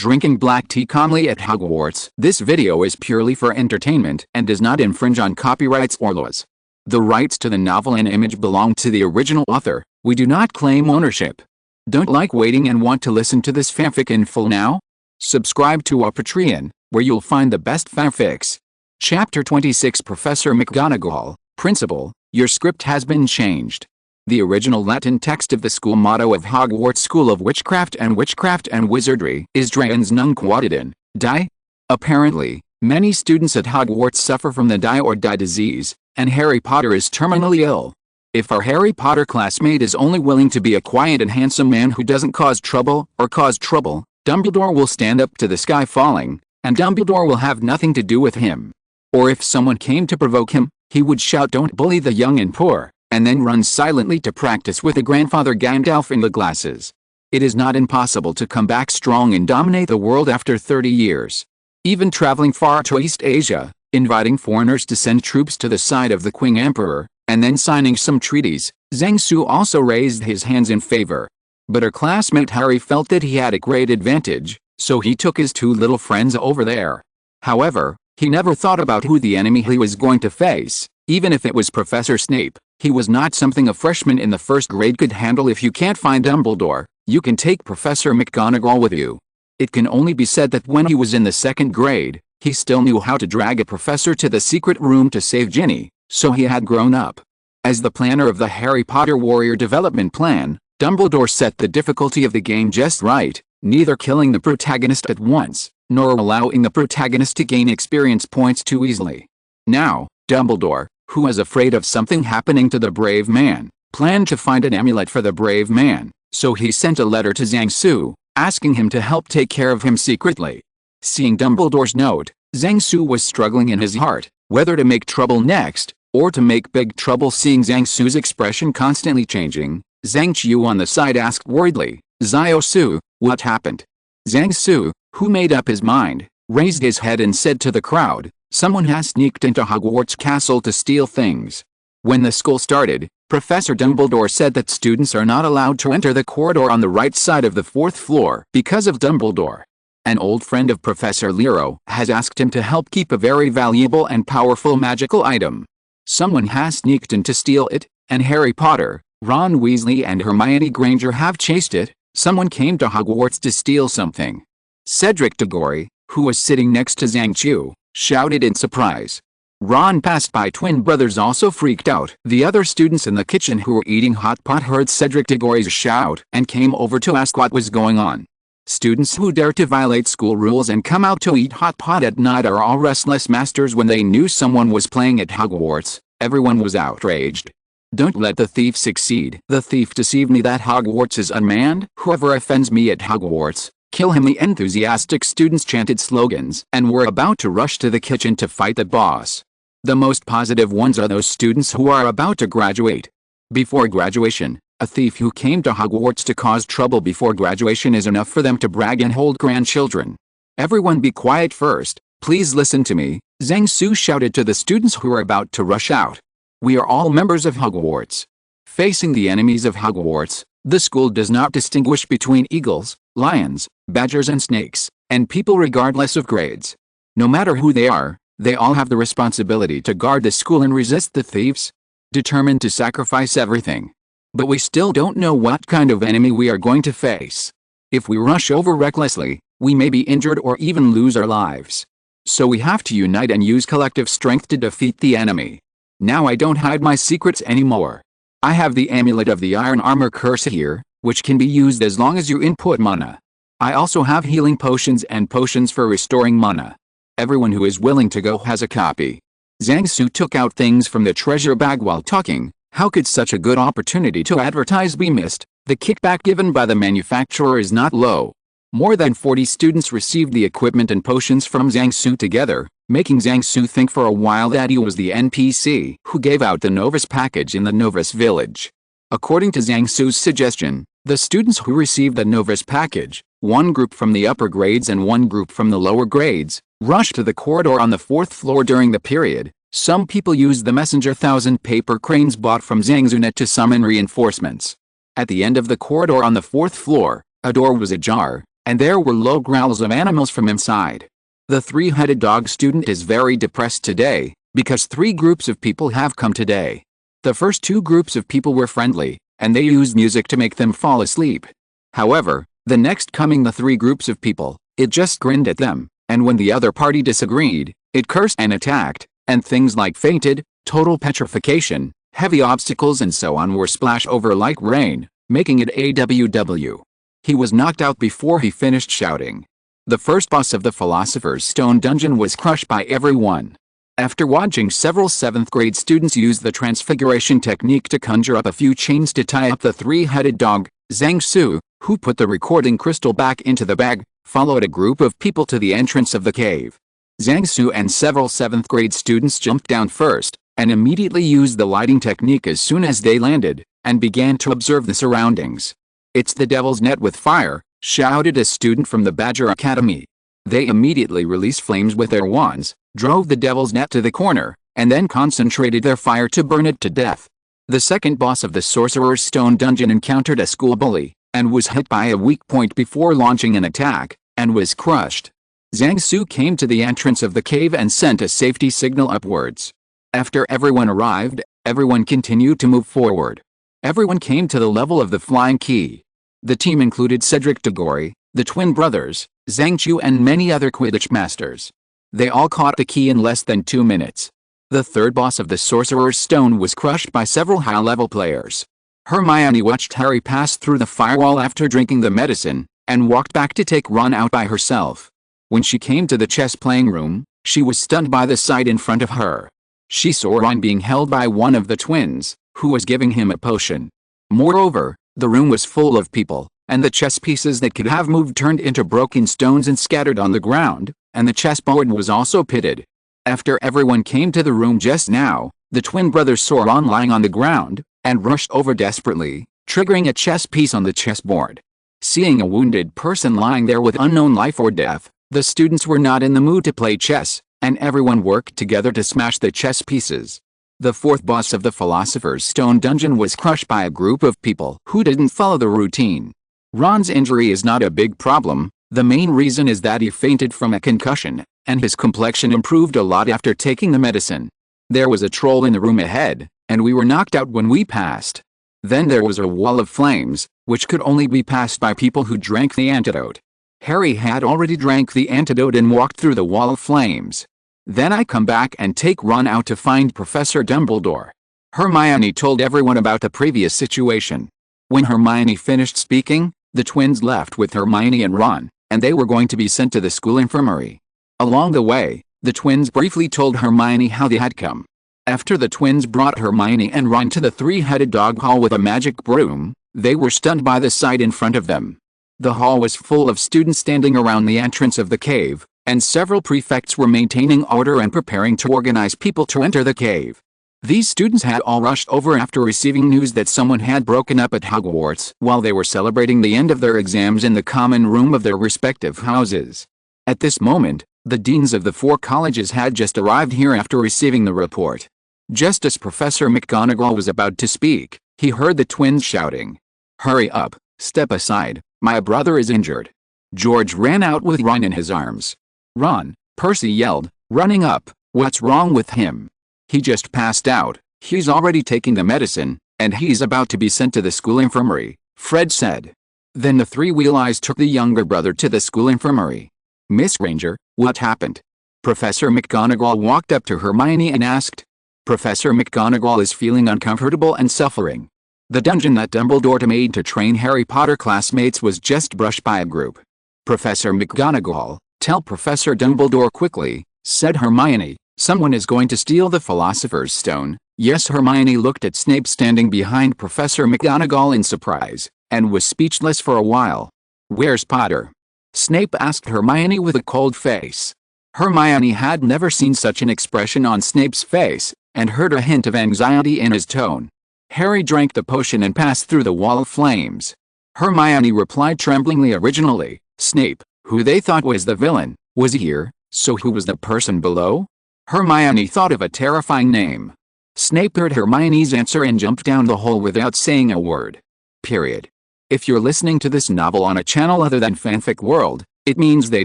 Drinking black tea calmly at Hogwarts. This video is purely for entertainment and does not infringe on copyrights or laws. The rights to the novel and image belong to the original author. We do not claim ownership. Don't like waiting and want to listen to this fanfic in full now? Subscribe to our Patreon, where you'll find the best fanfics. Chapter 26 Professor McGonagall, Principal, your script has been changed. The original Latin text of the school motto of Hogwarts School of Witchcraft and Wizardry is Draens nunc quotidem, die? Apparently, many students at Hogwarts suffer from the die or die disease, and Harry Potter is terminally ill. If our Harry Potter classmate is only willing to be a quiet and handsome man who doesn't cause trouble, Dumbledore will stand up to the sky falling, and Dumbledore will have nothing to do with him. Or if someone came to provoke him, he would shout, "Don't bully the young and poor," and then run silently to practice with a grandfather Gandalf in the glasses. It is not impossible to come back strong and dominate the world after 30 years. Even traveling far to East Asia, inviting foreigners to send troops to the side of the Qing Emperor, and then signing some treaties, Zhang Su also raised his hands in favor. But her classmate Harry felt that he had a great advantage, so he took his two little friends over there. However, he never thought about who the enemy he was going to face. Even if it was Professor Snape, he was not something a freshman in the first grade could handle. If you can't find Dumbledore, you can take Professor McGonagall with you. It can only be said that when he was in the second grade, he still knew how to drag a professor to the secret room to save Ginny, so he had grown up. As the planner of the Harry Potter Warrior Development Plan, Dumbledore set the difficulty of the game just right, neither killing the protagonist at once, nor allowing the protagonist to gain experience points too easily. Now, Dumbledore, who was afraid of something happening to the brave man, planned to find an amulet for the brave man, so he sent a letter to Zhang Su, asking him to help take care of him secretly. Seeing Dumbledore's note, Zhang Su was struggling in his heart, whether to make trouble next, or to make big trouble. Seeing Zhang Su's expression constantly changing, Zhang Qiu on the side asked worriedly, "Xiao Su, what happened?" Zhang Su, who made up his mind, raised his head and said to the crowd, "Someone has sneaked into Hogwarts Castle to steal things." When the school started, Professor Dumbledore said that students are not allowed to enter the corridor on the right side of the 4th floor because of Dumbledore. An old friend of Professor Lero has asked him to help keep a very valuable and powerful magical item. Someone has sneaked in to steal it, and Harry Potter, Ron Weasley and Hermione Granger have chased it. Someone came to Hogwarts to steal something. Cedric Diggory, who was sitting next to Zhang Qiu, shouted in surprise. Ron passed by. Twin brothers also freaked out. The other students in the kitchen who were eating hot pot heard Cedric Diggory's shout and came over to ask what was going on. Students who dare to violate school rules and come out to eat hot pot at night are all restless masters. When they knew someone was playing at Hogwarts, everyone was outraged. Don't let the thief succeed. The thief deceived me that Hogwarts is unmanned. Whoever offends me at Hogwarts, kill him. The enthusiastic students chanted slogans and were about to rush to the kitchen to fight the boss. The most positive ones are those students who are about to graduate. Before graduation, a thief who came to Hogwarts to cause trouble before graduation is enough for them to brag and hold grandchildren. Everyone be quiet first, please listen to me, Zhang Su shouted to the students who were about to rush out. We are all members of Hogwarts. Facing the enemies of Hogwarts, the school does not distinguish between eagles, lions, badgers and snakes, and people regardless of grades. No matter who they are, they all have the responsibility to guard the school and resist the thieves. Determined to sacrifice everything. But we still don't know what kind of enemy we are going to face. If we rush over recklessly, we may be injured or even lose our lives. So we have to unite and use collective strength to defeat the enemy. Now I don't hide my secrets anymore. I have the Amulet of the Iron Armor Curse here, which can be used as long as you input mana. I also have healing potions and potions for restoring mana. Everyone who is willing to go has a copy. Zhang Su took out things from the treasure bag while talking. How could such a good opportunity to advertise be missed? The kickback given by the manufacturer is not low. More than 40 students received the equipment and potions from Zhang Su together, making Zhang Su think for a while that he was the NPC who gave out the Novus package in the Novus village. According to Zhang Su's suggestion, the students who received the Novus package, one group from the upper grades and one group from the lower grades, rushed to the corridor on the 4th floor during the period. Some people used the messenger 1,000 paper cranes bought from Zhang Zunet to summon reinforcements. At the end of the corridor on the 4th floor, a door was ajar, and there were low growls of animals from inside. The three-headed dog student is very depressed today, because 3 groups of people have come today. The first 2 groups of people were friendly, and they used music to make them fall asleep. However, the next coming the 3 groups of people, it just grinned at them, and when the other party disagreed, it cursed and attacked, and things like fainted, total petrification, heavy obstacles and so on were splashed over like rain, making it AWW. He was knocked out before he finished shouting. The first boss of the Philosopher's Stone dungeon was crushed by everyone. After watching several 7th grade students use the transfiguration technique to conjure up a few chains to tie up the 3-headed dog, Zhang Su, who put the recording crystal back into the bag, followed a group of people to the entrance of the cave. Zhang Su and several 7th grade students jumped down first, and immediately used the lighting technique as soon as they landed, and began to observe the surroundings. "It's the devil's net with fire," shouted a student from the Badger Academy. They immediately released flames with their wands, drove the devil's net to the corner, and then concentrated their fire to burn it to death. The second boss of the Sorcerer's Stone dungeon encountered a school bully, and was hit by a weak point before launching an attack, and was crushed. Zhang Su came to the entrance of the cave and sent a safety signal upwards. After everyone arrived, everyone continued to move forward. Everyone came to the level of the flying key. The team included Cedric Diggory, the twin brothers, Zhang Chu and many other Quidditch masters. They all caught the key in less than 2 minutes. The third boss of the Sorcerer's Stone was crushed by several high-level players. Hermione watched Harry pass through the firewall after drinking the medicine, and walked back to take Ron out by herself. When she came to the chess playing room, she was stunned by the sight in front of her. She saw Ron being held by one of the twins, who was giving him a potion. Moreover, the room was full of people, and the chess pieces that could have moved turned into broken stones and scattered on the ground, and the chessboard was also pitted. After everyone came to the room just now, the twin brothers saw Ron lying on the ground, and rushed over desperately, triggering a chess piece on the chessboard. Seeing a wounded person lying there with unknown life or death, the students were not in the mood to play chess, and everyone worked together to smash the chess pieces. The fourth boss of the Philosopher's Stone dungeon was crushed by a group of people who didn't follow the routine. Ron's injury is not a big problem, the main reason is that he fainted from a concussion, and his complexion improved a lot after taking the medicine. There was a troll in the room ahead, and we were knocked out when we passed. Then there was a wall of flames, which could only be passed by people who drank the antidote. Harry had already drank the antidote and walked through the wall of flames. Then I come back and take Ron out to find Professor Dumbledore. Hermione told everyone about the previous situation. When Hermione finished speaking, the twins left with Hermione and Ron, and they were going to be sent to the school infirmary. Along the way, the twins briefly told Hermione how they had come. After the twins brought Hermione and Ron to the 3-headed dog hall with a magic broom, they were stunned by the sight in front of them. The hall was full of students standing around the entrance of the cave, and several prefects were maintaining order and preparing to organize people to enter the cave. These students had all rushed over after receiving news that someone had broken up at Hogwarts while they were celebrating the end of their exams in the common room of their respective houses. At this moment, the deans of the 4 colleges had just arrived here after receiving the report. Just as Professor McGonagall was about to speak, he heard the twins shouting, "Hurry up, step aside, my brother is injured." George ran out with Ron in his arms. "Ron," Percy yelled, running up, "what's wrong with him? He just passed out, he's already taking the medicine, and he's about to be sent to the school infirmary," Fred said. Then the 3 Wheel-Eyes took the younger brother to the school infirmary. "Miss Granger, what happened?" Professor McGonagall walked up to Hermione and asked. Professor McGonagall is feeling uncomfortable and suffering. The dungeon that Dumbledore made to train Harry Potter classmates was just brushed by a group. "Professor McGonagall, tell Professor Dumbledore quickly," said Hermione. "Someone is going to steal the Philosopher's Stone." Yes, Hermione looked at Snape standing behind Professor McGonagall in surprise, and was speechless for a while. "Where's Potter?" Snape asked Hermione with a cold face. Hermione had never seen such an expression on Snape's face, and heard a hint of anxiety in his tone. "Harry drank the potion and passed through the wall of flames." Hermione replied tremblingly. Originally, Snape, who they thought was the villain, was here, so who was the person below? Hermione thought of a terrifying name. Snape heard Hermione's answer and jumped down the hole without saying a word. Period. If you're listening to this novel on a channel other than Fanfic World, it means they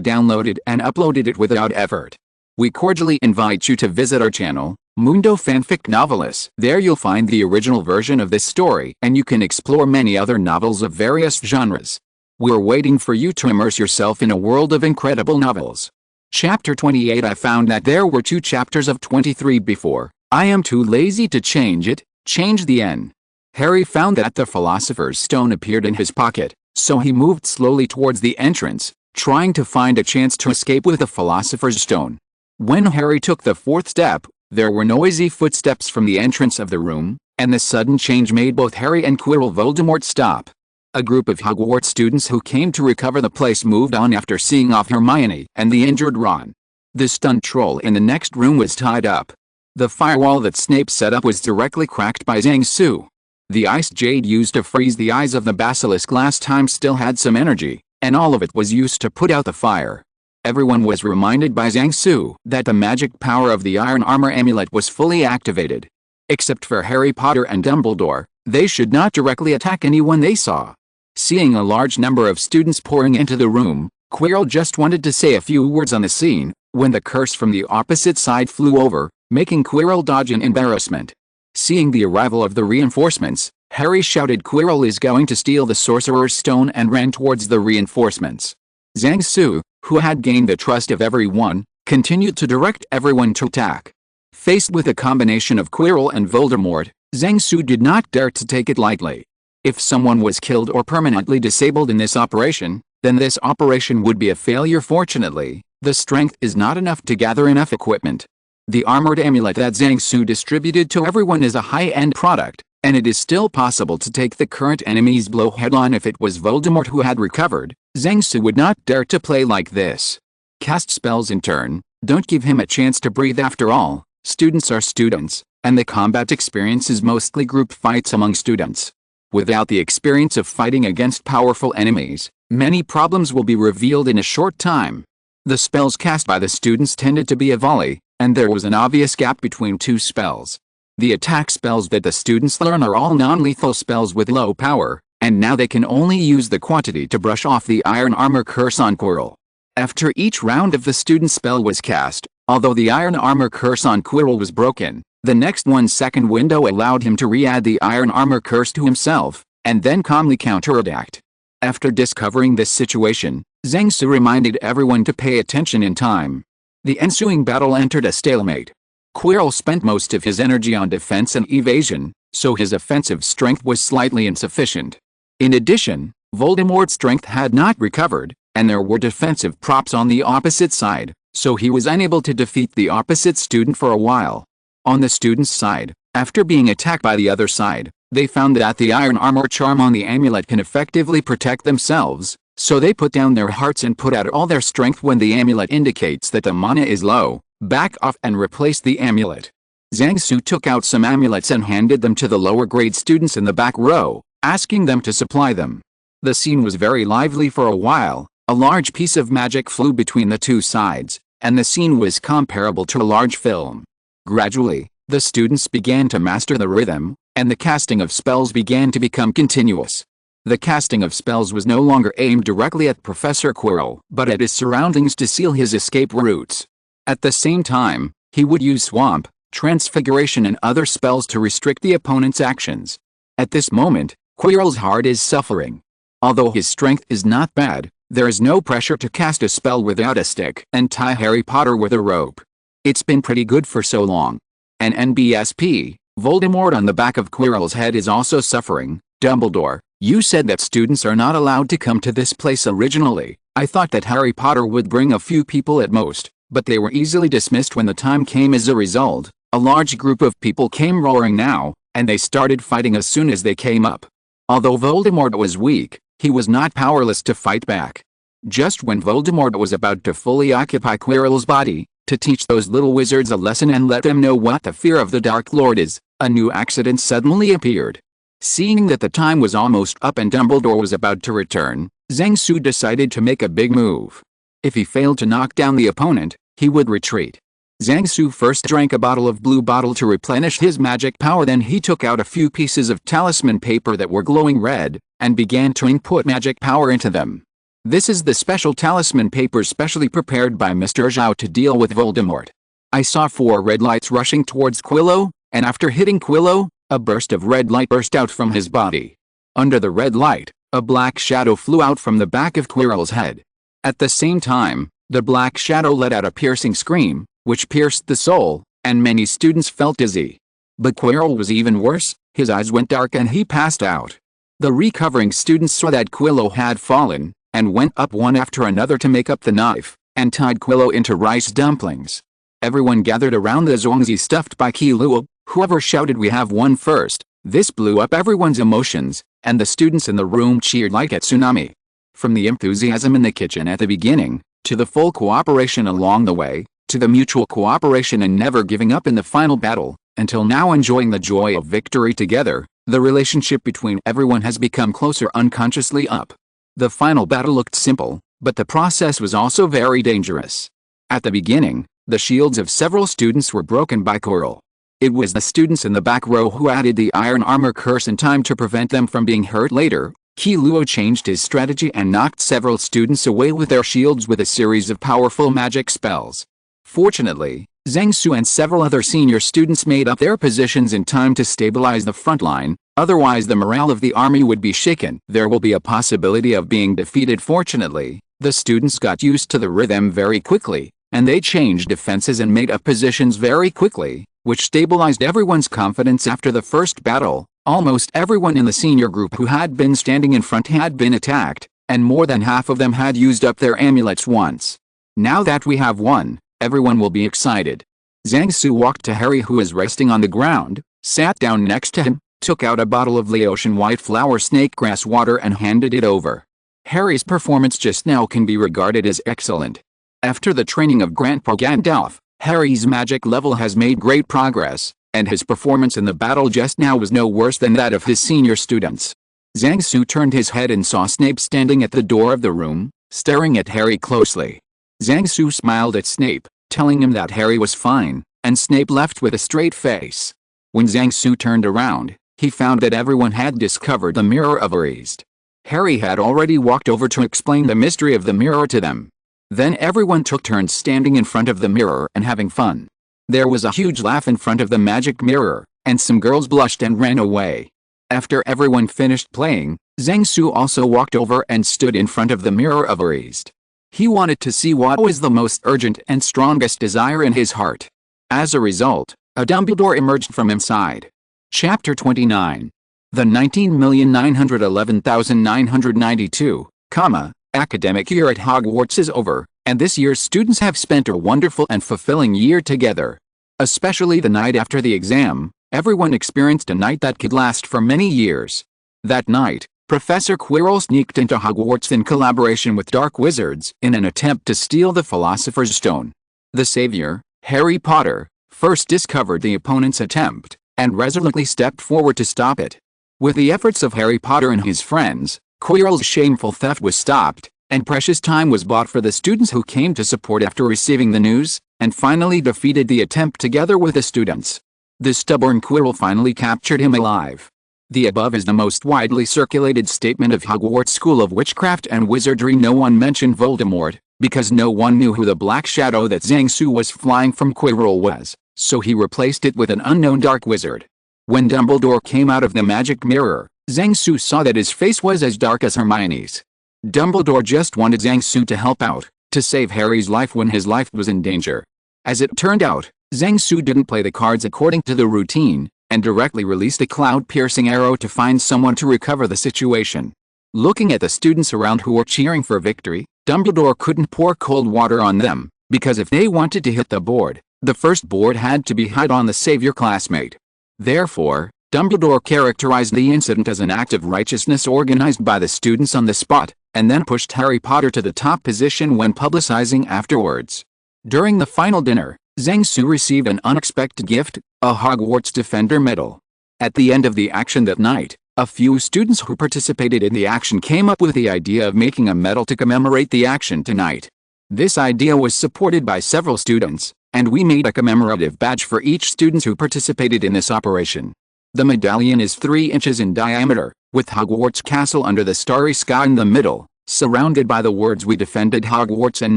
downloaded and uploaded it without effort. We cordially invite you to visit our channel, Mundo Fanfic Novelis. There you'll find the original version of this story, and you can explore many other novels of various genres. We're waiting for you to immerse yourself in a world of incredible novels. Chapter 28. I found that there were 2 chapters of 23 before. I am too lazy to change it. Change the N. Harry found that the Philosopher's Stone appeared in his pocket, so he moved slowly towards the entrance, trying to find a chance to escape with the Philosopher's Stone. When Harry took the 4th step, there were noisy footsteps from the entrance of the room, and the sudden change made both Harry and Quirrell Voldemort stop. A group of Hogwarts students who came to recover the place moved on after seeing off Hermione and the injured Ron. The stunned troll in the next room was tied up. The firewall that Snape set up was directly cracked by Zhang Su. The ice jade used to freeze the eyes of the basilisk last time still had some energy, and all of it was used to put out the fire. Everyone was reminded by Zhang Su that the magic power of the iron armor amulet was fully activated. Except for Harry Potter and Dumbledore, they should not directly attack anyone they saw. Seeing a large number of students pouring into the room, Quirrell just wanted to say a few words on the scene, when the curse from the opposite side flew over, making Quirrell dodge in embarrassment. Seeing the arrival of the reinforcements, Harry shouted Quirrell is going to steal the Sorcerer's Stone and ran towards the reinforcements. Zhang Su, who had gained the trust of everyone, continued to direct everyone to attack. Faced with a combination of Quirrell and Voldemort, Zhang Su did not dare to take it lightly. If someone was killed or permanently disabled in this operation, then this operation would be a failure. Fortunately, the strength is not enough to gather enough equipment. The armored amulet that Zhang Su distributed to everyone is a high-end product, and it is still possible to take the current enemy's blow head-on. If it was Voldemort who had recovered, Zhang Su would not dare to play like this. Cast spells in turn, don't give him a chance to breathe. After all, students are students, and the combat experience is mostly group fights among students. Without the experience of fighting against powerful enemies, many problems will be revealed in a short time. The spells cast by the students tended to be a volley, and there was an obvious gap between 2 spells. The attack spells that the students learn are all non-lethal spells with low power, and now they can only use the quantity to brush off the iron armor curse on Quirrell. After each round of the student's spell was cast, although the iron armor curse on Quirrell was broken, the next 1-second window allowed him to re-add the iron armor curse to himself, and then calmly counterattack. After discovering this situation, Zhang Su reminded everyone to pay attention in time. The ensuing battle entered a stalemate. Quirrell spent most of his energy on defense and evasion, so his offensive strength was slightly insufficient. In addition, Voldemort's strength had not recovered, and there were defensive props on the opposite side, so he was unable to defeat the opposite student for a while. On the student's side, after being attacked by the other side, they found that the iron armor charm on the amulet can effectively protect themselves, so they put down their hearts and put out all their strength. When the amulet indicates that the mana is low, back off and replace the amulet. Zhang Su took out some amulets and handed them to the lower grade students in the back row, asking them to supply them. The scene was very lively for a while. A large piece of magic flew between the 2 sides, and the scene was comparable to a large film. Gradually, the students began to master the rhythm, and the casting of spells began to become continuous. The casting of spells was no longer aimed directly at Professor Quirrell, but at his surroundings to seal his escape routes. At the same time, he would use Swamp, Transfiguration and other spells to restrict the opponent's actions. At this moment, Quirrell's heart is suffering. Although his strength is not bad, there is no pressure to cast a spell without a stick and tie Harry Potter with a rope. It's been pretty good for so long. An NBSP, Voldemort on the back of Quirrell's head is also suffering. Dumbledore, you said that students are not allowed to come to this place originally. I thought that Harry Potter would bring a few people at most, but they were easily dismissed when the time came. As a result, a large group of people came roaring now, and they started fighting as soon as they came up. Although Voldemort was weak, he was not powerless to fight back. Just when Voldemort was about to fully occupy Quirrell's body, to teach those little wizards a lesson and let them know what the fear of the Dark Lord is, a new accident suddenly appeared. Seeing that the time was almost up and Dumbledore was about to return, Zhang Su decided to make a big move. If he failed to knock down the opponent, he would retreat. Zhang Su first drank a bottle of blue bottle to replenish his magic power, then he took out a few pieces of talisman paper that were glowing red, and began to input magic power into them. This is the special talisman paper specially prepared by Mr. Zhao to deal with Voldemort. I saw 4 red lights rushing towards Quillo, and after hitting Quillo, a burst of red light burst out from his body. Under the red light, a black shadow flew out from the back of Quirrell's head. At the same time, the black shadow let out a piercing scream, which pierced the soul, and many students felt dizzy. But Quirrell was even worse, his eyes went dark and he passed out. The recovering students saw that Quillo had fallen, and went up one after another to make up the knife, and tied Quillo into rice dumplings. Everyone gathered around the Zhuangzi stuffed by Qiluo. Whoever shouted "We have won" first. This blew up everyone's emotions, and the students in the room cheered like a tsunami. From the enthusiasm in the kitchen at the beginning, to the full cooperation along the way, to the mutual cooperation and never giving up in the final battle, until now enjoying the joy of victory together, the relationship between everyone has become closer unconsciously up. The final battle looked simple, but the process was also very dangerous. At the beginning, the shields of several students were broken by Quirrell. It was the students in the back row who added the iron armor curse in time to prevent them from being hurt later. Qiluo changed his strategy and knocked several students away with their shields with a series of powerful magic spells. Fortunately, Zhang Su and several other senior students made up their positions in time to stabilize the front line, otherwise the morale of the army would be shaken. There will be a possibility of being defeated. Fortunately, the students got used to the rhythm very quickly, and they changed defenses and made up positions very quickly, which stabilized everyone's confidence after the first battle. Almost everyone in the senior group who had been standing in front had been attacked, and more than half of them had used up their amulets once. Now that we have won, everyone will be excited. Zhang Su walked to Harry, who was resting on the ground, sat down next to him, took out a bottle of Laotian white flower snake grass water and handed it over. Harry's performance just now can be regarded as excellent. After the training of Grandpa Gandalf, Harry's magic level has made great progress, and his performance in the battle just now was no worse than that of his senior students. Zhang Su turned his head and saw Snape standing at the door of the room, staring at Harry closely. Zhang Su smiled at Snape, telling him that Harry was fine, and Snape left with a straight face. When Zhang Su turned around, he found that everyone had discovered the mirror of Erased. Harry had already walked over to explain the mystery of the mirror to them. Then everyone took turns standing in front of the mirror and having fun. There was a huge laugh in front of the magic mirror, and some girls blushed and ran away. After everyone finished playing, Zhang Su also walked over and stood in front of the mirror of Erased. He wanted to see what was the most urgent and strongest desire in his heart. As a result, a Dumbledore emerged from inside. Chapter 29. The 19,911,992, academic year at Hogwarts is over, and this year's students have spent a wonderful and fulfilling year together. Especially the night after the exam, everyone experienced a night that could last for many years. That night, Professor Quirrell sneaked into Hogwarts in collaboration with dark wizards in an attempt to steal the Philosopher's Stone. The savior, Harry Potter, first discovered the opponent's attempt, and resolutely stepped forward to stop it. With the efforts of Harry Potter and his friends, Quirrell's shameful theft was stopped, and precious time was bought for the students who came to support after receiving the news, and finally defeated the attempt together with the students. The stubborn Quirrell finally captured him alive. The above is the most widely circulated statement of Hogwarts School of Witchcraft and Wizardry. No one mentioned Voldemort, because no one knew who the black shadow that Zhang Su was flying from Quirrell was, so he replaced it with an unknown dark wizard. When Dumbledore came out of the magic mirror, Zhang Su saw that his face was as dark as Hermione's. Dumbledore just wanted Zhang Su to help out, to save Harry's life when his life was in danger. As it turned out, Zhang Su didn't play the cards according to the routine, and directly released a cloud-piercing arrow to find someone to recover the situation. Looking at the students around who were cheering for victory, Dumbledore couldn't pour cold water on them, because if they wanted to hit the board, the first board had to be hit on the savior classmate. Therefore, Dumbledore characterized the incident as an act of righteousness organized by the students on the spot, and then pushed Harry Potter to the top position when publicizing afterwards. During the final dinner, Zhang Su received an unexpected gift, a Hogwarts Defender Medal. At the end of the action that night, a few students who participated in the action came up with the idea of making a medal to commemorate the action tonight. This idea was supported by several students, and we made a commemorative badge for each student who participated in this operation. The medallion is 3 inches in diameter, with Hogwarts Castle under the starry sky in the middle, surrounded by the words "We defended Hogwarts in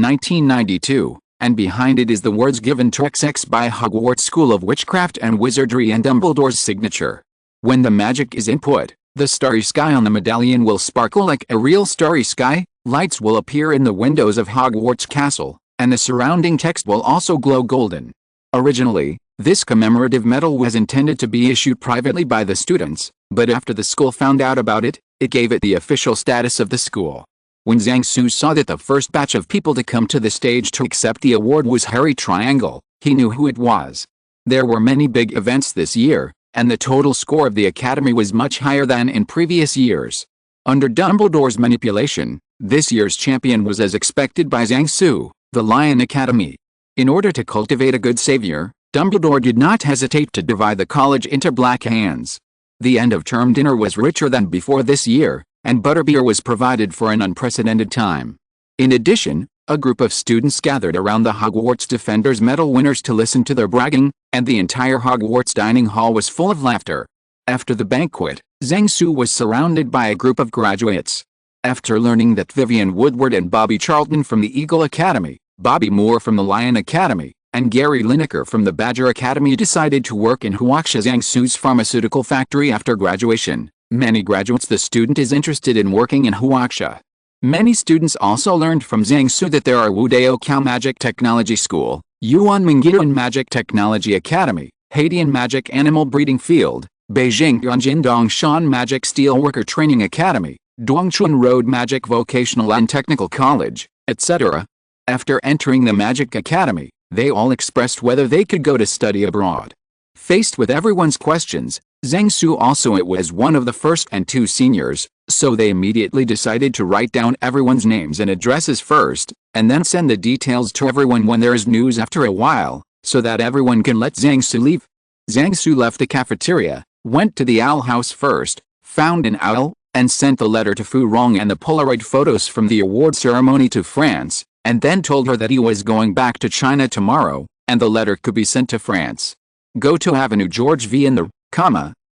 1992", and behind it is the words "Given to XX by Hogwarts School of Witchcraft and Wizardry" and Dumbledore's signature. When the magic is input, the starry sky on the medallion will sparkle like a real starry sky, lights will appear in the windows of Hogwarts Castle, and the surrounding text will also glow golden. Originally, this commemorative medal was intended to be issued privately by the students, but after the school found out about it, it gave it the official status of the school. When Zhang Su saw that the first batch of people to come to the stage to accept the award was Harry Triangle, he knew who it was. There were many big events this year, and the total score of the academy was much higher than in previous years. Under Dumbledore's manipulation, this year's champion was as expected by Zhang Su, the Lion Academy. In order to cultivate a good savior, Dumbledore did not hesitate to divide the college into black hands. The end-of-term dinner was richer than before this year, and butterbeer was provided for an unprecedented time. In addition, a group of students gathered around the Hogwarts Defenders Medal winners to listen to their bragging, and the entire Hogwarts dining hall was full of laughter. After the banquet, Zhang Su was surrounded by a group of graduates. After learning that Vivian Woodward and Bobby Charlton from the Eagle Academy, Bobby Moore from the Lion Academy, and Gary Lineker from the Badger Academy decided to work in Huaxia Zhang Su's pharmaceutical factory after graduation, many graduates the student is interested in working in Huaxia. Many students also learned from Zhang Su that there are Wudao Cao Magic Technology School, Yuan Mingyuan Magic Technology Academy, Hadian Magic Animal Breeding Field, Beijing Yanjin Dongshan Magic Steelworker Training Academy, Dongchun Road Magic Vocational and Technical College, etc. After entering the Magic Academy, they all expressed whether they could go to study abroad. Faced with everyone's questions, Zhang Su also it was one of the first and 2 seniors, so they immediately decided to write down everyone's names and addresses first, and then send the details to everyone when there is news after a while, so that everyone can let Zhang Su leave. Zhang Su left the cafeteria, went to the owl house first, found an owl, and sent the letter to Fu Rong and the Polaroid photos from the award ceremony to France, and then told her that he was going back to China tomorrow, and the letter could be sent to France. Go to Avenue George V in the,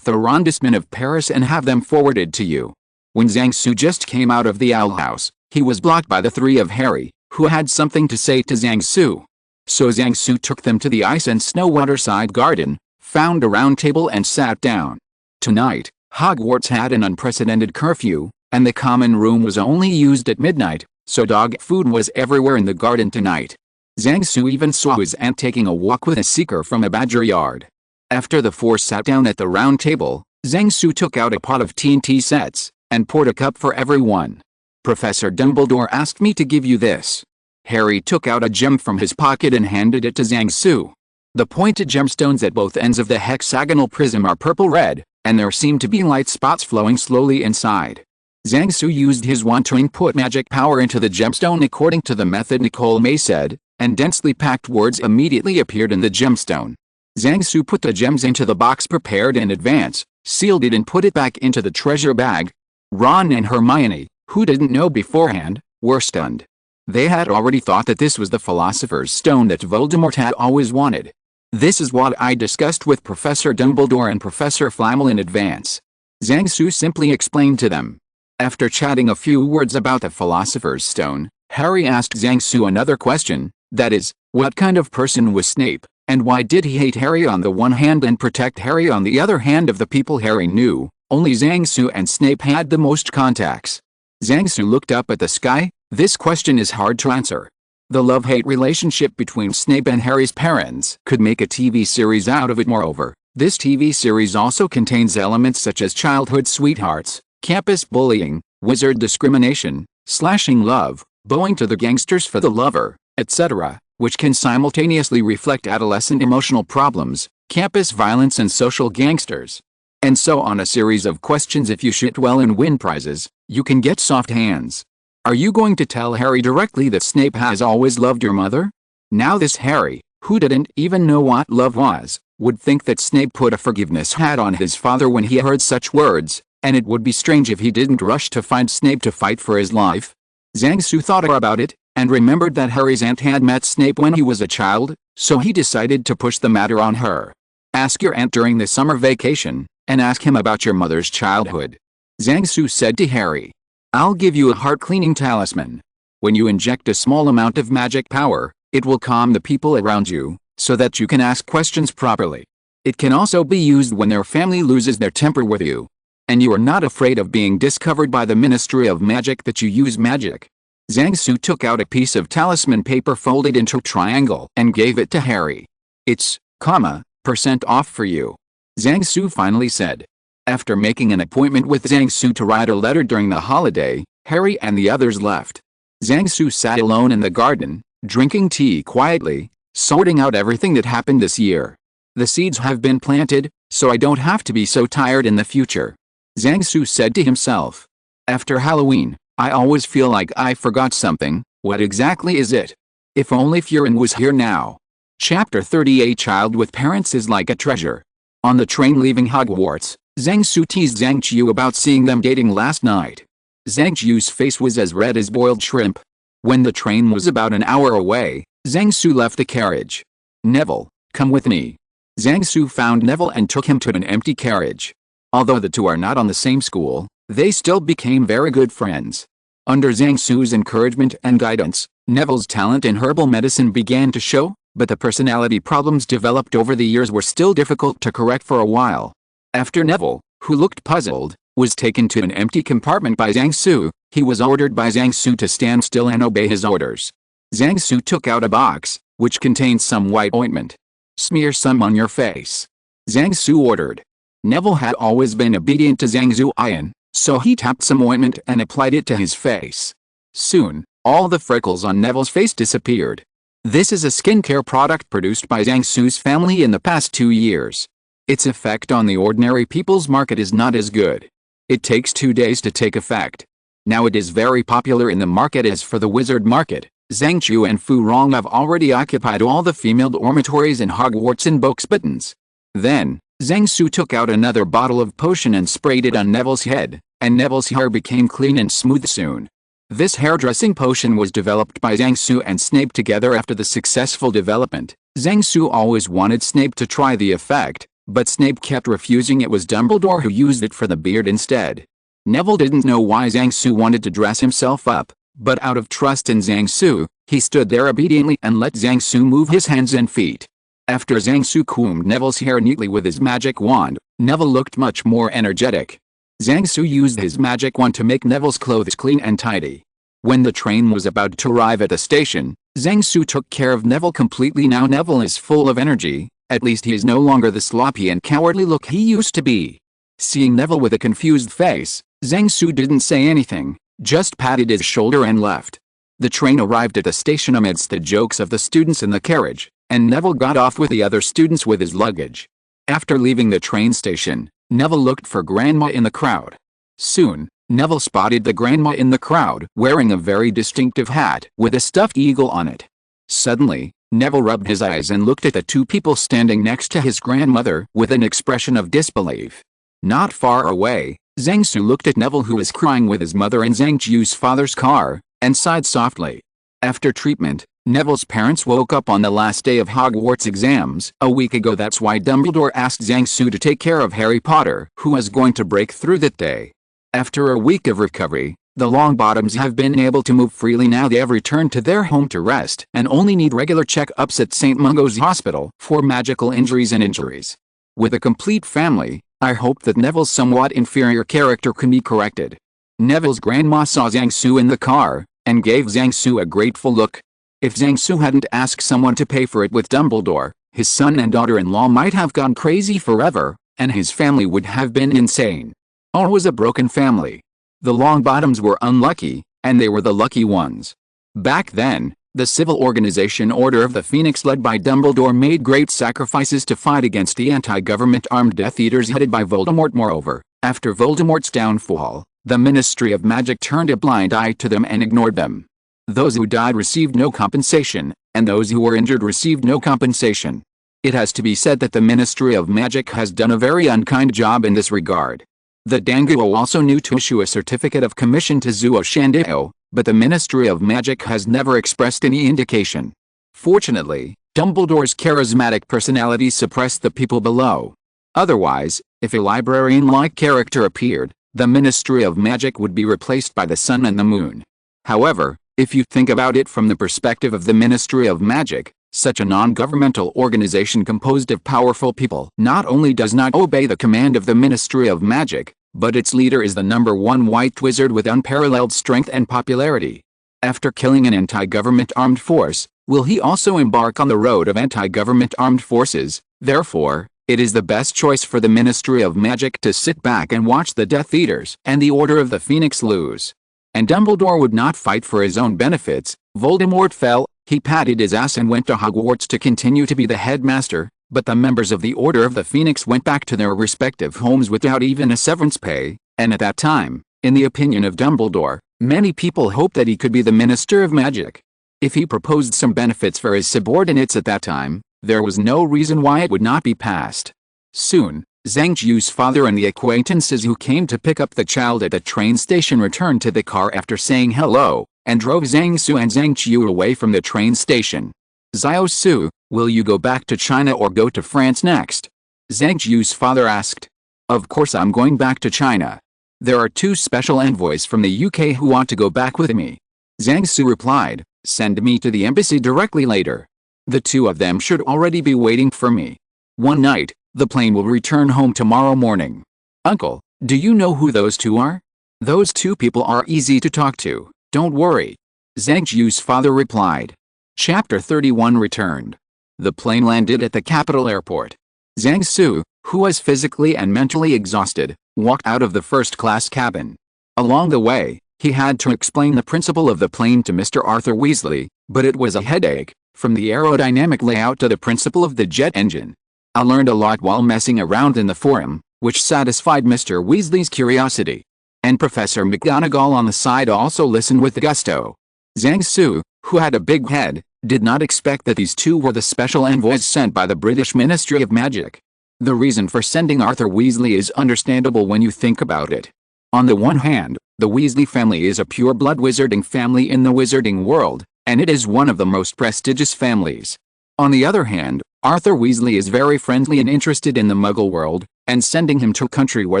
arrondissement of Paris and have them forwarded to you. When Zhang Su just came out of the owl house, he was blocked by the 3 of Harry, who had something to say to Zhang Su. So Zhang Su took them to the ice and snow waterside garden, found a round table and sat down. Tonight, Hogwarts had an unprecedented curfew, and the common room was only used at midnight, so dog food was everywhere in the garden tonight. Zhang Su even saw his aunt taking a walk with a seeker from a badger yard. After the 4 sat down at the round table, Zhang Su took out a pot of tea sets, and poured a cup for everyone. Professor Dumbledore asked me to give you this. Harry took out a gem from his pocket and handed it to Zhang Su. The pointed gemstones at both ends of the hexagonal prism are purple-red, and there seem to be light spots flowing slowly inside. Zhang Su used his wand to input magic power into the gemstone according to the method Nicole May said, and densely packed words immediately appeared in the gemstone. Zhang Su put the gems into the box prepared in advance, sealed it and put it back into the treasure bag. Ron and Hermione, who didn't know beforehand, were stunned. They had already thought that this was the Philosopher's Stone that Voldemort had always wanted. This is what I discussed with Professor Dumbledore and Professor Flamel in advance. Zhang Su simply explained to them. After chatting a few words about the Philosopher's Stone, Harry asked Zhang Su another question, that is, what kind of person was Snape, and why did he hate Harry on the one hand and protect Harry on the other hand? Of the people Harry knew, only Zhang Su and Snape had the most contacts. Zhang Su looked up at the sky. This question is hard to answer. The love-hate relationship between Snape and Harry's parents could make a TV series out of it. Moreover, this TV series also contains elements such as childhood sweethearts, campus bullying, wizard discrimination, slashing love, bowing to the gangsters for the lover, etc., which can simultaneously reflect adolescent emotional problems, campus violence and social gangsters. And so on. A series of questions. If you shit well and win prizes, you can get soft hands. Are you going to tell Harry directly that Snape has always loved your mother? Now this Harry, who didn't even know what love was, would think that Snape put a forgiveness hat on his father when he heard such words, and it would be strange if he didn't rush to find Snape to fight for his life. Zhang Su thought about it, and remembered that Harry's aunt had met Snape when he was a child, so he decided to push the matter on her. Ask your aunt during the summer vacation, and ask him about your mother's childhood. Zhang-Su said to Harry. I'll give you a heart-cleaning talisman. When you inject a small amount of magic power, it will calm the people around you, so that you can ask questions properly. It can also be used when their family loses their temper with you, and you are not afraid of being discovered by the Ministry of Magic that you use magic. Zhang-Su took out a piece of talisman paper folded into a triangle and gave it to Harry. It's, % off for you. Zhang-Su finally said. After making an appointment with Zhang-Su to write a letter during the holiday, Harry and the others left. Zhang-Su sat alone in the garden, drinking tea quietly, sorting out everything that happened this year. The seeds have been planted, so I don't have to be so tired in the future. Zhang-Su said to himself. After Halloween, I always feel like I forgot something. What exactly is it? If only Furin was here now. Chapter 30. A child with parents is like a treasure. On the train leaving Hogwarts, Zhang-Su teased Zhang Qiu about seeing them dating last night. Zhang Qiu's face was as red as boiled shrimp. When the train was about an hour away, Zhang-Su left the carriage. Neville, come with me. Zhang-Su found Neville and took him to an empty carriage. Although the two are not on the same school, they still became very good friends. Under Zhang-Su's encouragement and guidance, Neville's talent in herbal medicine began to show, but the personality problems developed over the years were still difficult to correct for a while. After Neville, who looked puzzled, was taken to an empty compartment by Zhang-Su, he was ordered by Zhang-Su to stand still and obey his orders. Zhang-Su took out a box, which contained some white ointment. Smear some on your face. Zhang-Su ordered. Neville had always been obedient to Zhang-Su Ian, so he tapped some ointment and applied it to his face. Soon, all the freckles on Neville's face disappeared. This is a skincare product produced by Zhang-Su's family in the past 2 years. Its effect on the ordinary people's market is not as good. It takes 2 days to take effect. Now it is very popular in the market. As for the wizard market, Zhang Qiu and Fu Rong have already occupied all the female dormitories in Hogwarts and Book-Spittons. Then, Zhang Su took out another bottle of potion and sprayed it on Neville's head, and Neville's hair became clean and smooth soon. This hairdressing potion was developed by Zhang Su and Snape together after the successful development. Zhang Su always wanted Snape to try the effect, but Snape kept refusing. It was Dumbledore who used it for the beard instead. Neville didn't know why Zhang Su wanted to dress himself up, but out of trust in Zhang Su, he stood there obediently and let Zhang Su move his hands and feet. After Zhang Su combed Neville's hair neatly with his magic wand, Neville looked much more energetic. Zhang Su used his magic wand to make Neville's clothes clean and tidy. When the train was about to arrive at the station, Zhang Su took care of Neville completely. Now Neville is full of energy. At least he is no longer the sloppy and cowardly look he used to be. Seeing Neville with a confused face, Zhang Su didn't say anything, just patted his shoulder and left. The train arrived at the station amidst the jokes of the students in the carriage, and Neville got off with the other students with his luggage. After leaving the train station, Neville looked for Grandma in the crowd. Soon, Neville spotted the grandma in the crowd wearing a very distinctive hat with a stuffed eagle on it. Suddenly, Neville rubbed his eyes and looked at the two people standing next to his grandmother with an expression of disbelief. Not far away, Zhang Su looked at Neville, who was crying with his mother in Zhang Jiu's father's car, and sighed softly. After treatment, Neville's parents woke up on the last day of Hogwarts exams a week ago. That's why Dumbledore asked Zhang Su to take care of Harry Potter, who was going to break through that day. After a week of recovery, the Longbottoms have been able to move freely. Now they have returned to their home to rest and only need regular checkups at St. Mungo's Hospital for magical injuries and injuries. With a complete family, I hope that Neville's somewhat inferior character can be corrected. Neville's grandma saw Zhang Su in the car, and gave Zhang Su a grateful look. If Zhang Su hadn't asked someone to pay for it with Dumbledore, his son and daughter-in-law might have gone crazy forever, and his family would have been insane. All was a broken family. The Longbottoms were unlucky, and they were the lucky ones. Back then, the civil organization Order of the Phoenix led by Dumbledore made great sacrifices to fight against the anti-government armed Death Eaters headed by Voldemort. Moreover, after Voldemort's downfall, the Ministry of Magic turned a blind eye to them and ignored them. Those who died received no compensation, and those who were injured received no compensation. It has to be said that the Ministry of Magic has done a very unkind job in this regard. The Danguo also knew to issue a certificate of commission to Zuo Shandao, but the Ministry of Magic has never expressed any indication. Fortunately, Dumbledore's charismatic personality suppressed the people below. Otherwise, if a librarian-like character appeared, the Ministry of Magic would be replaced by the Sun and the Moon. However, if you think about it from the perspective of the Ministry of Magic, such a non-governmental organization composed of powerful people not only does not obey the command of the Ministry of Magic, but its leader is the #1 white wizard with unparalleled strength and popularity. After killing an anti-government armed force, will he also embark on the road of anti-government armed forces? Therefore, it is the best choice for the Ministry of Magic to sit back and watch the Death Eaters and the Order of the Phoenix lose. And Dumbledore would not fight for his own benefits. Voldemort fell, he patted his ass and went to Hogwarts to continue to be the headmaster, but the members of the Order of the Phoenix went back to their respective homes without even a severance pay, and at that time, in the opinion of Dumbledore, many people hoped that he could be the Minister of Magic. If he proposed some benefits for his subordinates at that time, there was no reason why it would not be passed. Soon, Zhang Jiu's father and the acquaintances who came to pick up the child at the train station returned to the car after saying hello, and drove Zhang Su and Zhang Jiu away from the train station. Xiao Su, will you go back to China or go to France next? Zhang Jiu's father asked. Of course I'm going back to China. There are 2 special envoys from the UK who want to go back with me. Zhang Su replied, send me to the embassy directly later. The 2 of them should already be waiting for me. One night, the plane will return home tomorrow morning. Uncle, do you know who those 2 are? Those 2 people are easy to talk to, don't worry. Zhang Jiu's father replied. Chapter 31 returned. The plane landed at the capital airport. Zhang Su, who was physically and mentally exhausted, walked out of the first-class cabin. Along the way, he had to explain the principle of the plane to Mr. Arthur Weasley, but it was a headache, from the aerodynamic layout to the principle of the jet engine. I learned a lot while messing around in the forum, which satisfied Mr. Weasley's curiosity. And Professor McGonagall on the side also listened with gusto. Zhang Su, who had a big head, did not expect that these 2 were the special envoys sent by the British Ministry of Magic. The reason for sending Arthur Weasley is understandable when you think about it. On the one hand, the Weasley family is a pure-blood wizarding family in the wizarding world, and it is one of the most prestigious families. On the other hand, Arthur Weasley is very friendly and interested in the Muggle world, and sending him to a country where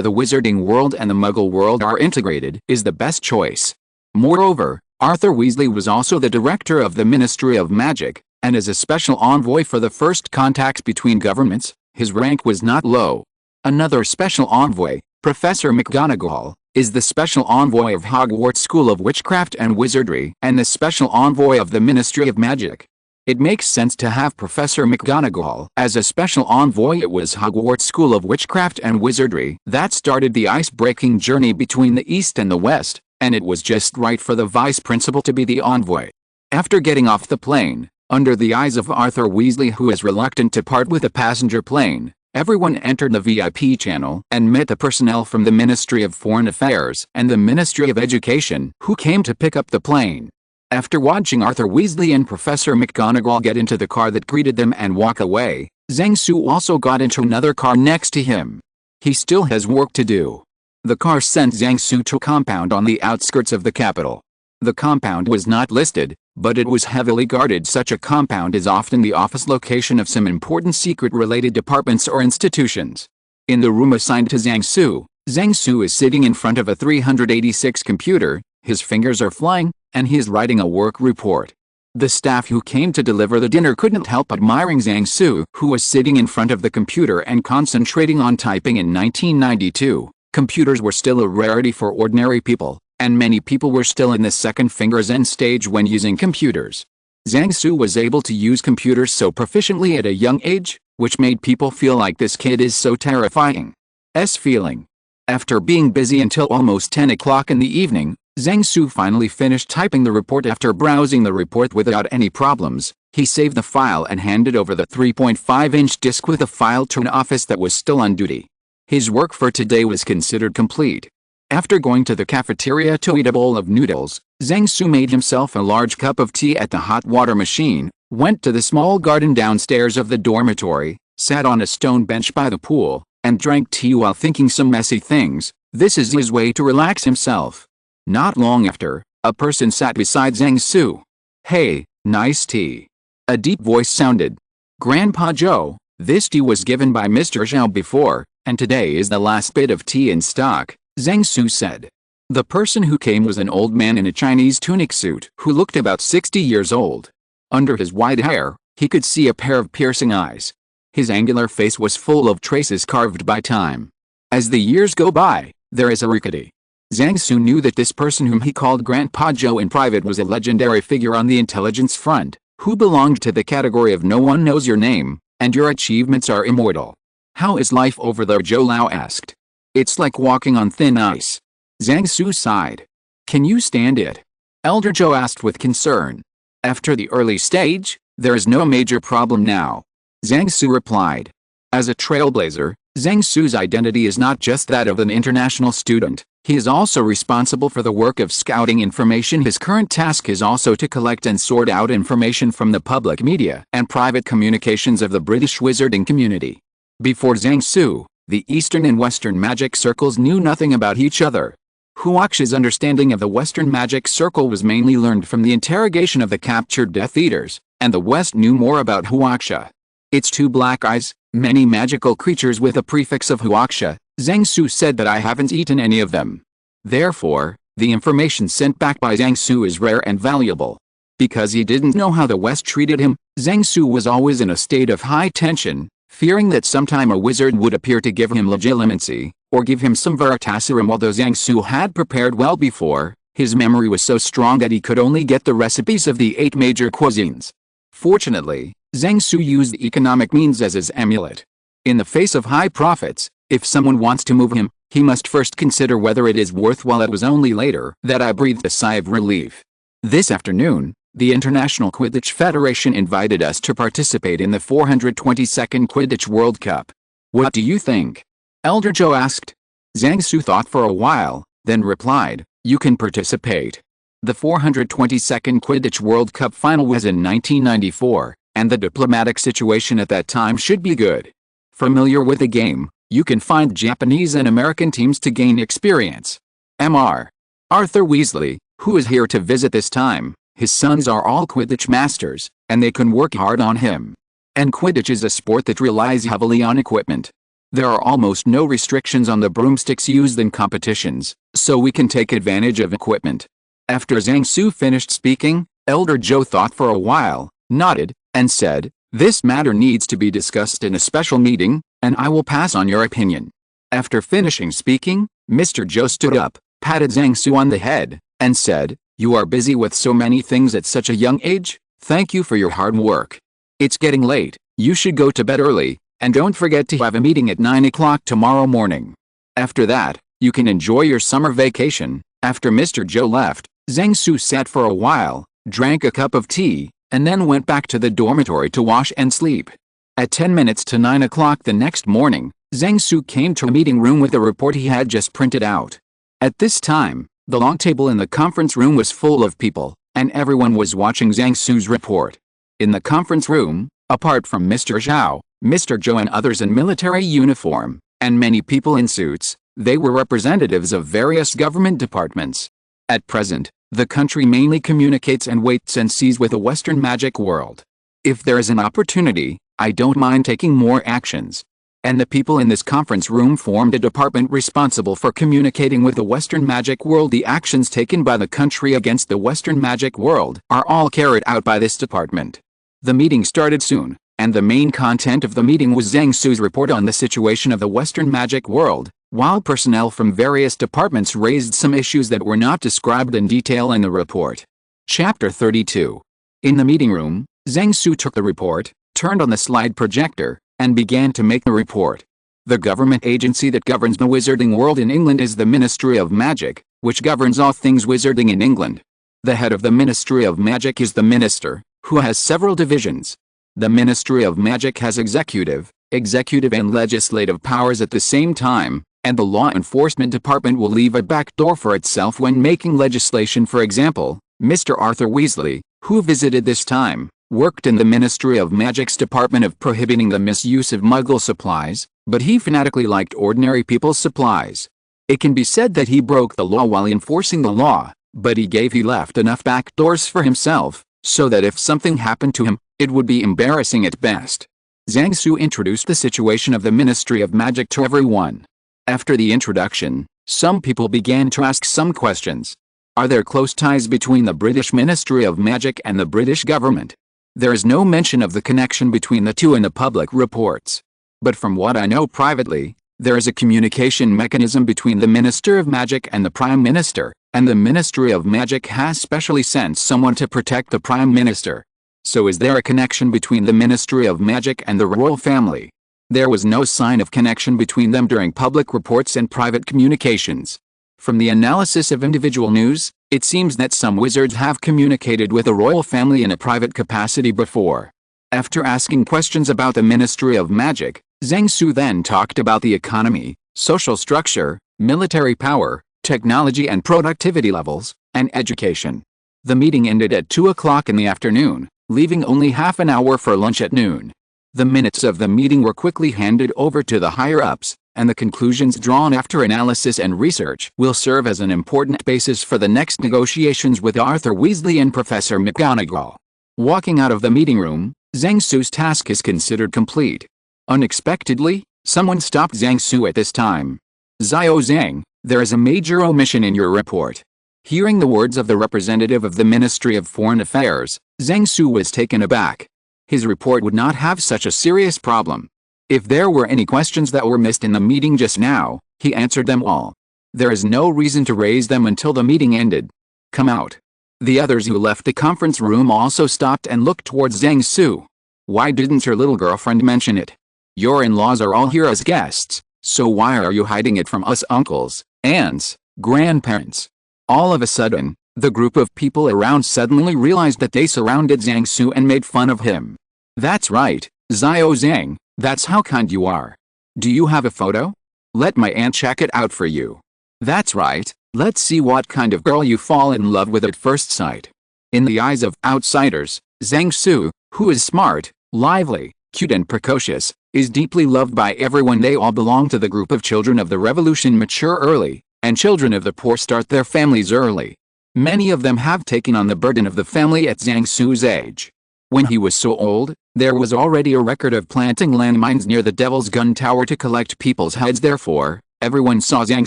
the wizarding world and the Muggle world are integrated is the best choice. Moreover, Arthur Weasley was also the director of the Ministry of Magic, and as a special envoy for the first contacts between governments, his rank was not low. Another special envoy, Professor McGonagall, is the special envoy of Hogwarts School of Witchcraft and Wizardry and the special envoy of the Ministry of Magic. It makes sense to have Professor McGonagall as a special envoy. It was Hogwarts School of Witchcraft and Wizardry that started the ice-breaking journey between the East and the West, and it was just right for the vice principal to be the envoy. After getting off the plane, under the eyes of Arthur Weasley, who is reluctant to part with the passenger plane, everyone entered the VIP channel and met the personnel from the Ministry of Foreign Affairs and the Ministry of Education who came to pick up the plane. After watching Arthur Weasley and Professor McGonagall get into the car that greeted them and walk away, Zhang Su also got into another car next to him. He still has work to do. The car sent Zhang Su to a compound on the outskirts of the capital. The compound was not listed, but it was heavily guarded. Such a compound is often the office location of some important secret-related departments or institutions. In the room assigned to Zhang Su is sitting in front of a 386 computer, his fingers are flying, and he is writing a work report. The staff who came to deliver the dinner couldn't help admiring Zhang Su, who was sitting in front of the computer and concentrating on typing. In 1992, computers were still a rarity for ordinary people, and many people were still in the second fingers end stage when using computers. Zhang Su was able to use computers so proficiently at a young age, which made people feel like this kid is so terrifying. Feeling. After being busy until almost 10 o'clock in the evening, Zhang Su finally finished typing the report. After browsing the report without any problems, he saved the file and handed over the 3.5-inch disk with the file to an office that was still on duty. His work for today was considered complete. After going to the cafeteria to eat a bowl of noodles, Zhang Su made himself a large cup of tea at the hot water machine, went to the small garden downstairs of the dormitory, sat on a stone bench by the pool, and drank tea while thinking some messy things. This is his way to relax himself. Not long after, a person sat beside Zhang Su. "Hey, nice tea." A deep voice sounded. "Grandpa Joe, this tea was given by Mr. Zhao before, and today is the last bit of tea in stock," Zhang Su said. The person who came was an old man in a Chinese tunic suit who looked about 60 years old. Under his white hair, he could see a pair of piercing eyes. His angular face was full of traces carved by time. As the years go by, there is a rickety. Zhang Su knew that this person whom he called Grandpa Joe in private was a legendary figure on the intelligence front, who belonged to the category of no one knows your name, and your achievements are immortal. "How is life over there?" Zhou Lao asked. "It's like walking on thin ice." Zhang Su sighed. "Can you stand it?" Elder Zhou asked with concern. "After the early stage, there is no major problem now," Zhang Su replied. As a trailblazer, Zhang Su's identity is not just that of an international student. He is also responsible for the work of scouting information. His current task is also to collect and sort out information from the public media and private communications of the British wizarding community. Before Zhang Su, the Eastern and Western magic circles knew nothing about each other. Huaxa's understanding of the Western magic circle was mainly learned from the interrogation of the captured Death Eaters, and the West knew more about Huaxa. Its two black eyes, many magical creatures with a prefix of Huaxa. Zhang Su said that I haven't eaten any of them. Therefore, the information sent back by Zhang Su is rare and valuable. Because he didn't know how the West treated him, Zhang Su was always in a state of high tension, fearing that sometime a wizard would appear to give him legitimacy, or give him some veritaserum. Although Zhang Su had prepared well before, his memory was so strong that he could only get the recipes of the 8 major cuisines. Fortunately, Zhang Su used economic means as his amulet. In the face of high profits, if someone wants to move him, he must first consider whether it is worthwhile. It was only later that I breathed a sigh of relief. This afternoon, the International Quidditch Federation invited us to participate in the 422nd Quidditch World Cup. What do you think? Elder Zhou asked. Zhang Su thought for a while, then replied, "You can participate." The 422nd Quidditch World Cup final was in 1994, and the diplomatic situation at that time should be good. Familiar with the game, you can find Japanese and American teams to gain experience. Mr. Arthur Weasley, who is here to visit this time, his sons are all Quidditch masters, and they can work hard on him. And Quidditch is a sport that relies heavily on equipment. There are almost no restrictions on the broomsticks used in competitions, so we can take advantage of equipment. After Zhang Su finished speaking, Elder Zhou thought for a while, nodded, and said, "This matter needs to be discussed in a special meeting, and I will pass on your opinion." After finishing speaking, Mr. Zhou stood up, patted Zhang Su on the head, and said, "You are busy with so many things at such a young age. Thank you for your hard work. It's getting late, you should go to bed early, and don't forget to have a meeting at 9 o'clock tomorrow morning. After that, you can enjoy your summer vacation." After Mr. Zhou left, Zhang Su sat for a while, drank a cup of tea, and then went back to the dormitory to wash and sleep. At 10 minutes to 9 o'clock the next morning, Zhang Su came to a meeting room with the report he had just printed out. At this time, the long table in the conference room was full of people, and everyone was watching Zhang Su's report. In the conference room, apart from Mr. Zhao, Mr. Zhou and others in military uniform, and many people in suits, they were representatives of various government departments. At present, the country mainly communicates and waits and sees with the Western magic world. If there is an opportunity, I don't mind taking more actions. And the people in this conference room formed a department responsible for communicating with the Western magic world. The actions taken by the country against the Western magic world are all carried out by this department. The meeting started soon, and the main content of the meeting was Zhang Su's report on the situation of the Western magic world, while personnel from various departments raised some issues that were not described in detail in the report. Chapter 32. In the meeting room, Zhang Su took the report, turned on the slide projector, and began to make the report. The government agency that governs the wizarding world in England is the Ministry of Magic, which governs all things wizarding in England. The head of the Ministry of Magic is the Minister, who has several divisions. The Ministry of Magic has executive and legislative powers at the same time, and the law enforcement department will leave a back door for itself when making legislation. For example, Mr. Arthur Weasley, who visited this time, worked in the Ministry of Magic's Department of Prohibiting the Misuse of Muggle Supplies, but he fanatically liked ordinary people's supplies. It can be said that he broke the law while enforcing the law, but he left enough back doors for himself, so that if something happened to him, it would be embarrassing at best. Zhang Su introduced the situation of the Ministry of Magic to everyone. After the introduction, some people began to ask some questions. Are there close ties between the British Ministry of Magic and the British government? There is no mention of the connection between the two in the public reports. But from what I know privately, there is a communication mechanism between the Minister of Magic and the Prime Minister, and the Ministry of Magic has specially sent someone to protect the Prime Minister. So is there a connection between the Ministry of Magic and the royal family? There was no sign of connection between them during public reports and private communications. From the analysis of individual news, it seems that some wizards have communicated with the royal family in a private capacity before. After asking questions about the Ministry of Magic, Zhang Su then talked about the economy, social structure, military power, technology and productivity levels, and education. The meeting ended at 2 o'clock in the afternoon, leaving only half an hour for lunch at noon. The minutes of the meeting were quickly handed over to the higher-ups, and the conclusions drawn after analysis and research will serve as an important basis for the next negotiations with Arthur Weasley and Professor McGonagall. Walking out of the meeting room, Zhang Su's task is considered complete. Unexpectedly, someone stopped Zhang Su at this time. "Xiao Zhang, there is a major omission in your report." Hearing the words of the representative of the Ministry of Foreign Affairs, Zhang Su was taken aback. His report would not have such a serious problem. If there were any questions that were missed in the meeting just now, he answered them all. There is no reason to raise them until the meeting ended. "Come out." The others who left the conference room also stopped and looked towards Zhang Su. "Why didn't your little girlfriend mention it? Your in-laws are all here as guests, so why are you hiding it from us uncles, aunts, grandparents?" All of a sudden, the group of people around suddenly realized that they surrounded Zhang Su and made fun of him. "That's right, Xiao Zhang, that's how kind you are. Do you have a photo? Let my aunt check it out for you. That's right, let's see what kind of girl you fall in love with at first sight." In the eyes of outsiders, Zhang Su, who is smart, lively, cute and precocious, is deeply loved by everyone. They all belong to the group of children of the revolution mature early, and children of the poor start their families early. Many of them have taken on the burden of the family at Zhang Su's age. When he was so old, there was already a record of planting landmines near the Devil's Gun Tower to collect people's heads. Therefore, everyone saw Zhang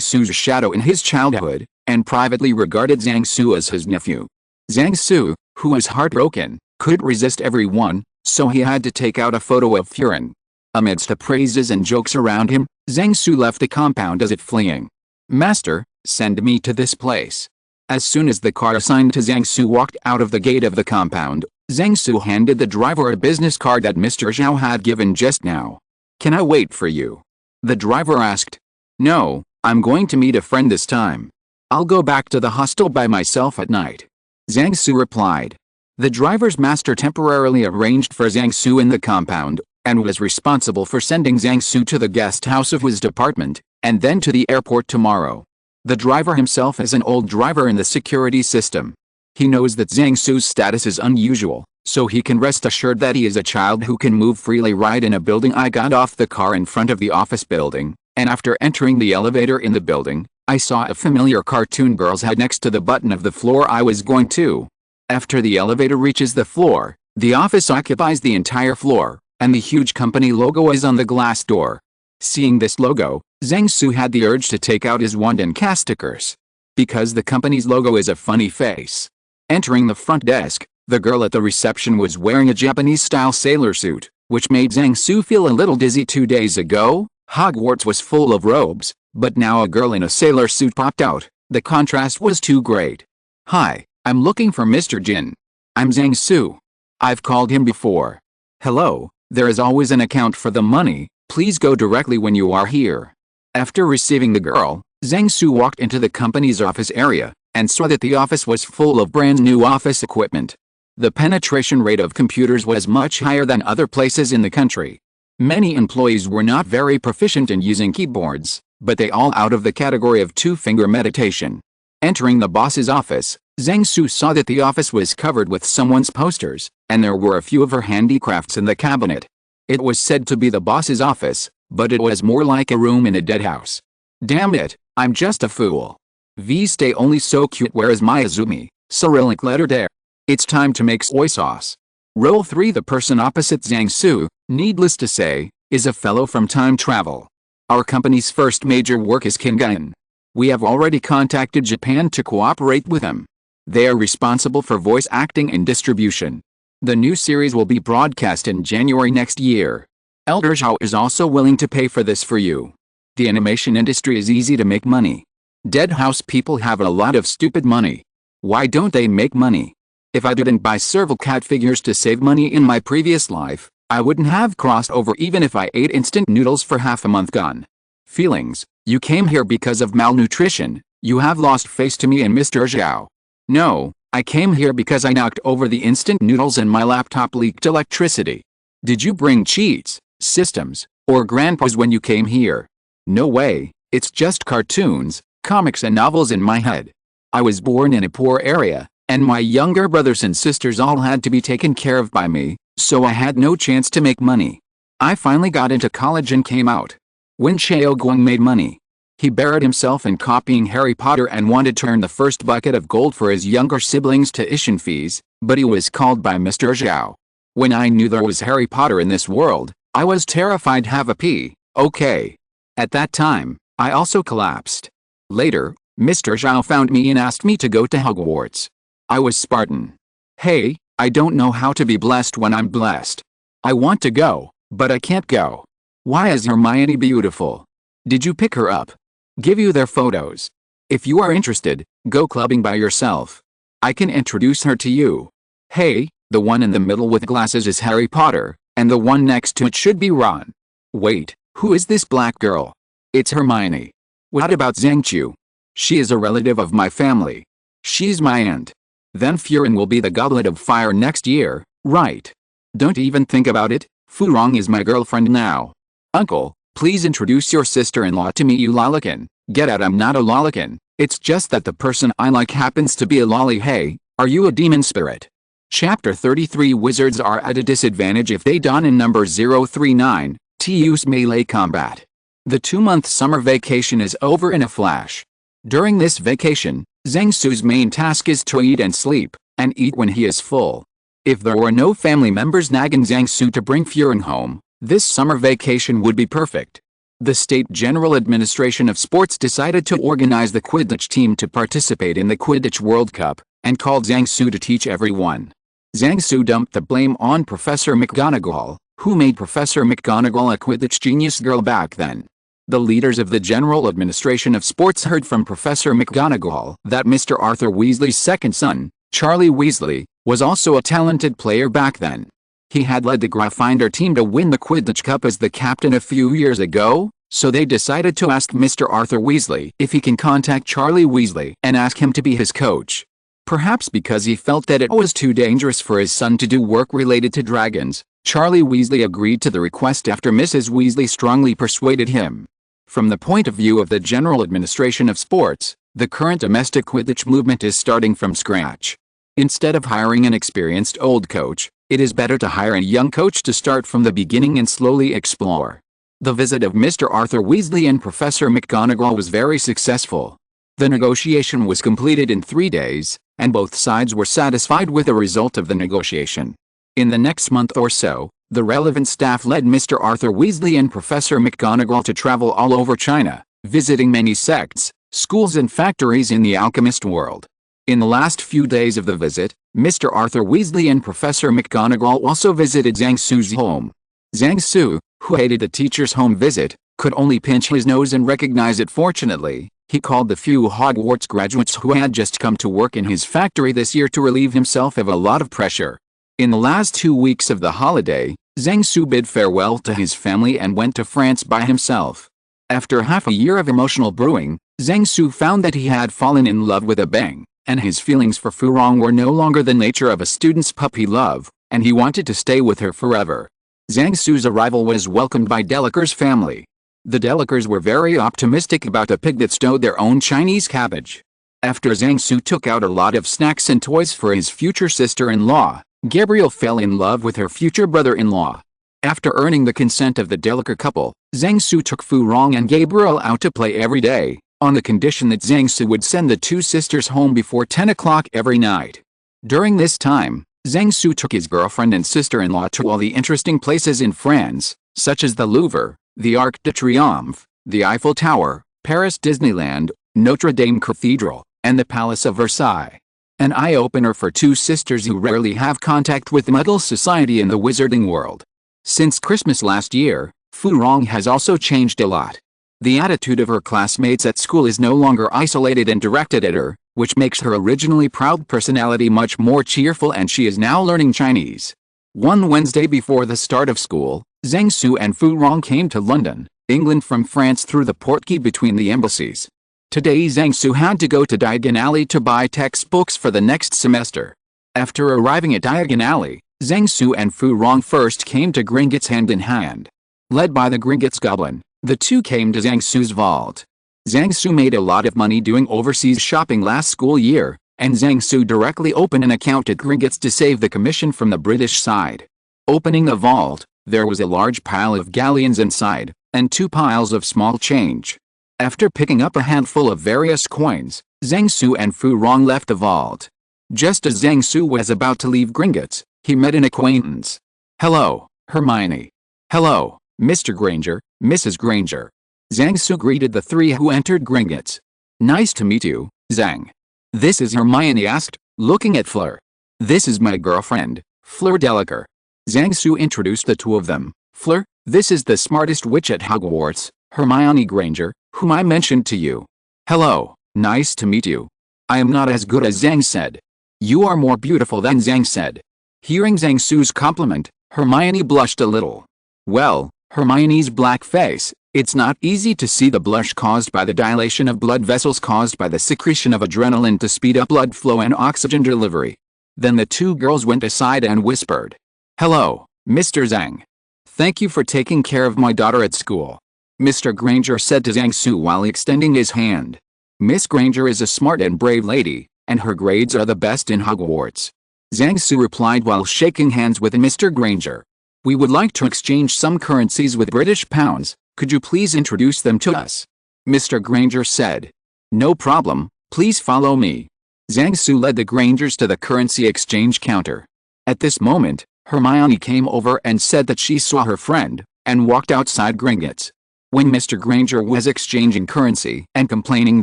Su's shadow in his childhood, and privately regarded Zhang Su as his nephew. Zhang Su, who was heartbroken, couldn't resist everyone, so he had to take out a photo of Furin. Amidst the praises and jokes around him, Zhang Su left the compound as if fleeing. "Master, send me to this place." As soon as the car assigned to Zhang Su walked out of the gate of the compound, Zhang Su handed the driver a business card that Mr. Zhao had given just now. "Can I wait for you?" The driver asked. "No, I'm going to meet a friend this time. I'll go back to the hostel by myself at night," Zhang Su replied. The driver's master temporarily arranged for Zhang Su in the compound, and was responsible for sending Zhang Su to the guest house of his department, and then to the airport tomorrow. The driver himself is an old driver in the security system. He knows that Zhang Su's status is unusual, so he can rest assured that he is a child who can move freely. Right in a building. I got off the car in front of the office building, and after entering the elevator in the building, I saw a familiar cartoon girl's head next to the button of the floor I was going to. After the elevator reaches the floor, the office occupies the entire floor, and the huge company logo is on the glass door. Seeing this logo, Zhang Su had the urge to take out his wand and cast stickers. Because the company's logo is a funny face. Entering the front desk, the girl at the reception was wearing a Japanese-style sailor suit, which made Zhang Su feel a little dizzy. 2 days ago, Hogwarts was full of robes, but now a girl in a sailor suit popped out. The contrast was too great. "Hi, I'm looking for Mr. Jin. I'm Zhang Su. I've called him before." "Hello, there is always an account for the money. Please go directly when you are here." After receiving the girl, Zhang Su walked into the company's office area, and saw that the office was full of brand new office equipment. The penetration rate of computers was much higher than other places in the country. Many employees were not very proficient in using keyboards, but they all out of the category of two-finger meditation. Entering the boss's office, Zhang Su saw that the office was covered with someone's posters, and there were a few of her handicrafts in the cabinet. It was said to be the boss's office, but it was more like a room in a dead house. Damn it, I'm just a fool. V stay only so cute. Where is my Azumi? Cyrillic letter there. It's time to make soy sauce. Roll 3. The person opposite Zhang Su, needless to say, is a fellow from time travel. Our company's first major work is Kingan. We have already contacted Japan to cooperate with them. They are responsible for voice acting and distribution. The new series will be broadcast in January next year. Elder Zhao is also willing to pay for this for you. The animation industry is easy to make money. Dead House people have a lot of stupid money. Why don't they make money? If I didn't buy serval cat figures to save money in my previous life, I wouldn't have crossed over even if I ate instant noodles for half a month. Gone. Feelings, you came here because of malnutrition. You have lost face to me and Mr. Zhao. No, I came here because I knocked over the instant noodles and my laptop leaked electricity. Did you bring cheats, systems, or grandpas when you came here? No way, it's just cartoons, comics and novels in my head. I was born in a poor area, and my younger brothers and sisters all had to be taken care of by me, so I had no chance to make money. I finally got into college and came out. When Xiao Guang made money, he buried himself in copying Harry Potter and wanted to earn the first bucket of gold for his younger siblings' tuition fees, but he was called by Mr. Zhao. When I knew there was Harry Potter in this world, I was terrified. Have a pee, okay. At that time, I also collapsed. Later, Mr. Zhao found me and asked me to go to Hogwarts. I was Spartan. Hey, I don't know how to be blessed when I'm blessed. I want to go, but I can't go. Why is Hermione beautiful? Did you pick her up? Give you their photos. If you are interested, go clubbing by yourself. I can introduce her to you. Hey, the one in the middle with glasses is Harry Potter, and the one next to it should be Ron. Wait, who is this black girl? It's Hermione. What about Zhangqiu? She is a relative of my family. She's my aunt. Then Furin will be the Goblet of Fire next year, right? Don't even think about it, Furong is my girlfriend now. Uncle, please introduce your sister-in-law to me. You lolican. Get out, I'm not a lolican. It's just that the person I like happens to be a lolly. Hey, are you a demon spirit? Chapter 33. Wizards are at a disadvantage if they don in number 039, to use melee combat. The 2-month summer vacation is over in a flash. During this vacation, Zhang Su's main task is to eat and sleep, and eat when he is full. If there were no family members nagging Zhang Su to bring Furin home, this summer vacation would be perfect. The State General Administration of Sports decided to organize the Quidditch team to participate in the Quidditch World Cup, and called Zhang Su to teach everyone. Zhang Su dumped the blame on Professor McGonagall, who made Professor McGonagall a Quidditch genius girl back then. The leaders of the General Administration of Sports heard from Professor McGonagall that Mr. Arthur Weasley's second son, Charlie Weasley, was also a talented player back then. He had led the Gryffindor team to win the Quidditch Cup as the captain a few years ago, so they decided to ask Mr. Arthur Weasley if he can contact Charlie Weasley and ask him to be his coach. Perhaps because he felt that it was too dangerous for his son to do work related to dragons, Charlie Weasley agreed to the request after Mrs. Weasley strongly persuaded him. From the point of view of the General Administration of Sports, the current domestic Quidditch movement is starting from scratch. Instead of hiring an experienced old coach, it is better to hire a young coach to start from the beginning and slowly explore. The visit of Mr. Arthur Weasley and Professor McGonagall was very successful. The negotiation was completed in 3 days, and both sides were satisfied with the result of the negotiation. In the next month or so, the relevant staff led Mr. Arthur Weasley and Professor McGonagall to travel all over China, visiting many sects, schools and factories in the alchemist world. In the last few days of the visit, Mr. Arthur Weasley and Professor McGonagall also visited Zhang Su's home. Zhang Su, who hated the teacher's home visit, could only pinch his nose and recognize it. Fortunately, he called the few Hogwarts graduates who had just come to work in his factory this year to relieve himself of a lot of pressure. In the last 2 weeks of the holiday, Zhang Su bid farewell to his family and went to France by himself. After half a year of emotional brewing, Zhang Su found that he had fallen in love with a bang, and his feelings for Furong were no longer the nature of a student's puppy love, and he wanted to stay with her forever. Zhang Su's arrival was welcomed by Delacour's family. The Delacours were very optimistic about the pig that stowed their own Chinese cabbage. After Zhang Su took out a lot of snacks and toys for his future sister-in-law, Gabriel fell in love with her future brother-in-law. After earning the consent of the delicate couple, Zhang Su took Fu Rong and Gabriel out to play every day, on the condition that Zhang Su would send the two sisters home before 10 o'clock every night. During this time, Zhang Su took his girlfriend and sister-in-law to all the interesting places in France, such as the Louvre, the Arc de Triomphe, the Eiffel Tower, Paris Disneyland, Notre Dame Cathedral, and the Palace of Versailles. An eye-opener for two sisters who rarely have contact with Muggle society in the wizarding world. Since Christmas last year, Fu Rong has also changed a lot. The attitude of her classmates at school is no longer isolated and directed at her, which makes her originally proud personality much more cheerful, and she is now learning Chinese. One Wednesday before the start of school, Zhang Su and Fu Rong came to London, England from France through the portkey between the embassies. Today Zhang Su had to go to Diagon Alley to buy textbooks for the next semester. After arriving at Diagon Alley, Zhang Su and Fu Rong first came to Gringotts hand in hand. Led by the Gringotts goblin, the two came to Zhang Su's vault. Zhang Su made a lot of money doing overseas shopping last school year, and Zhang Su directly opened an account at Gringotts to save the commission from the British side. Opening the vault, there was a large pile of galleons inside, and 2 piles of small change. After picking up a handful of various coins, Zhang Su and Fu Rong left the vault. Just as Zhang Su was about to leave Gringotts, he met an acquaintance. "Hello, Hermione." "Hello, Mr. Granger, Mrs. Granger." Zhang Su greeted the three who entered Gringotts. "Nice to meet you, Zhang." "This is Hermione," asked, looking at Fleur. "This is my girlfriend, Fleur Delacour." Zhang Su introduced the two of them. "Fleur, this is the smartest witch at Hogwarts, Hermione Granger, whom I mentioned to you." "Hello, nice to meet you." "I am not as good as Zhang said." "You are more beautiful than Zhang said." Hearing Zhang Su's compliment, Hermione blushed a little. Well, Hermione's black face, it's not easy to see the blush caused by the dilation of blood vessels caused by the secretion of adrenaline to speed up blood flow and oxygen delivery. Then the two girls went aside and whispered. "Hello, Mr. Zhang. Thank you for taking care of my daughter at school," Mr. Granger said to Zhang Su while extending his hand. "Miss Granger is a smart and brave lady, and her grades are the best in Hogwarts," Zhang Su replied while shaking hands with Mr. Granger. "We would like to exchange some currencies with British pounds. Could you please introduce them to us?" Mr. Granger said. "No problem, please follow me." Zhang Su led the Grangers to the currency exchange counter. At this moment, Hermione came over and said that she saw her friend, and walked outside Gringotts. When Mr. Granger was exchanging currency and complaining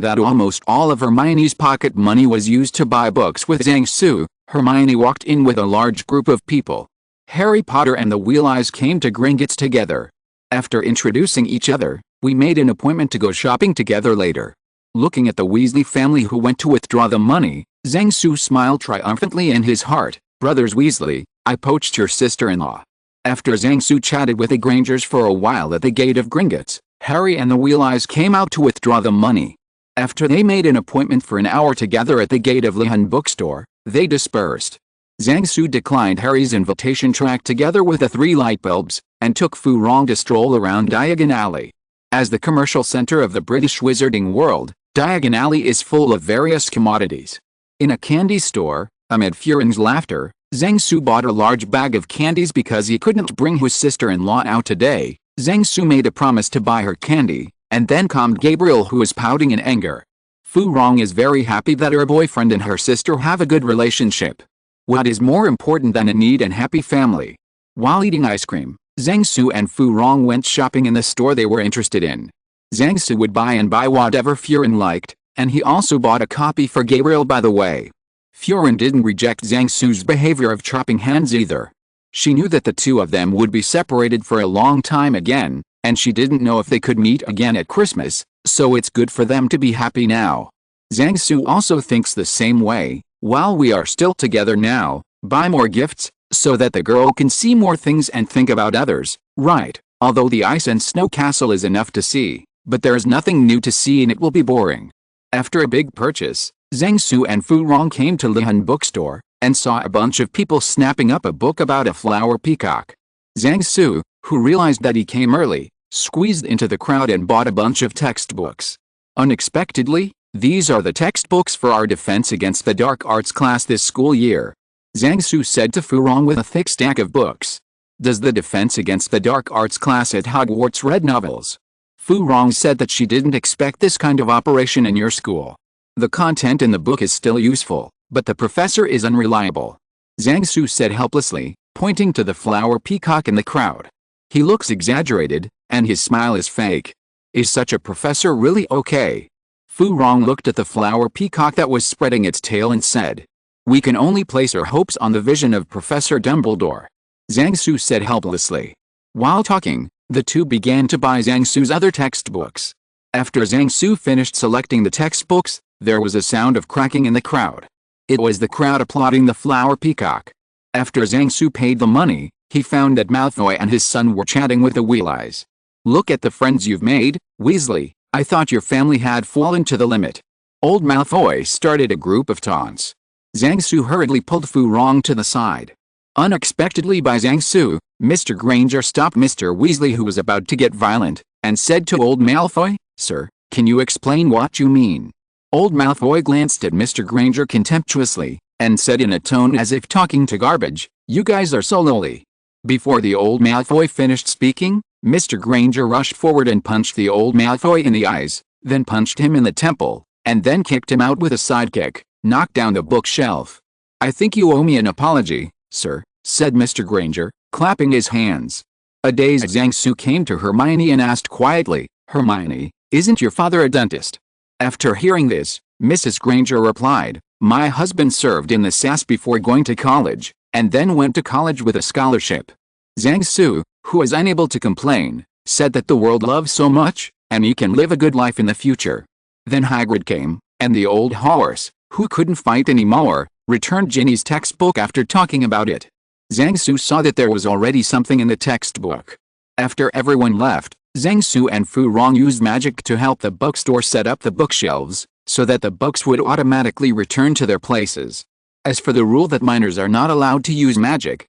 that almost all of Hermione's pocket money was used to buy books with Zhang Su, Hermione walked in with a large group of people. Harry Potter and the Wheel Eyes came to Gringotts together. After introducing each other, we made an appointment to go shopping together later. Looking at the Weasley family who went to withdraw the money, Zhang Su smiled triumphantly in his heart. "Brothers Weasley, I poached your sister-in-law." After Zhang Su chatted with the Grangers for a while at the gate of Gringotts, Harry and the Wheel Eyes came out to withdraw the money. After they made an appointment for an hour together at the gate of Lihan bookstore, they dispersed. Zhang Su declined Harry's invitation to act together with the 3 light bulbs, and took Fu Rong to stroll around Diagon Alley. As the commercial center of the British wizarding world, Diagon Alley is full of various commodities. In a candy store, amid Furin's laughter, Zhang Su bought a large bag of candies because he couldn't bring his sister-in-law out today. Zhang Su made a promise to buy her candy, and then calmed Gabriel, who was pouting in anger. Fu Rong is very happy that her boyfriend and her sister have a good relationship. What is more important than a neat and happy family? While eating ice cream, Zhang Su and Fu Rong went shopping in the store they were interested in. Zhang Su would buy whatever Furin liked, and he also bought a copy for Gabriel by the way. Furin didn't reject Zhang Su's behavior of chopping hands either. She knew that the two of them would be separated for a long time again, and she didn't know if they could meet again at Christmas, so it's good for them to be happy now. Zhang Su also thinks the same way. While we are still together now, buy more gifts, so that the girl can see more things and think about others, right? Although the ice and snow castle is enough to see, but there is nothing new to see and it will be boring. After a big purchase, Zhang Su and Fu Rong came to Lihan bookstore, and saw a bunch of people snapping up a book about a flower peacock. Zhang Su, who realized that he came early, squeezed into the crowd and bought a bunch of textbooks. Unexpectedly, these are the textbooks for our defense against the dark arts class this school year. Zhang Su said to Fu Rong with a thick stack of books. Does the Defense Against the Dark Arts class at Hogwarts read novels? Fu Rong said that she didn't expect this kind of operation in your school. The content in the book is still useful, but the professor is unreliable. Zhang Su said helplessly, pointing to the flower peacock in the crowd. He looks exaggerated, and his smile is fake. Is such a professor really okay? Fu Rong looked at the flower peacock that was spreading its tail and said, "We can only place our hopes on the vision of Professor Dumbledore," Zhang Su said helplessly. While talking, the two began to buy Zhang Su's other textbooks. After Zhang Su finished selecting the textbooks, there was a sound of cracking in the crowd. It was the crowd applauding the flower peacock. After Zhang Su paid the money, he found that Malfoy and his son were chatting with the Weasleys. "Look at the friends you've made, Weasley. I thought your family had fallen to the limit." Old Malfoy started a group of taunts. Zhang Su hurriedly pulled Fu Rong to the side. Unexpectedly by Zhang Su, Mr. Granger stopped Mr. Weasley, who was about to get violent, and said to old Malfoy, "Sir, can you explain what you mean?" Old Malfoy glanced at Mr. Granger contemptuously, and said in a tone as if talking to garbage, "You guys are so lowly." Before the old Malfoy finished speaking, Mr. Granger rushed forward and punched the old Malfoy in the eyes, then punched him in the temple, and then kicked him out with a sidekick, knocked down the bookshelf. "I think you owe me an apology, sir," said Mr. Granger, clapping his hands. A dazed Zhang Su came to Hermione and asked quietly, "Hermione, isn't your father a dentist?" After hearing this, Mrs. Granger replied, "My husband served in the SAS before going to college, and then went to college with a scholarship." Zhang Su, who was unable to complain, said that the world loves so much, and he can live a good life in the future. Then Hagrid came, and the old horse, who couldn't fight anymore, returned Ginny's textbook after talking about it. Zhang Su saw that there was already something in the textbook. After everyone left, Zhang Su and Fu Rong used magic to help the bookstore set up the bookshelves, so that the books would automatically return to their places. As for the rule that minors are not allowed to use magic,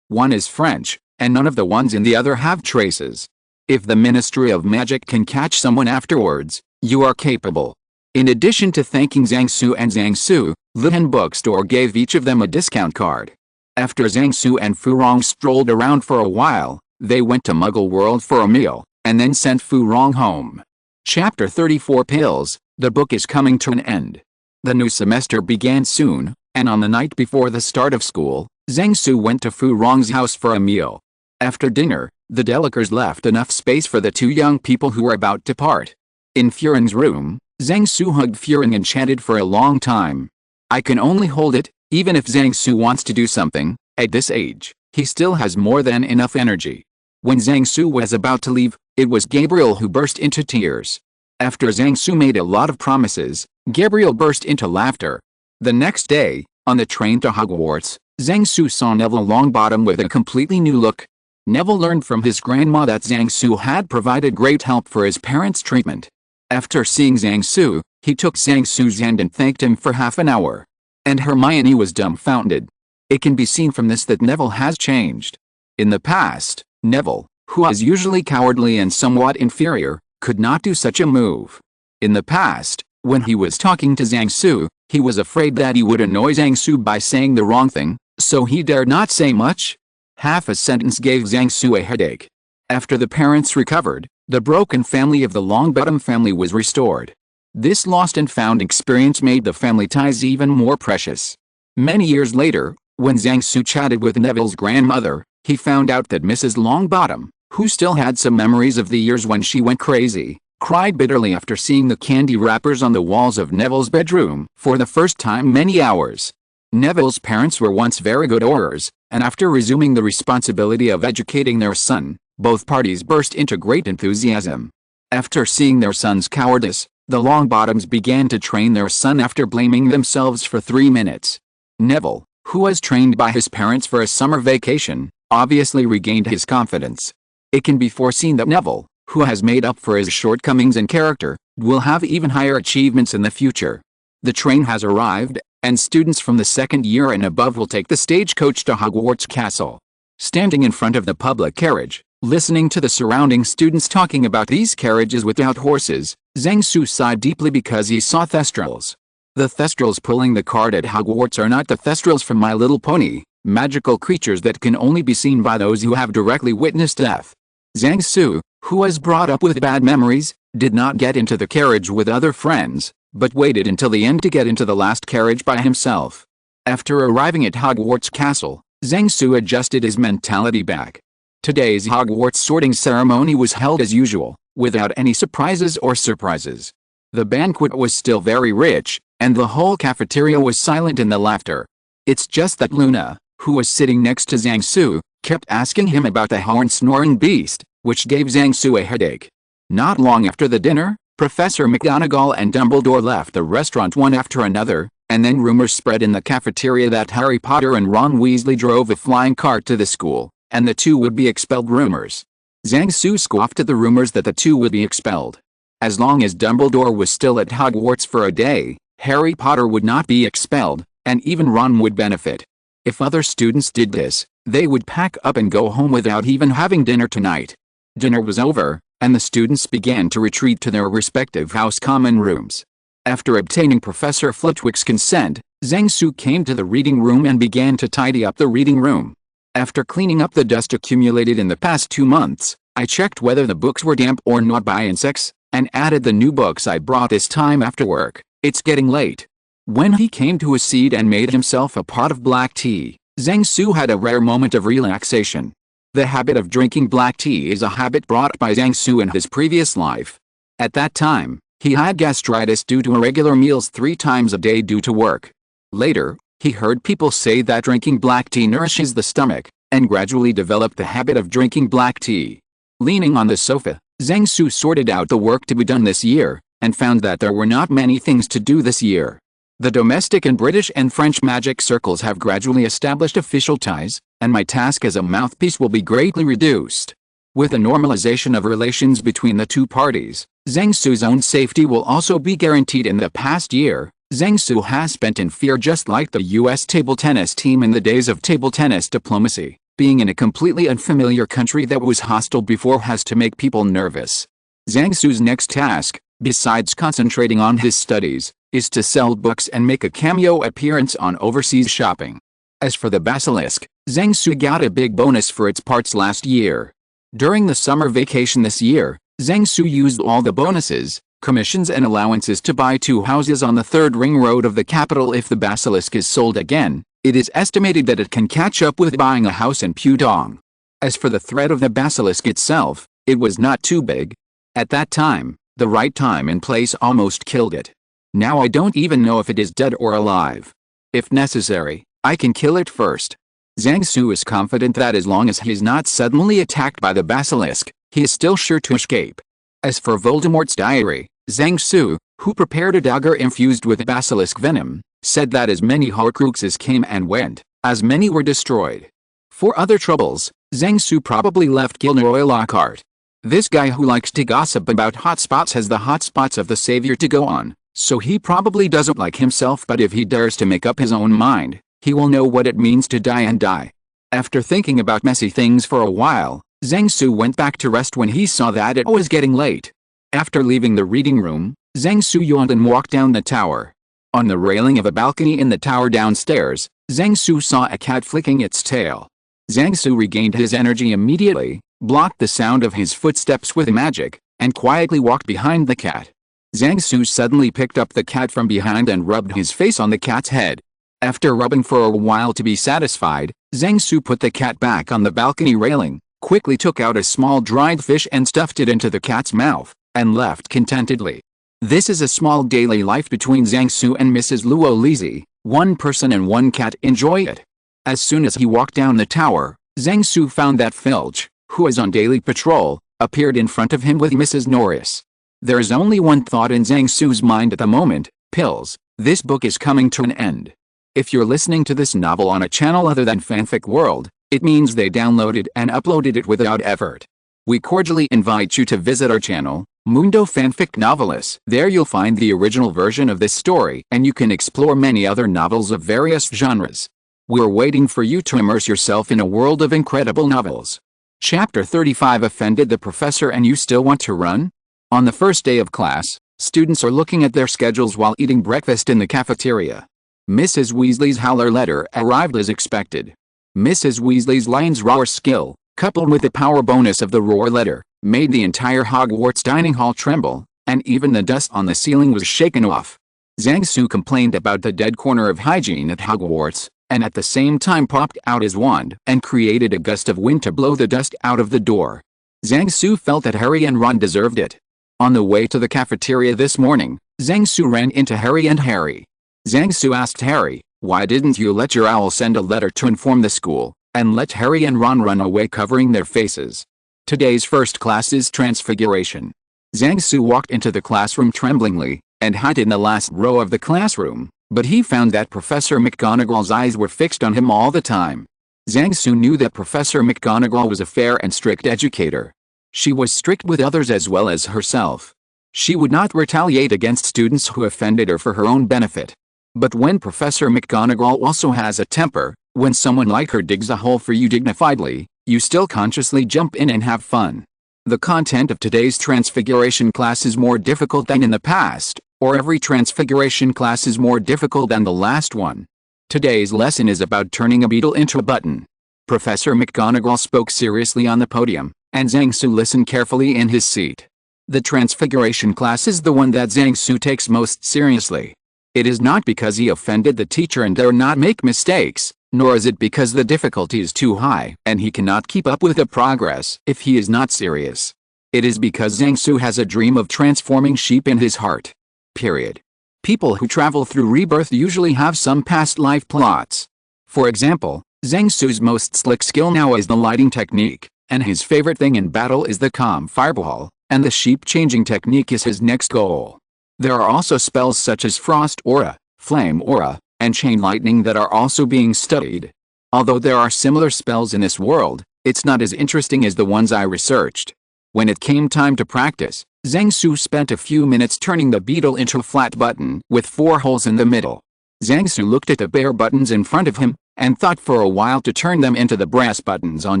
one is French, and none of the ones in the other have traces. If the Ministry of Magic can catch someone afterwards, you are capable. In addition to thanking Zhang Su and Zhang Su, Lihan Bookstore gave each of them a discount card. After Zhang Su and Fu Rong strolled around for a while, they went to Muggle World for a meal, and then sent Fu Rong home. Chapter 34 Pills, the book is coming to an end. The new semester began soon, and on the night before the start of school, Zhang Su went to Fu Rong's house for a meal. After dinner, the Delicers left enough space for the two young people who were about to part. In Furing's room, Zhang Su hugged Furing and chatted for a long time. I can only hold it, even if Zhang Su wants to do something. At this age, he still has more than enough energy. When Zhang Su was about to leave, it was Gabriel who burst into tears. After Zhang Su made a lot of promises, Gabriel burst into laughter. The next day, on the train to Hogwarts, Zhang Su saw Neville Longbottom with a completely new look. Neville learned from his grandma that Zhang Su had provided great help for his parents' treatment. After seeing Zhang Su, he took Zhang Su's hand and thanked him for half an hour. And Hermione was dumbfounded. It can be seen from this that Neville has changed. In the past, Neville, who was usually cowardly and somewhat inferior, could not do such a move. In the past, when he was talking to Zhang Su, he was afraid that he would annoy Zhang Su by saying the wrong thing, so he dared not say much. Half a sentence gave Zhang Su a headache. After the parents recovered, the broken family of the Longbottom family was restored. This lost and found experience made the family ties even more precious. Many years later, when Zhang Su chatted with Neville's grandmother, he found out that Mrs. Longbottom, who still had some memories of the years when she went crazy, cried bitterly after seeing the candy wrappers on the walls of Neville's bedroom for the first time many hours. Neville's parents were once very good aurors, and after resuming the responsibility of educating their son, both parties burst into great enthusiasm. After seeing their son's cowardice, the Longbottoms began to train their son after blaming themselves for 3 minutes. Neville, who was trained by his parents for a summer vacation, obviously regained his confidence. It can be foreseen that Neville, who has made up for his shortcomings in character, will have even higher achievements in the future. The train has arrived, and students from the second year and above will take the stagecoach to Hogwarts Castle. Standing in front of the public carriage, listening to the surrounding students talking about these carriages without horses, Zhang Su sighed deeply because he saw Thestrals. The Thestrals pulling the card at Hogwarts are not the Thestrals from My Little Pony, magical creatures that can only be seen by those who have directly witnessed death. Zhang Su, who was brought up with bad memories, did not get into the carriage with other friends, but waited until the end to get into the last carriage by himself. After arriving at Hogwarts Castle, Zhang Su adjusted his mentality back. Today's Hogwarts sorting ceremony was held as usual, without any surprises or surprises. The banquet was still very rich, and the whole cafeteria was silent in the laughter. It's just that Luna, who was sitting next to Zhang Su, kept asking him about the horn-snoring beast, which gave Zhang Su a headache. Not long after the dinner, Professor McGonagall and Dumbledore left the restaurant one after another, and then rumors spread in the cafeteria that Harry Potter and Ron Weasley drove a flying cart to the school, and the two would be expelled. Rumors. Zhang Su scoffed at the rumors that the two would be expelled. As long as Dumbledore was still at Hogwarts for a day, Harry Potter would not be expelled, and even Ron would benefit. If other students did this, they would pack up and go home without even having dinner tonight. Dinner was over, and the students began to retreat to their respective house common rooms. After obtaining Professor Flitwick's consent, Zhang Su came to the reading room and began to tidy up the reading room. After cleaning up the dust accumulated in the past 2 months, I checked whether the books were damp or not by insects, and added the new books I brought this time after work. It's getting late. When he came to a seat and made himself a pot of black tea, Zhang Su had a rare moment of relaxation. The habit of drinking black tea is a habit brought by Zhang Su in his previous life. At that time, he had gastritis due to irregular meals 3 times a day due to work. Later, he heard people say that drinking black tea nourishes the stomach, and gradually developed the habit of drinking black tea. Leaning on the sofa, Zhang Su sorted out the work to be done this year, and found that there were not many things to do this year. The domestic and British and French magic circles have gradually established official ties, and my task as a mouthpiece will be greatly reduced. With the normalization of relations between the two parties, Zhang Su's own safety will also be guaranteed. In the past year, Zhang Su has spent in fear, just like the US table tennis team in the days of table tennis diplomacy. Being in a completely unfamiliar country that was hostile before has to make people nervous. Zhang Su's next task, besides concentrating on his studies, is to sell books and make a cameo appearance on overseas shopping. As for the basilisk, Zhang Su got a big bonus for its parts last year. During the summer vacation this year, Zhang Su used all the bonuses, commissions and allowances to buy 2 houses on the 3rd ring road of the capital. If the basilisk is sold again, it is estimated that it can catch up with buying a house in Pudong. As for the threat of the basilisk itself, it was not too big. At that time, the right time and place almost killed it. Now I don't even know if it is dead or alive. If necessary, I can kill it first. Zhang Su is confident that as long as he is not suddenly attacked by the basilisk, he is still sure to escape. As for Voldemort's diary, Zhang Su, who prepared a dagger infused with basilisk venom, said that as many Horcruxes came and went, as many were destroyed. For other troubles, Zhang Su probably left Gilderoy Lockhart. This guy who likes to gossip about hotspots has the hotspots of the savior to go on, so he probably doesn't like himself, but if he dares to make up his own mind, he will know what it means to die and die. After thinking about messy things for a while, Zhang Su went back to rest when he saw that it was getting late. After leaving the reading room, Zhang Su yawned and walked down the tower. On the railing of a balcony in the tower downstairs, Zhang Su saw a cat flicking its tail. Zhang Su regained his energy immediately, blocked the sound of his footsteps with magic, and quietly walked behind the cat. Zhang Su suddenly picked up the cat from behind and rubbed his face on the cat's head. After rubbing for a while to be satisfied, Zhang Su put the cat back on the balcony railing, quickly took out a small dried fish and stuffed it into the cat's mouth, and left contentedly. This is a small daily life between Zhang Su and Mrs. Luo Lizzie. 1 person and 1 cat enjoy it. As soon as he walked down the tower, Zhang Su found that Filch, who is on daily patrol, appeared in front of him with Mrs. Norris. There is only one thought in Zhang Su's mind at the moment: pills. This book is coming to an end. If you're listening to this novel on a channel other than Fanfic World, it means they downloaded and uploaded it without effort. We cordially invite you to visit our channel, Mundo Fanfic Novelis. There you'll find the original version of this story, and you can explore many other novels of various genres. We're waiting for you to immerse yourself in a world of incredible novels. Chapter 35. Offended the professor and you still want to run? On the first day of class, Students are looking at their schedules while eating breakfast in the cafeteria. Mrs. Weasley's howler letter arrived as expected. Mrs. Weasley's lion's roar skill, coupled with the power bonus of the roar letter, made the entire Hogwarts dining hall tremble, and even the dust on the ceiling was shaken off. Zhang Su complained about the dead corner of hygiene at Hogwarts, and at the same time popped out his wand and created a gust of wind to blow the dust out of the door. Zhang Su felt that Harry and Ron deserved it. On the way to the cafeteria this morning, Zhang Su ran into Harry and Harry. Zhang Su asked Harry, "Why didn't you let your owl send a letter to inform the school, and let Harry and Ron run away covering their faces?" Today's first class is Transfiguration. Zhang Su walked into the classroom tremblingly, and hid in the last row of the classroom, but he found that Professor McGonagall's eyes were fixed on him all the time. Zhang Su knew that Professor McGonagall was a fair and strict educator. She was strict with others as well as herself. She would not retaliate against students who offended her for her own benefit. But when Professor McGonagall also has a temper, when someone like her digs a hole for you dignifiedly, you still consciously jump in and have fun. The content of today's Transfiguration class is more difficult than in the past, or every Transfiguration class is more difficult than the last one. Today's lesson is about turning a beetle into a button. Professor McGonagall spoke seriously on the podium, and Zhang Su listened carefully in his seat. The Transfiguration class is the one that Zhang Su takes most seriously. It is not because he offended the teacher and dare not make mistakes, nor is it because the difficulty is too high and he cannot keep up with the progress if he is not serious. It is because Zhang Su has a dream of transforming sheep in his heart. Period. People who travel through rebirth usually have some past life plots. For example, Zhang Su's most slick skill now is the lighting technique, and his favorite thing in battle is the calm fireball, and the sheep changing technique is his next goal. There are also spells such as Frost Aura, Flame Aura, and Chain Lightning that are also being studied. Although there are similar spells in this world, it's not as interesting as the ones I researched. When it came time to practice, Zhang Su spent a few minutes turning the beetle into a flat button with 4 holes in the middle. Zhang Su looked at the bare buttons in front of him, and thought for a while to turn them into the brass buttons on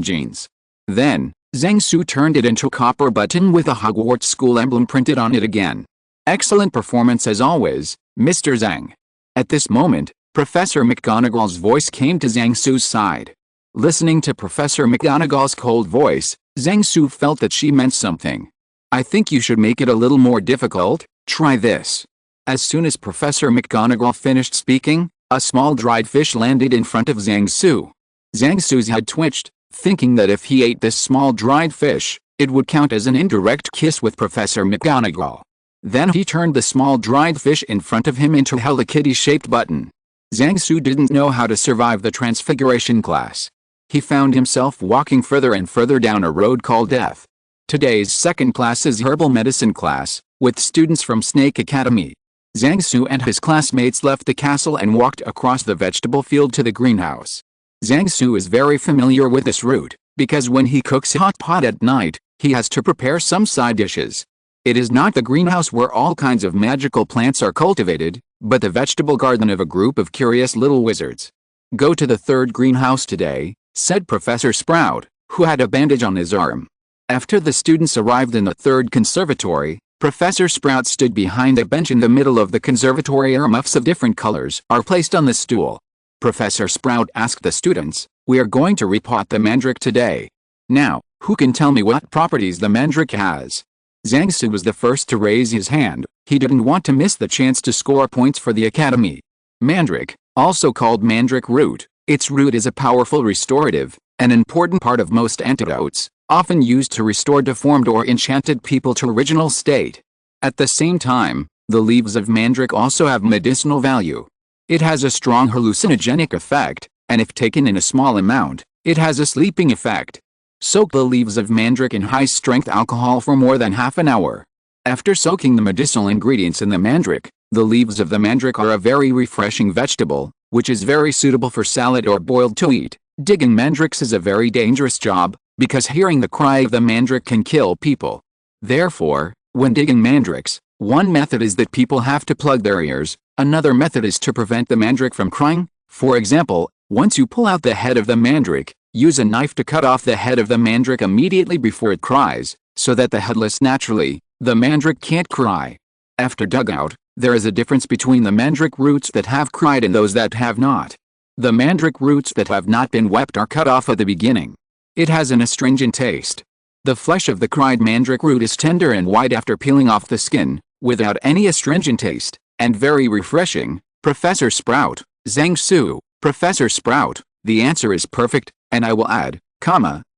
jeans. Then, Zhang Su turned it into a copper button with a Hogwarts school emblem printed on it again. Excellent performance as always, Mr. Zhang. At this moment, Professor McGonagall's voice came to Zhang Su's side. Listening to Professor McGonagall's cold voice, Zhang Su felt that she meant something. "I think you should make it a little more difficult, try this." As soon as Professor McGonagall finished speaking, a small dried fish landed in front of Zhang Su. Zhang Su's head twitched, thinking that if he ate this small dried fish, it would count as an indirect kiss with Professor McGonagall. Then he turned the small dried fish in front of him into a Hello Kitty-shaped button. Zhang Su didn't know how to survive the Transfiguration class. He found himself walking further and further down a road called death. Today's second class is Herbal Medicine class, with students from Snake Academy. Zhang Su and his classmates left the castle and walked across the vegetable field to the greenhouse. Zhang Su is very familiar with this route, because when he cooks hot pot at night, he has to prepare some side dishes. It is not the greenhouse where all kinds of magical plants are cultivated, but the vegetable garden of a group of curious little wizards. "Go to the third greenhouse today," said Professor Sprout, who had a bandage on his arm. After the students arrived in the third conservatory, Professor Sprout stood behind a bench in the middle of the conservatory. Earmuffs of different colors are placed on the stool. Professor Sprout asked the students, "We are going to repot the mandrake today. Now, who can tell me what properties the mandrake has?" Zhang Su was the first to raise his hand. He didn't want to miss the chance to score points for the academy. Mandrake, also called mandrake root, its root is a powerful restorative, an important part of most antidotes, often used to restore deformed or enchanted people to original state. At the same time, the leaves of mandrake also have medicinal value. It has a strong hallucinogenic effect, and if taken in a small amount, it has a sleeping effect. Soak the leaves of mandrake in high-strength alcohol for more than half an hour. After soaking the medicinal ingredients in the mandrake, the leaves of the mandrake are a very refreshing vegetable, which is very suitable for salad or boiled to eat. Digging mandrakes is a very dangerous job, because hearing the cry of the mandrake can kill people. Therefore, when digging mandrakes, one method is that people have to plug their ears, another method is to prevent the mandrake from crying. For example, once you pull out the head of the mandrake, use a knife to cut off the head of the mandrake immediately before it cries, so that the headless naturally, the mandrake can't cry. After dugout, there is a difference between the mandrake roots that have cried and those that have not. The mandrake roots that have not been wept are cut off at the beginning. It has an astringent taste. The flesh of the cried mandrake root is tender and white after peeling off the skin, without any astringent taste, and very refreshing. Professor Sprout, Zhang Su, Professor Sprout, the answer is perfect, and I will add,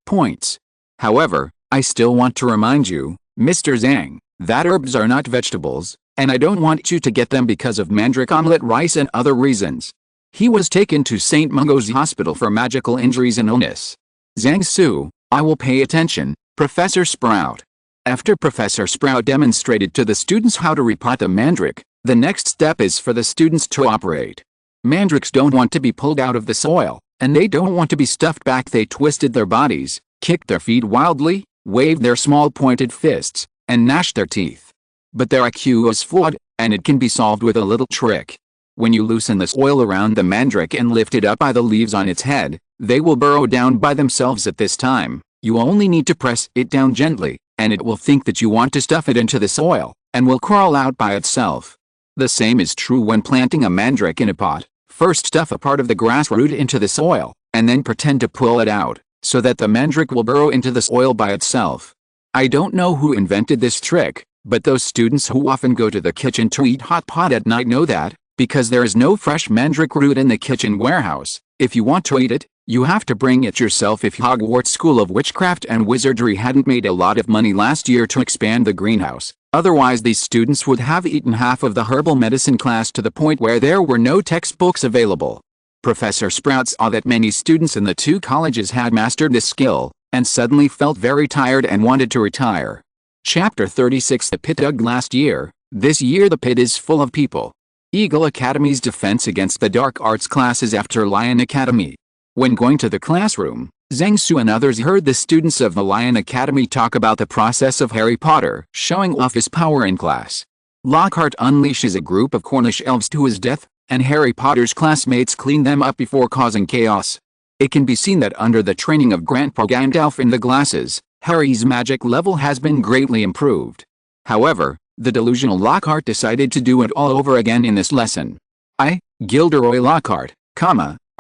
points. However, I still want to remind you, Mr. Zhang, that herbs are not vegetables, and I don't want you to get them because of mandrake omelette rice and other reasons. He was taken to St. Mungo's hospital for magical injuries and illness. Zhang Su, I will pay attention, Professor Sprout. After Professor Sprout demonstrated to the students how to repot the mandrake, the next step is for the students to operate. Mandrakes don't want to be pulled out of the soil, and they don't want to be stuffed back. They twisted their bodies, kicked their feet wildly, waved their small pointed fists, and gnashed their teeth. But their IQ is flawed, and it can be solved with a little trick. When you loosen the soil around the mandrake and lift it up by the leaves on its head, they will burrow down by themselves at this time. You only need to press it down gently, and it will think that you want to stuff it into the soil, and will crawl out by itself. The same is true when planting a mandrake in a pot. First stuff a part of the grass root into the soil, and then pretend to pull it out, so that the mandrake will burrow into the soil by itself. I don't know who invented this trick, but those students who often go to the kitchen to eat hot pot at night know that, because there is no fresh mandrake root in the kitchen warehouse, if you want to eat it, you have to bring it yourself. If Hogwarts School of Witchcraft and Wizardry hadn't made a lot of money last year to expand the greenhouse, otherwise these students would have eaten half of the herbal medicine class to the point where there were no textbooks available. Professor Sprout saw that many students in the two colleges had mastered this skill, and suddenly felt very tired and wanted to retire. Chapter 36. The pit dug last year. This year the pit is full of people. Eagle Academy's defense against the dark arts classes after Lion Academy. When going to the classroom, Zhang Su and others heard the students of the Lion Academy talk about the process of Harry Potter showing off his power in class. Lockhart unleashes a group of Cornish elves to his death, and Harry Potter's classmates clean them up before causing chaos. It can be seen that under the training of Grandpa Gandalf in the glasses, Harry's magic level has been greatly improved. However, the delusional Lockhart decided to do it all over again in this lesson. I, Gilderoy Lockhart,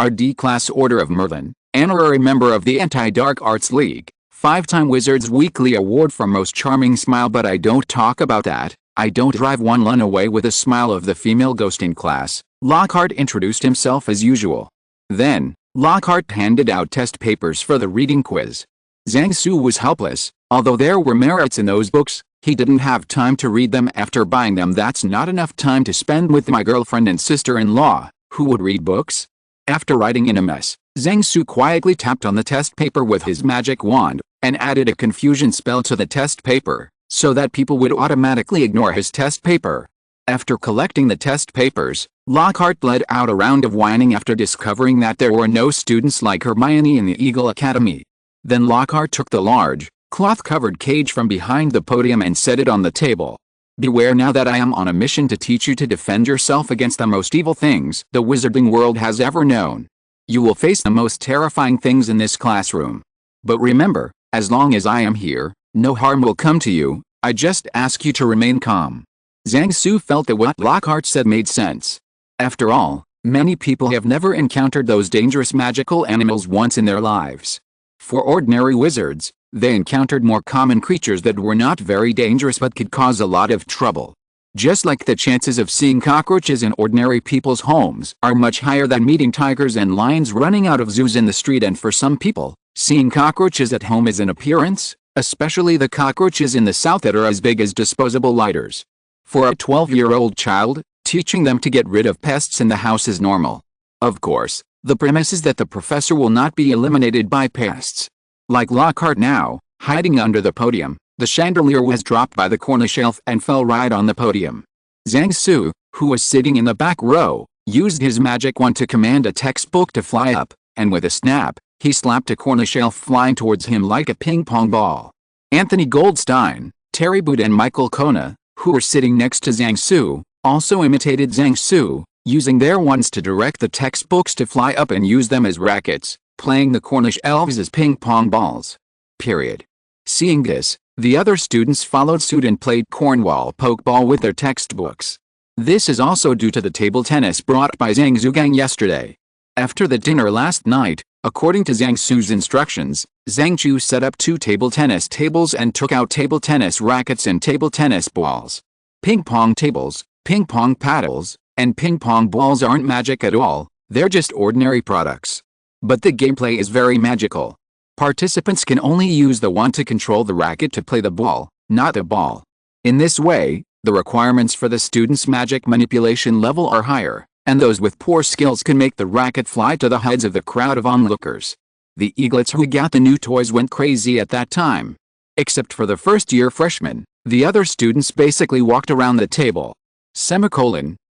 RD Class Order of Merlin, honorary member of the Anti-Dark Arts League, 5-time Wizards Weekly Award for Most Charming Smile. But I don't talk about that. I don't drive one lun away with a smile of the female ghost in class. Lockhart introduced himself as usual. Then, Lockhart handed out test papers for the reading quiz. Zhang Su was helpless. Although there were merits in those books, he didn't have time to read them after buying them. That's not enough time to spend with my girlfriend and sister-in-law, who would read books. After writing in a mess, Zhang Su quietly tapped on the test paper with his magic wand, and added a confusion spell to the test paper, so that people would automatically ignore his test paper. After collecting the test papers, Lockhart let out a round of whining after discovering that there were no students like Hermione in the Eagle Academy. Then Lockhart took the large, cloth-covered cage from behind the podium and set it on the table. Beware now that I am on a mission to teach you to defend yourself against the most evil things the wizarding world has ever known. You will face the most terrifying things in this classroom. But remember, as long as I am here, no harm will come to you. I just ask you to remain calm. Zhang Su felt that what Lockhart said made sense. After all, many people have never encountered those dangerous magical animals once in their lives. For ordinary wizards, they encountered more common creatures that were not very dangerous but could cause a lot of trouble. Just like the chances of seeing cockroaches in ordinary people's homes are much higher than meeting tigers and lions running out of zoos in the street. And for some people, seeing cockroaches at home is an appearance, especially the cockroaches in the south that are as big as disposable lighters. For a 12-year-old child, teaching them to get rid of pests in the house is normal. Of course, the premise is that the professor will not be eliminated by pests. Like Lockhart now, hiding under the podium, the chandelier was dropped by the Cornish elf and fell right on the podium. Zhang Su, who was sitting in the back row, used his magic wand to command a textbook to fly up, and with a snap, he slapped a Cornish elf flying towards him like a ping-pong ball. Anthony Goldstein, Terry Boot and Michael Kona, who were sitting next to Zhang Su, also imitated Zhang Su, using their wands to direct the textbooks to fly up and use them as rackets, playing the Cornish elves as ping-pong balls. Period. Seeing this, The other students followed suit and played cornwall pokeball with their textbooks. This is also due to the table tennis brought by Zhang Zhugang yesterday. After the dinner last night, according to Zhang Su's instructions, Zhang Chu set up 2 table tennis tables and took out table tennis rackets and table tennis balls. Ping pong tables, ping pong paddles, and ping pong balls aren't magic at all, they're just ordinary products. But the gameplay is very magical. Participants can only use the wand to control the racket to play the ball, not the ball. In this way, the requirements for the students' magic manipulation level are higher, and those with poor skills can make the racket fly to the heads of the crowd of onlookers. The eaglets who got the new toys went crazy at that time. Except for the first-year freshmen, the other students basically walked around the table.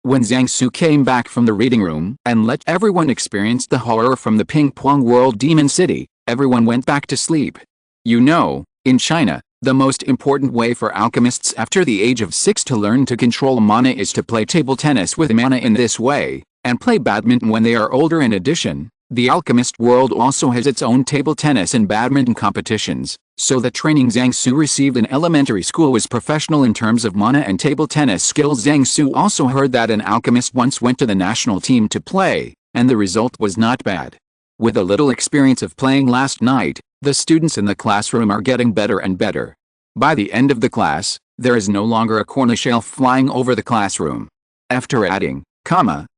When Zhang Su came back from the reading room and let everyone experience the horror from the ping pong world Demon City, everyone went back to sleep. You know, in China, the most important way for alchemists after the age of 6 to learn to control mana is to play table tennis with mana in this way, and play badminton when they are older. In addition, the alchemist world also has its own table tennis and badminton competitions, so the training Zhang Su received in elementary school was professional in terms of mana and table tennis skills. Zhang Su also heard that an alchemist once went to the national team to play, and the result was not bad. With a little experience of playing last night, the students in the classroom are getting better and better. By the end of the class, there is no longer a corner shelf flying over the classroom. After adding,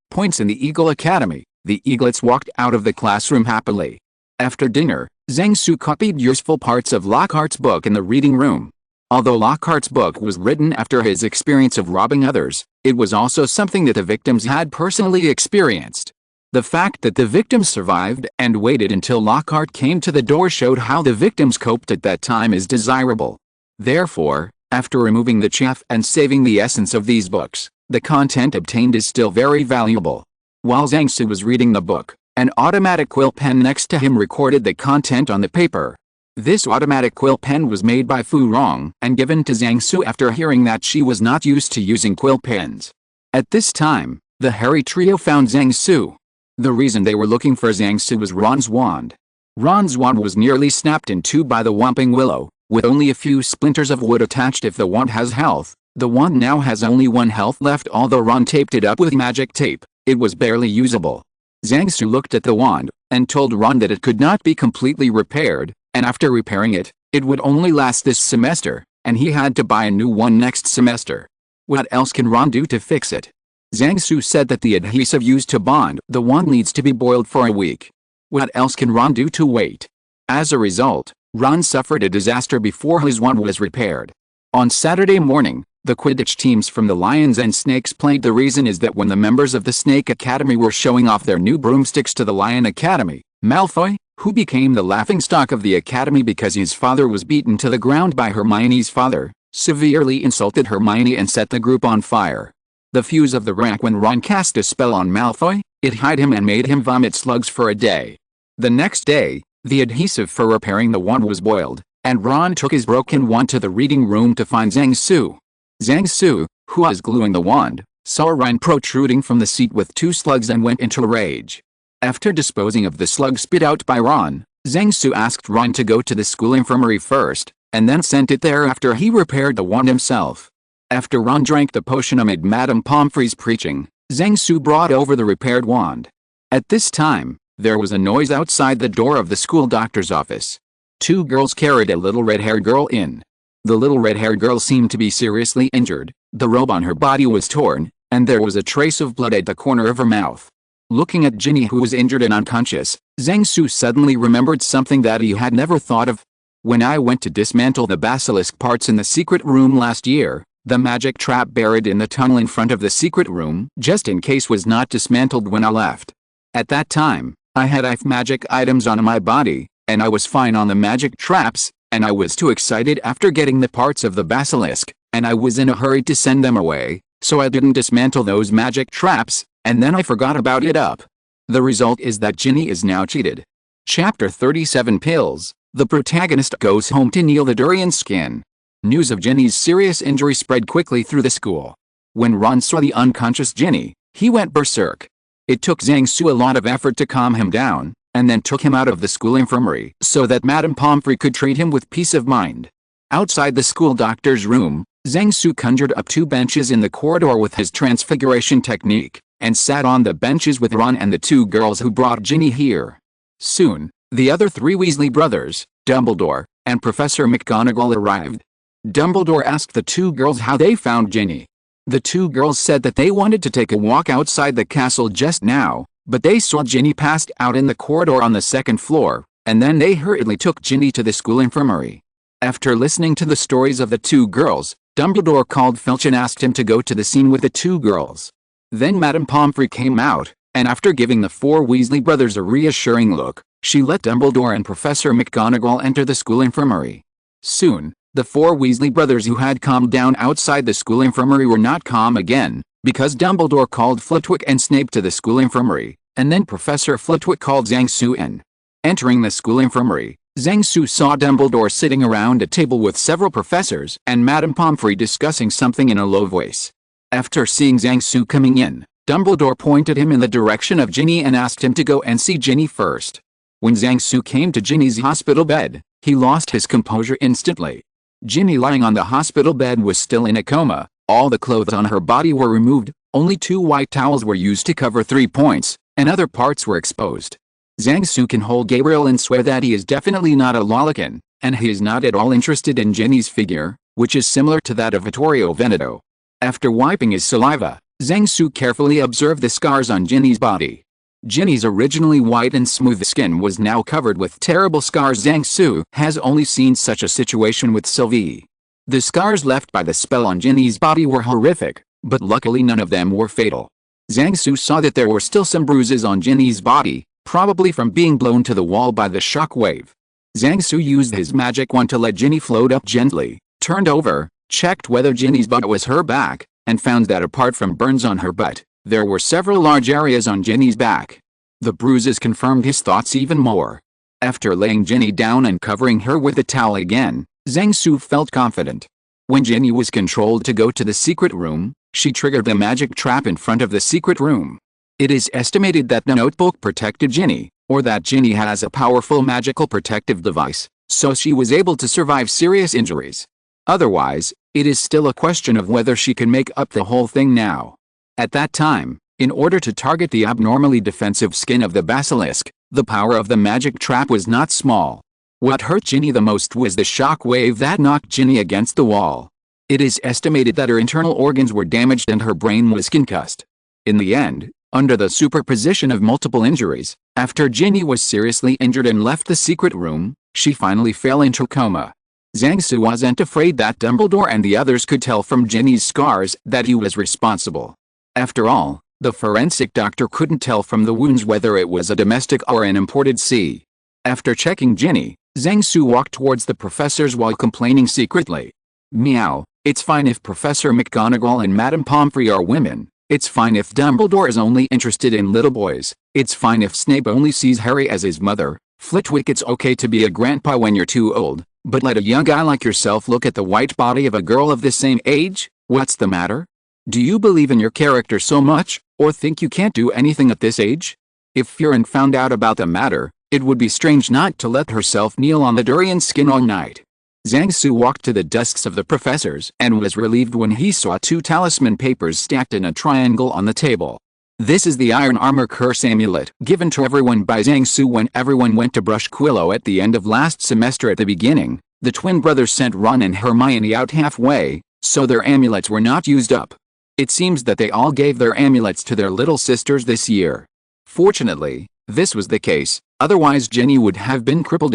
points in the Eagle Academy, the eaglets walked out of the classroom happily. After dinner, Zhang Su copied useful parts of Lockhart's book in the reading room. Although Lockhart's book was written after his experience of robbing others, it was also something that the victims had personally experienced. The fact that the victims survived and waited until Lockhart came to the door showed how the victims coped at that time is desirable. Therefore, after removing the chaff and saving the essence of these books, the content obtained is still very valuable. While Zhang Su was reading the book, an automatic quill pen next to him recorded the content on the paper. This automatic quill pen was made by Fu Rong and given to Zhang Su after hearing that she was not used to using quill pens. At this time, the hairy trio found Zhang Su. The reason they were looking for Zhang Su was Ron's wand. Ron's wand was nearly snapped in two by the Whomping Willow, with only a few splinters of wood attached. If the wand has health, the wand now has only 1 health left. Although Ron taped it up with magic tape, it was barely usable. Zhang Su looked at the wand, and told Ron that it could not be completely repaired, and after repairing it, it would only last this semester, and he had to buy a new one next semester. What else can Ron do to fix it? Zhang Su said that the adhesive used to bond the wand needs to be boiled for a week. What else can Ron do to wait? As a result, Ron suffered a disaster before his wand was repaired. On Saturday morning, the Quidditch teams from the Lions and Snakes played. The reason is that when the members of the Snake Academy were showing off their new broomsticks to the Lion Academy, Malfoy, who became the laughingstock of the Academy because his father was beaten to the ground by Hermione's father, severely insulted Hermione and set the group on fire. The fuse of the rack when Ron cast a spell on Malfoy, it hid him and made him vomit slugs for a day. The next day, the adhesive for repairing the wand was boiled, and Ron took his broken wand to the reading room to find Zhang Su. Zhang Su, who was gluing the wand, saw Ron protruding from the seat with 2 slugs and went into a rage. After disposing of the slugs spit out by Ron, Zhang Su asked Ron to go to the school infirmary first, and then sent it there after he repaired the wand himself. After Ron drank the potion amid Madame Pomfrey's preaching, Zhang Su brought over the repaired wand. At this time, there was a noise outside the door of the school doctor's office. 2 girls carried a little red-haired girl in. The little red-haired girl seemed to be seriously injured, the robe on her body was torn, and there was a trace of blood at the corner of her mouth. Looking at Ginny, who was injured and unconscious, Zhang Su suddenly remembered something that he had never thought of. When I went to dismantle the basilisk parts in the secret room last year, the magic trap buried in the tunnel in front of the secret room just in case was not dismantled when I left. At that time, I had magic items on my body, and I was fine on the magic traps, and I was too excited after getting the parts of the basilisk, and I was in a hurry to send them away, so I didn't dismantle those magic traps, and then I forgot about it up. The result is that Ginny is now cheated. Chapter 37 Pills. The protagonist goes home to Neil the Durian Skin. News of Ginny's serious injury spread quickly through the school. When Ron saw the unconscious Ginny, he went berserk. It took Zhang Su a lot of effort to calm him down, and then took him out of the school infirmary so that Madame Pomfrey could treat him with peace of mind. Outside the school doctor's room, Zhang Su conjured up 2 benches in the corridor with his transfiguration technique, and sat on the benches with Ron and the 2 girls who brought Ginny here. Soon, the other 3 Weasley brothers, Dumbledore, and Professor McGonagall arrived. Dumbledore asked the 2 girls how they found Ginny. The 2 girls said that they wanted to take a walk outside the castle just now, but they saw Ginny passed out in the corridor on the 2nd floor, and then they hurriedly took Ginny to the school infirmary. After listening to the stories of the 2 girls, Dumbledore called Filch and asked him to go to the scene with the 2 girls. Then Madame Pomfrey came out, and after giving the 4 Weasley brothers a reassuring look, she let Dumbledore and Professor McGonagall enter the school infirmary. Soon, the 4 Weasley brothers who had calmed down outside the school infirmary were not calm again, because Dumbledore called Flitwick and Snape to the school infirmary, and then Professor Flitwick called Zhang Su in. Entering the school infirmary, Zhang Su saw Dumbledore sitting around a table with several professors and Madame Pomfrey discussing something in a low voice. After seeing Zhang Su coming in, Dumbledore pointed him in the direction of Ginny and asked him to go and see Ginny first. When Zhang Su came to Ginny's hospital bed, he lost his composure instantly. Ginny lying on the hospital bed was still in a coma, all the clothes on her body were removed, only 2 white towels were used to cover 3 points, and other parts were exposed. Zhang Su can hold Gabriel and swear that he is definitely not a Lolican, and he is not at all interested in Ginny's figure, which is similar to that of Vittorio Veneto. After wiping his saliva, Zhang Su carefully observed the scars on Ginny's body. Ginny's originally white and smooth skin was now covered with terrible scars. Zhang Su has only seen such a situation with Sylvie. The scars left by the spell on Ginny's body were horrific, but luckily none of them were fatal. Zhang Su saw that there were still some bruises on Ginny's body, probably from being blown to the wall by the shock wave. Zhang Su used his magic wand to let Ginny float up gently, turned over, checked whether Ginny's butt was her back, and found that apart from burns on her butt, there were several large areas on Ginny's back. The bruises confirmed his thoughts even more. After laying Ginny down and covering her with a towel again, Zhang Su felt confident. When Ginny was controlled to go to the secret room, she triggered the magic trap in front of the secret room. It is estimated that the notebook protected Ginny, or that Ginny has a powerful magical protective device, so she was able to survive serious injuries. Otherwise, it is still a question of whether she can make up the whole thing now. At that time, in order to target the abnormally defensive skin of the basilisk, the power of the magic trap was not small. What hurt Ginny the most was the shock wave that knocked Ginny against the wall. It is estimated that her internal organs were damaged and her brain was concussed. In the end, under the superposition of multiple injuries, after Ginny was seriously injured and left the secret room, she finally fell into coma. Zhang Su wasn't afraid that Dumbledore and the others could tell from Ginny's scars that he was responsible. After all, the forensic doctor couldn't tell from the wounds whether it was a domestic or an imported C. After checking Ginny, Zhang Su walked towards the professors while complaining secretly. Meow, it's fine if Professor McGonagall and Madame Pomfrey are women. It's fine if Dumbledore is only interested in little boys. It's fine if Snape only sees Harry as his mother. Flitwick, it's okay to be a grandpa when you're too old, but let a young guy like yourself look at the white body of a girl of the same age? What's the matter? Do you believe in your character so much, or think you can't do anything at this age? If Firen found out about the matter, it would be strange not to let herself kneel on the durian skin all night. Zhang Su walked to the desks of the professors and was relieved when he saw 2 talisman papers stacked in a triangle on the table. This is the Iron Armor Curse Amulet given to everyone by Zhang Su when everyone went to brush Quillo at the end of last semester. At the beginning, the twin brothers sent Ron and Hermione out halfway, so their amulets were not used up. It seems that they all gave their amulets to their little sisters this year. Fortunately, this was the case, otherwise Ginny would have been crippled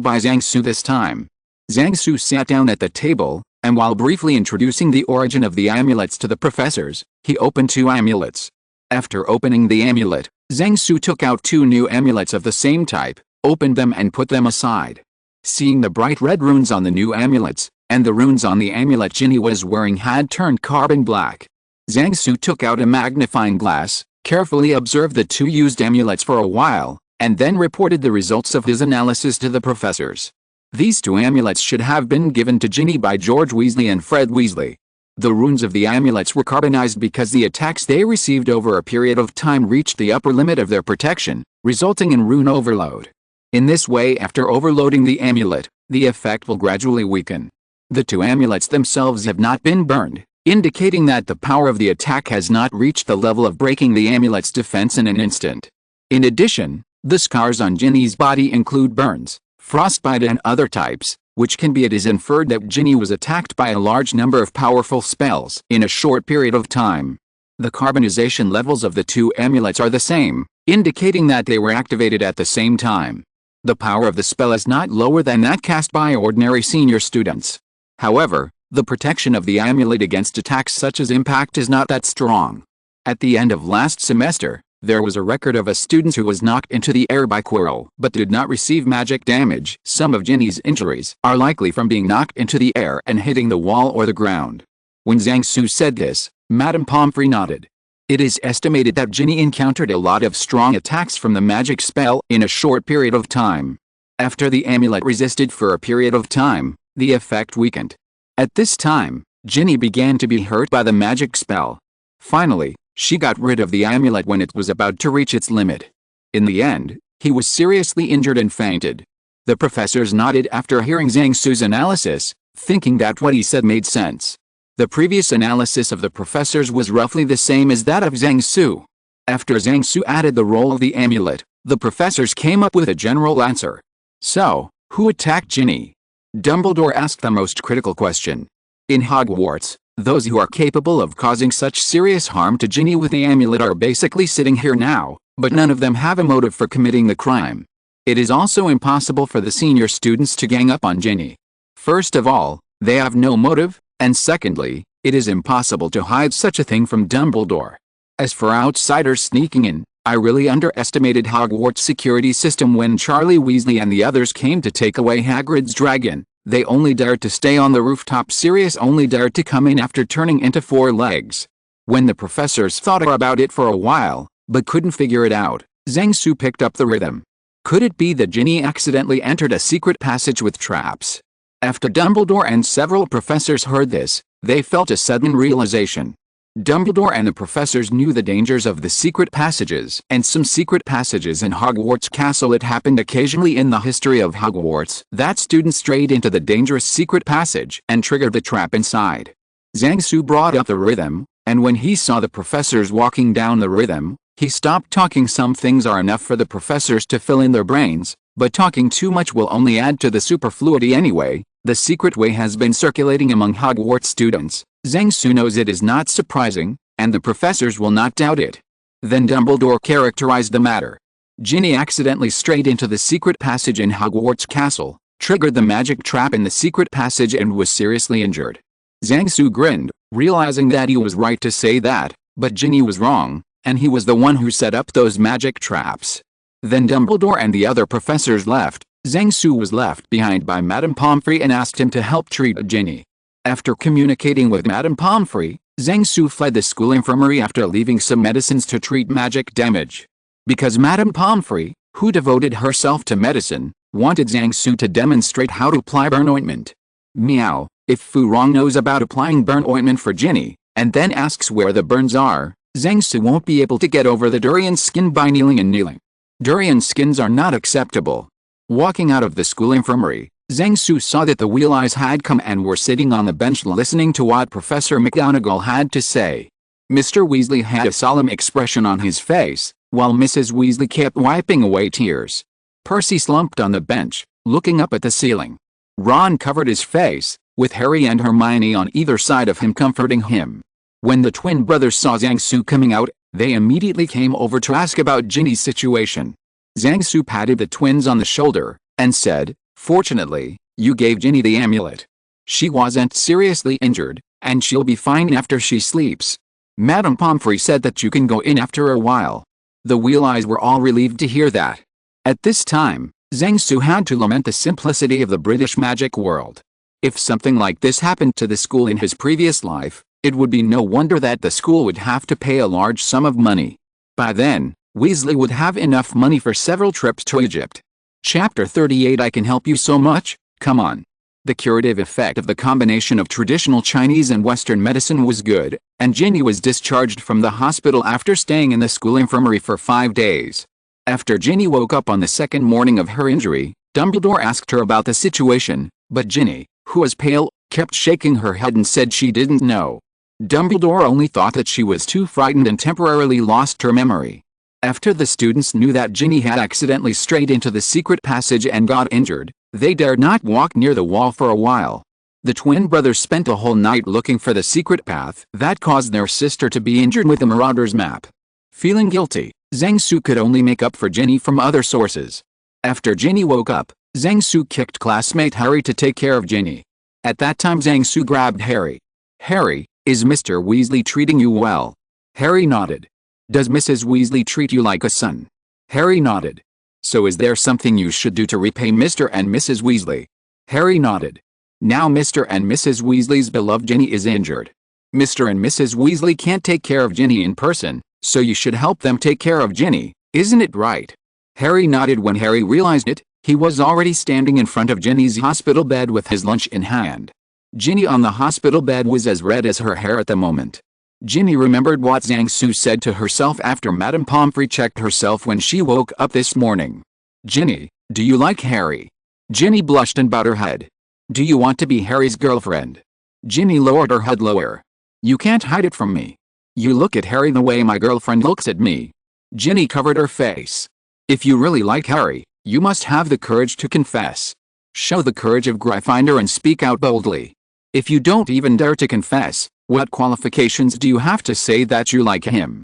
by Zhang Su this time. Zhang Su sat down at the table, and while briefly introducing the origin of the amulets to the professors, he opened 2 amulets. After opening the amulet, Zhang Su took out 2 new amulets of the same type, opened them and put them aside. Seeing the bright red runes on the new amulets, and the runes on the amulet Ginny was wearing had turned carbon black, Zhang Su took out a magnifying glass, carefully observed the 2 used amulets for a while, and then reported the results of his analysis to the professors. These 2 amulets should have been given to Ginny by George Weasley and Fred Weasley. The runes of the amulets were carbonized because the attacks they received over a period of time reached the upper limit of their protection, resulting in rune overload. In this way, after overloading the amulet, the effect will gradually weaken. The two amulets themselves have not been burned, indicating that the power of the attack has not reached the level of breaking the amulet's defense in an instant. In addition, the scars on Ginny's body include burns, frostbite and other types, which can be it is inferred that Ginny was attacked by a large number of powerful spells in a short period of time. The carbonization levels of the two amulets are the same, indicating that they were activated at the same time. The power of the spell is not lower than that cast by ordinary senior students. However, the protection of the amulet against attacks such as impact is not that strong. At the end of last semester, there was a record of a student who was knocked into the air by Quirrell but did not receive magic damage. Some of Ginny's injuries are likely from being knocked into the air and hitting the wall or the ground. When Zhang Su said this, Madame Pomfrey nodded. It is estimated that Ginny encountered a lot of strong attacks from the magic spell in a short period of time. After the amulet resisted for a period of time, the effect weakened. At this time, Ginny began to be hurt by the magic spell. Finally, she got rid of the amulet when it was about to reach its limit. In the end, he was seriously injured and fainted. The professors nodded after hearing Zhang Su's analysis, thinking that what he said made sense. The previous analysis of the professors was roughly the same as that of Zhang Su. After Zhang Su added the role of the amulet, the professors came up with a general answer. So, who attacked Ginny? Dumbledore asked the most critical question. In Hogwarts, those who are capable of causing such serious harm to Ginny with the amulet are basically sitting here now, but none of them have a motive for committing the crime. It is also impossible for the senior students to gang up on Ginny. First of all, they have no motive, and secondly, it is impossible to hide such a thing from Dumbledore. As for outsiders sneaking in, I really underestimated Hogwarts' security system when Charlie Weasley and the others came to take away Hagrid's dragon. They only dared to stay on the rooftop. Sirius only dared to come in after turning into four legs. When the professors thought about it for a while, but couldn't figure it out, Zhang Su picked up the rhythm. Could it be that Ginny accidentally entered a secret passage with traps? After Dumbledore and several professors heard this, they felt a sudden realization. Dumbledore and the professors knew the dangers of the secret passages and some secret passages in Hogwarts Castle. It happened occasionally in the history of Hogwarts that students strayed into the dangerous secret passage and triggered the trap inside. Zhang Su brought up the rhythm, and when he saw the professors walking down the rhythm, he stopped talking. Some things are enough for the professors to fill in their brains, but talking too much will only add to the superfluity anyway. The secret way has been circulating among Hogwarts students. Zhang Su knows it is not surprising, and the professors will not doubt it. Then Dumbledore characterized the matter. Ginny accidentally strayed into the secret passage in Hogwarts Castle, triggered the magic trap in the secret passage and was seriously injured. Zhang Su grinned, realizing that he was right to say that, but Ginny was wrong, and he was the one who set up those magic traps. Then Dumbledore and the other professors left. Zhang Su was left behind by Madame Pomfrey and asked him to help treat Ginny. After communicating with Madame Pomfrey, Zhang Su fled the school infirmary after leaving some medicines to treat magic damage. Because Madame Pomfrey, who devoted herself to medicine, wanted Zhang Su to demonstrate how to apply burn ointment. Meow, if Fu Rong knows about applying burn ointment for Ginny, and then asks where the burns are, Zhang Su won't be able to get over the durian skin by kneeling and kneeling. Durian skins are not acceptable. Walking out of the school infirmary, Zhang Su saw that the Wheel Eyes had come and were sitting on the bench listening to what Professor McGonagall had to say. Mr. Weasley had a solemn expression on his face, while Mrs. Weasley kept wiping away tears. Percy slumped on the bench, looking up at the ceiling. Ron covered his face, with Harry and Hermione on either side of him comforting him. When the twin brothers saw Zhang Su coming out, they immediately came over to ask about Ginny's situation. Zhang Su patted the twins on the shoulder, and said, "Fortunately, you gave Ginny the amulet. She wasn't seriously injured, and she'll be fine after she sleeps." Madame Pomfrey said that you can go in after a while. The Wheel Eyes were all relieved to hear that. At this time, Zhang Su had to lament the simplicity of the British magic world. If something like this happened to the school in his previous life, it would be no wonder that the school would have to pay a large sum of money. By then, Weasley would have enough money for several trips to Egypt. Chapter 38. I can help you so much, come on. The curative effect of the combination of traditional Chinese and Western medicine was good, and Ginny was discharged from the hospital after staying in the school infirmary for 5 days. After Ginny woke up on the second morning of her injury, Dumbledore asked her about the situation, but Ginny, who was pale, kept shaking her head and said she didn't know. Dumbledore only thought that she was too frightened and temporarily lost her memory. After the students knew that Ginny had accidentally strayed into the secret passage and got injured, they dared not walk near the wall for a while. The twin brothers spent a whole night looking for the secret path that caused their sister to be injured with the Marauder's map. Feeling guilty, Zhang Su could only make up for Ginny from other sources. After Ginny woke up, Zhang Su kicked classmate Harry to take care of Ginny. At that time Zhang Su grabbed Harry. "Harry, is Mr. Weasley treating you well?" Harry nodded. "Does Mrs. Weasley treat you like a son?" Harry nodded. "So is there something you should do to repay Mr. and Mrs. Weasley?" Harry nodded. "Now Mr. and Mrs. Weasley's beloved Ginny is injured. Mr. and Mrs. Weasley can't take care of Ginny in person, so you should help them take care of Ginny, isn't it right?" Harry nodded. When Harry realized it, he was already standing in front of Ginny's hospital bed with his lunch in hand. Ginny on the hospital bed was as red as her hair at the moment. Ginny remembered what Zhang Su said to herself after Madame Pomfrey checked herself when she woke up this morning. "Ginny, do you like Harry?" Ginny blushed and bowed her head. "Do you want to be Harry's girlfriend?" Ginny lowered her head lower. "You can't hide it from me. You look at Harry the way my girlfriend looks at me." Ginny covered her face. "If you really like Harry, you must have the courage to confess. Show the courage of Gryffindor and speak out boldly. If you don't even dare to confess, what qualifications do you have to say that you like him?"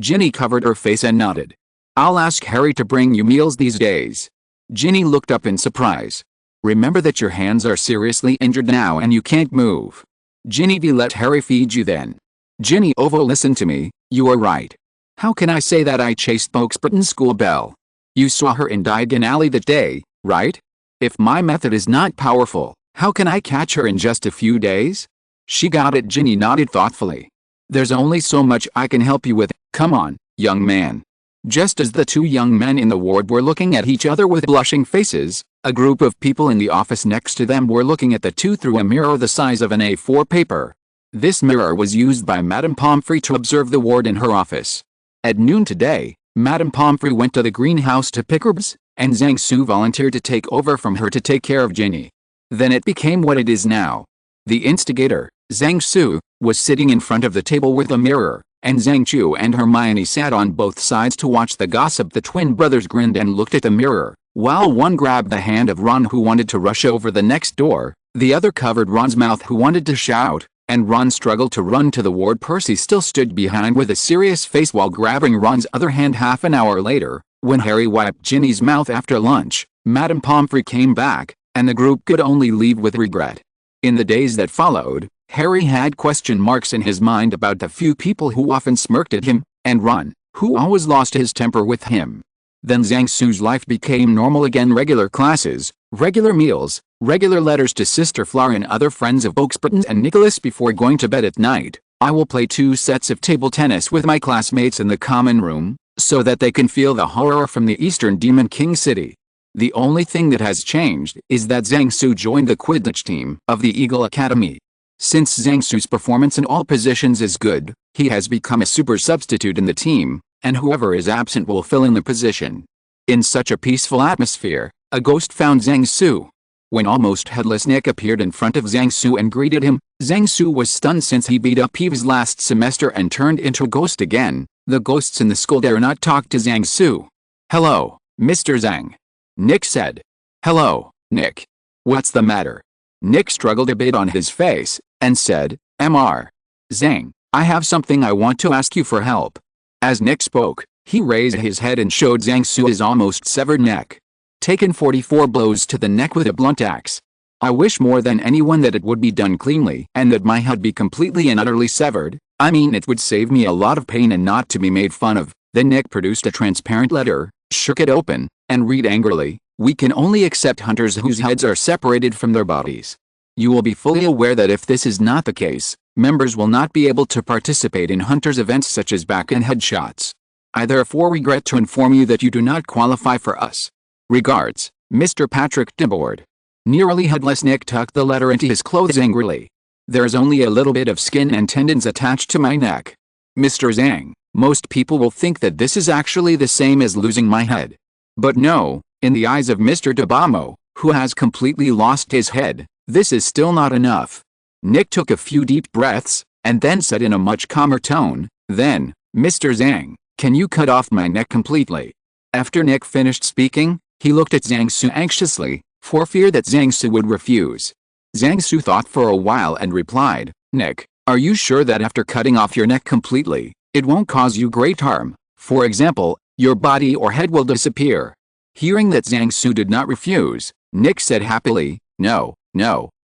Ginny covered her face and nodded. "I'll ask Harry to bring you meals these days." Ginny looked up in surprise. "Remember that your hands are seriously injured now and you can't move." "Ginny V, let Harry feed you then." "Ginny Ovo, listen to me, you are right. How can I say that I chased Spokesperson School Bell? You saw her in Diagon Alley that day, right? If my method is not powerful, how can I catch her in just a few days?" "She got it." Ginny nodded thoughtfully. "There's only so much I can help you with. Come on, young man." Just as the two young men in the ward were looking at each other with blushing faces, a group of people in the office next to them were looking at the two through a mirror the size of an A4 paper. This mirror was used by Madame Pomfrey to observe the ward in her office. At noon today, Madame Pomfrey went to the greenhouse to pick herbs, and Zhang Su volunteered to take over from her to take care of Ginny. Then it became what it is now. The instigator, Zhang Su, was sitting in front of the table with a mirror, and Zhang Chu and Hermione sat on both sides to watch the gossip. The twin brothers grinned and looked at the mirror, while one grabbed the hand of Ron who wanted to rush over the next door, the other covered Ron's mouth who wanted to shout, and Ron struggled to run to the ward. Percy still stood behind with a serious face while grabbing Ron's other hand. Half an hour later, when Harry wiped Ginny's mouth after lunch, Madame Pomfrey came back, and the group could only leave with regret. In the days that followed, Harry had question marks in his mind about the few people who often smirked at him, and Ron, who always lost his temper with him. Then Zhang Su's life became normal again. Regular classes, regular meals, regular letters to Sister Flora and other friends of Oaksburton and Nicholas before going to bed at night. "I will play 2 sets of table tennis with my classmates in the common room, so that they can feel the horror from the Eastern Demon King City." The only thing that has changed is that Zhang Su joined the Quidditch team of the Eagle Academy. Since Zhang Su's performance in all positions is good, he has become a super substitute in the team, and whoever is absent will fill in the position. In such a peaceful atmosphere, a ghost found Zhang Su. When almost headless Nick appeared in front of Zhang Su and greeted him, Zhang Su was stunned since he beat up Peeves last semester and turned into a ghost again. The ghosts in the school dare not talk to Zhang Su. "Hello, Mr. Zhang," Nick said. "Hello, Nick. What's the matter?" Nick struggled a bit on his face, and said, "Mr. Zhang, I have something I want to ask you for help." As Nick spoke, he raised his head and showed Zhang Su his almost severed neck. Taken 44 blows to the neck with a blunt axe. "I wish more than anyone that it would be done cleanly and that my head be completely and utterly severed. I mean, it would save me a lot of pain and not to be made fun of." Then Nick produced a transparent letter, shook it open, and read angrily, "We can only accept hunters whose heads are separated from their bodies. You will be fully aware that if this is not the case, members will not be able to participate in hunters events such as back and head shots. I therefore regret to inform you that you do not qualify for us. Regards, Mr. Patrick DeBoard." Nearly headless Nick tucked the letter into his clothes angrily. "There's only a little bit of skin and tendons attached to my neck. Mr. Zhang, most people will think that this is actually the same as losing my head. But no, in the eyes of Mr. Dabamo, who has completely lost his head, this is still not enough. Nick took a few deep breaths, and then said in a much calmer tone, "Then, Mr. Zhang, can you cut off my neck completely?" After Nick finished speaking, he looked at Zhang Su anxiously, for fear that Zhang Su would refuse. Zhang Su thought for a while and replied, "Nick, are you sure that after cutting off your neck completely, it won't cause you great harm? For example, your body or head will disappear?" Hearing that Zhang Su did not refuse, Nick said happily, No,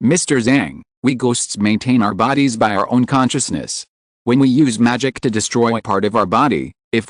Mr. Zhang, we ghosts maintain our bodies by our own consciousness. When we use magic to destroy a part of our body, if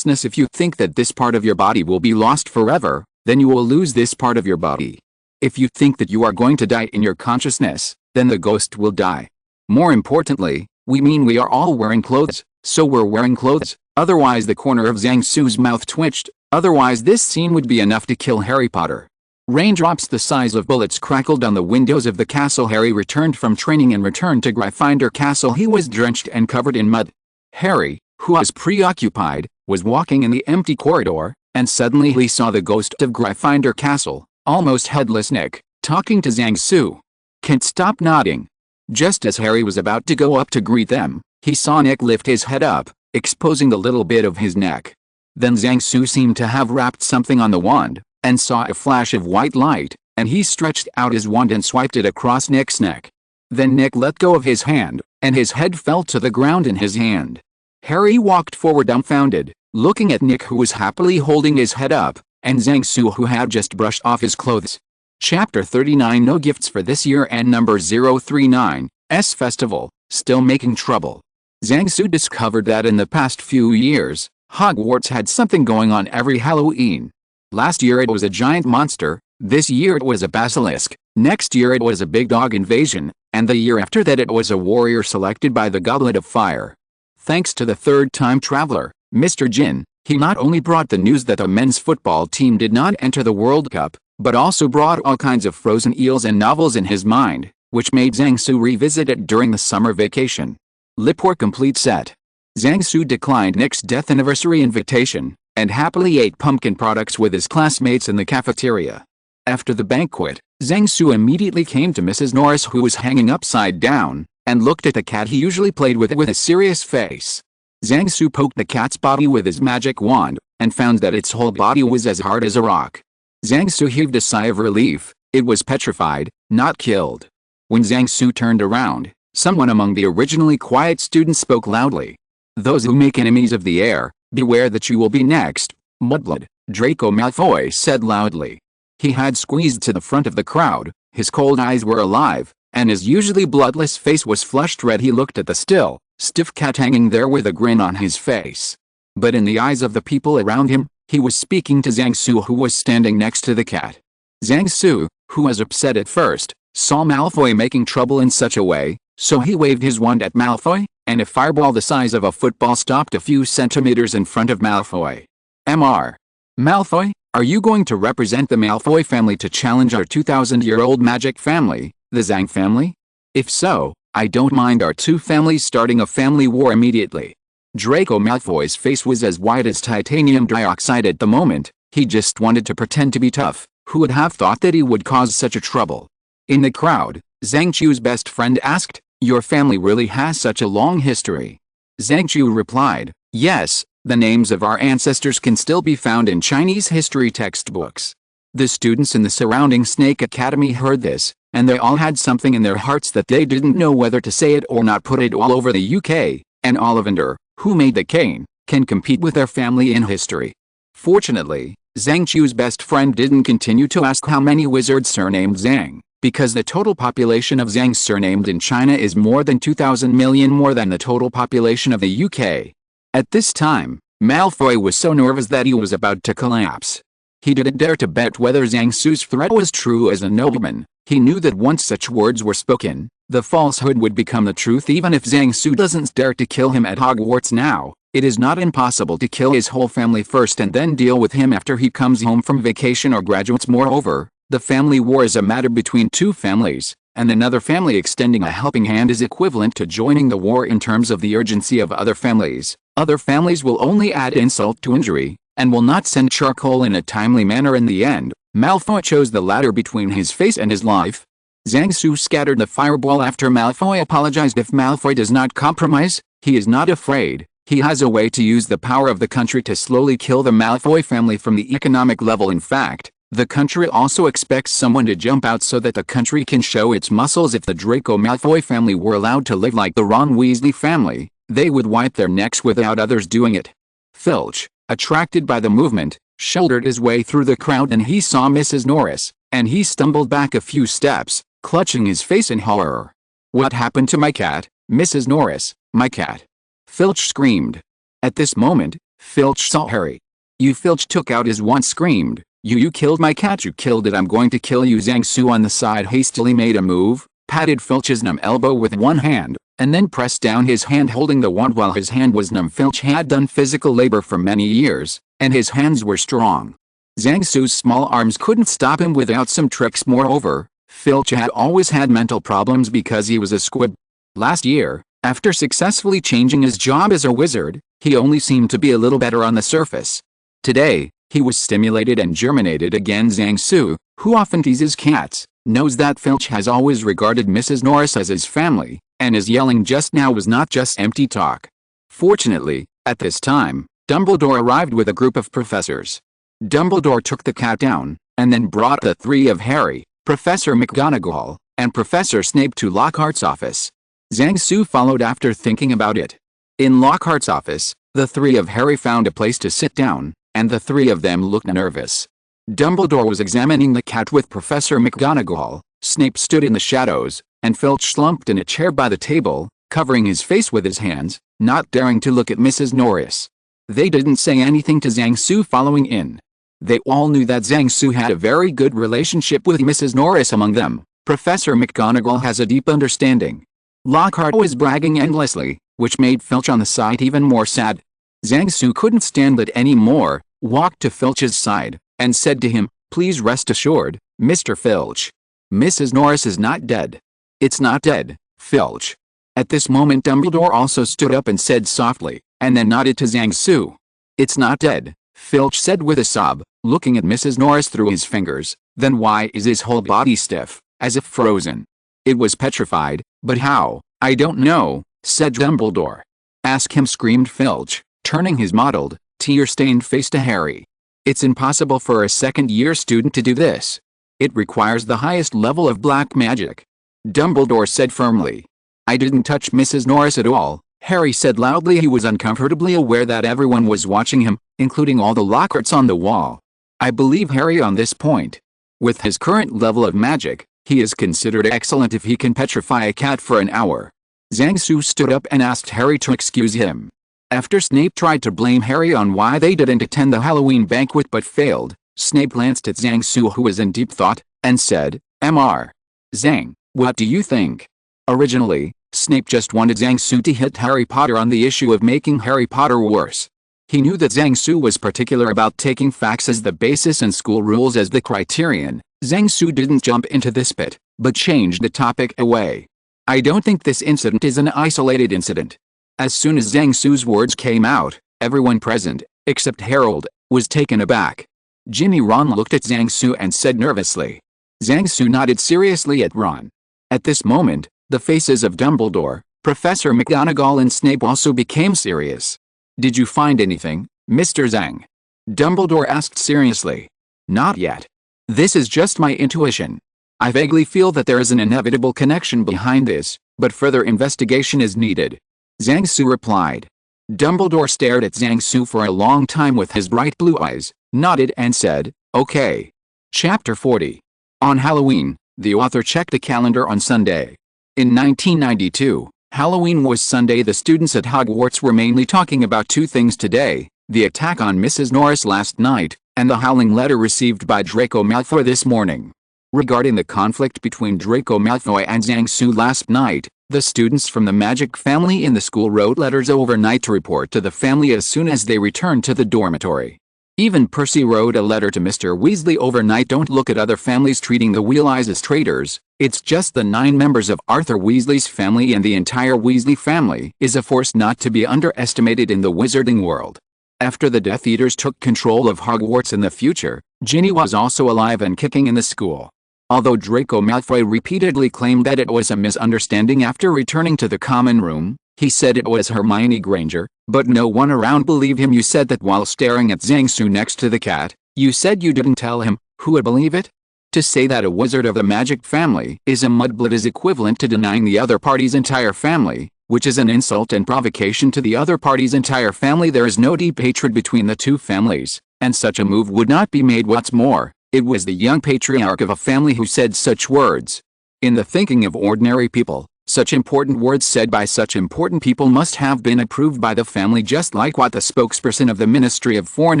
you think that this part of your body will be lost forever, then you will lose this part of your body. If you think that you are going to die in your consciousness, then the ghost will die. More importantly, we are all wearing clothes, so we're wearing clothes. Otherwise, the corner of Zhang Su's mouth twitched. Otherwise, this scene would be enough to kill Harry Potter. Raindrops the size of bullets crackled on the windows of the castle. Harry returned from training and returned to Gryffindor Castle. He was drenched and covered in mud. Harry, who was preoccupied, was walking in the empty corridor, and suddenly he saw the ghost of Gryffindor Castle, almost headless Nick, talking to Zhang Su. Can't stop nodding. Just as Harry was about to go up to greet them, he saw Nick lift his head up, exposing the little bit of his neck. Then Zhang Su seemed to have wrapped something on the wand, and saw a flash of white light, and he stretched out his wand and swiped it across Nick's neck. Then Nick let go of his hand, and his head fell to the ground in his hand. Harry walked forward dumbfounded, looking at Nick, who was happily holding his head up, and Zhang Su, who had just brushed off his clothes. Chapter 39 No Gifts for This Year and Number 039, S Festival, Still Making Trouble. Zhang Su discovered that in the past few years, Hogwarts had something going on every Halloween. Last year it was a giant monster, this year it was a basilisk, next year it was a big dog invasion, and the year after that it was a warrior selected by the Goblet of Fire. Thanks to the third-time traveler, Mr. Jin, he not only brought the news that the men's football team did not enter the World Cup, but also brought all kinds of frozen eels and novels in his mind, which made Zhang Su revisit it during the summer vacation. Lipor complete set. Zhang Su declined Nick's death anniversary invitation, and happily ate pumpkin products with his classmates in the cafeteria. After the banquet, Zhang Su immediately came to Mrs. Norris, who was hanging upside down, and looked at the cat he usually played with a serious face. Zhang Su poked the cat's body with his magic wand, and found that its whole body was as hard as a rock. Zhang Su heaved a sigh of relief. It was petrified, not killed. When Zhang Su turned around, someone among the originally quiet students spoke loudly. "Those who make enemies of the heir, beware that you will be next, mudblood," Draco Malfoy said loudly. He had squeezed to the front of the crowd, his cold eyes were alive, and his usually bloodless face was flushed red. He looked at the stiff cat hanging there with a grin on his face. But in the eyes of the people around him, he was speaking to Zhang Su, who was standing next to the cat. Zhang Su, who was upset at first, saw Malfoy making trouble in such a way, so he waved his wand at Malfoy, and a fireball the size of a football stopped a few centimeters in front of Malfoy. "Mr. Malfoy, are you going to represent the Malfoy family to challenge our 2,000-year-old magic family, the Zhang family? If so, I don't mind our two families starting a family war immediately." Draco Malfoy's face was as white as titanium dioxide at the moment. He just wanted to pretend to be tough. Who would have thought that he would cause such a trouble? In the crowd, Zhang Chu's best friend asked, "Your family really has such a long history?" Zhang Chu replied, "Yes, the names of our ancestors can still be found in Chinese history textbooks." The students in the surrounding Snake Academy heard this, and they all had something in their hearts that they didn't know whether to say it or not. Put it all over the UK, and Ollivander, who made the cane, can compete with their family in history. Fortunately, Zhang Chu's best friend didn't continue to ask how many wizards surnamed Zhang, because the total population of Zhangs surnamed in China is more than 2,000 million, more than the total population of the UK. At this time, Malfoy was so nervous that he was about to collapse. He didn't dare to bet whether Zhang Su's threat was true. As a nobleman, he knew that once such words were spoken, the falsehood would become the truth. Even if Zhang Su doesn't dare to kill him at Hogwarts now, it is not impossible to kill his whole family first and then deal with him after he comes home from vacation or graduates. Moreover, the family war is a matter between two families, and another family extending a helping hand is equivalent to joining the war in terms of the urgency of other families. Other families will only add insult to injury, and will not send charcoal in a timely manner. In the end, Malfoy chose the latter between his face and his life. Zhang Su scattered the fireball after Malfoy apologized. If Malfoy does not compromise, he is not afraid. He has a way to use the power of the country to slowly kill the Malfoy family from the economic level. In fact, the country also expects someone to jump out so that the country can show its muscles. If the Draco Malfoy family were allowed to live like the Ron Weasley family, they would wipe their necks without others doing it. Filch, attracted by the movement, shouldered his way through the crowd and he saw Mrs. Norris, and he stumbled back a few steps, clutching his face in horror. "What happened to my cat, Mrs. Norris, my cat?" Filch screamed. At this moment, Filch saw Harry. "You!" Filch took out his wand, screamed. You killed my cat, you killed it, I'm going to kill you." Zhang Su on the side hastily made a move, patted Filch's numb elbow with one hand, and then pressed down his hand holding the wand while his hand was numb. Filch had done physical labor for many years, and his hands were strong. Zhang Su's small arms couldn't stop him without some tricks. Moreover, Filch had always had mental problems because he was a squib. Last year, after successfully changing his job as a wizard, he only seemed to be a little better on the surface. Today, he was stimulated and germinated again. Zhang Su, who often teases cats, knows that Filch has always regarded Mrs. Norris as his family, and his yelling just now was not just empty talk. Fortunately, at this time, Dumbledore arrived with a group of professors. Dumbledore took the cat down, and then brought the three of Harry, Professor McGonagall, and Professor Snape to Lockhart's office. Zhang Su followed after thinking about it. In Lockhart's office, the three of Harry found a place to sit down, and the three of them looked nervous. Dumbledore was examining the cat with Professor McGonagall, Snape stood in the shadows, and Filch slumped in a chair by the table, covering his face with his hands, not daring to look at Mrs. Norris. They didn't say anything to Zhang Su following in. They all knew that Zhang Su had a very good relationship with Mrs. Norris. Among them, Professor McGonagall has a deep understanding. Lockhart was bragging endlessly, which made Filch on the side even more sad. Zhang Su couldn't stand it anymore, walked to Filch's side, and said to him, "Please rest assured, Mr. Filch. Mrs. Norris is not dead." "It's not dead, Filch." At this moment Dumbledore also stood up and said softly, and then nodded to Zhang Su. "It's not dead," Filch said with a sob, looking at Mrs. Norris through his fingers. "Then why is his whole body stiff, as if frozen?" "It was petrified, but how, I don't know," said Dumbledore. "Ask him," screamed Filch, turning his mottled, tear-stained face to Harry. "It's impossible for a second-year student to do this. It requires the highest level of black magic," Dumbledore said firmly. "I didn't touch Mrs. Norris at all," Harry said loudly. He was uncomfortably aware that everyone was watching him, including all the Lockharts on the wall. I believe Harry on this point. With his current level of magic, he is considered excellent if he can petrify a cat for an hour. Zhang Su stood up and asked Harry to excuse him. After Snape tried to blame Harry on why they didn't attend the Halloween banquet but failed, Snape glanced at Zhang Su, who was in deep thought, and said, "Mr. Zhang, what do you think?" Originally, Snape just wanted Zhang Su to hit Harry Potter on the issue of making Harry Potter worse. He knew that Zhang Su was particular about taking facts as the basis and school rules as the criterion. Zhang Su didn't jump into this pit, but changed the topic away. "I don't think this incident is an isolated incident." As soon as Zhang Su's words came out, everyone present, except Harold, was taken aback. Ginny Ron looked at Zhang Su and said nervously. Zhang Su nodded seriously at Ron. At this moment, the faces of Dumbledore, Professor McGonagall and Snape also became serious. "Did you find anything, Mr. Zhang?" Dumbledore asked seriously. "Not yet. This is just my intuition. I vaguely feel that there is an inevitable connection behind this, but further investigation is needed," Zhang Su replied. Dumbledore stared at Zhang Su for a long time with his bright blue eyes, nodded and said, "Okay." Chapter 40. On Halloween, the author checked the calendar on Sunday. In 1992, Halloween was Sunday. The students at Hogwarts were mainly talking about two things today: the attack on Mrs. Norris last night, and the howling letter received by Draco Malfoy this morning. Regarding the conflict between Draco Malfoy and Zhang Su last night, the students from the magic family in the school wrote letters overnight to report to the family as soon as they returned to the dormitory. Even Percy wrote a letter to Mr. Weasley overnight. "Don't look at other families treating the Weasleys as traitors. It's just the 9 members of Arthur Weasley's family, and the entire Weasley family is a force not to be underestimated in the wizarding world." After the Death Eaters took control of Hogwarts in the future, Ginny was also alive and kicking in the school. Although Draco Malfoy repeatedly claimed that it was a misunderstanding after returning to the common room, he said it was Hermione Granger, but no one around believed him. You said that while staring at Zhang next to the cat. You said you didn't tell him. Who would believe it? To say that a wizard of the magic family is a mudblood is equivalent to denying the other party's entire family, which is an insult and provocation to the other party's entire family. There is no deep hatred between the two families, and such a move would not be made. What's more, it was the young patriarch of a family who said such words. In the thinking of ordinary people, such important words said by such important people must have been approved by the family, just like what the spokesperson of the Ministry of Foreign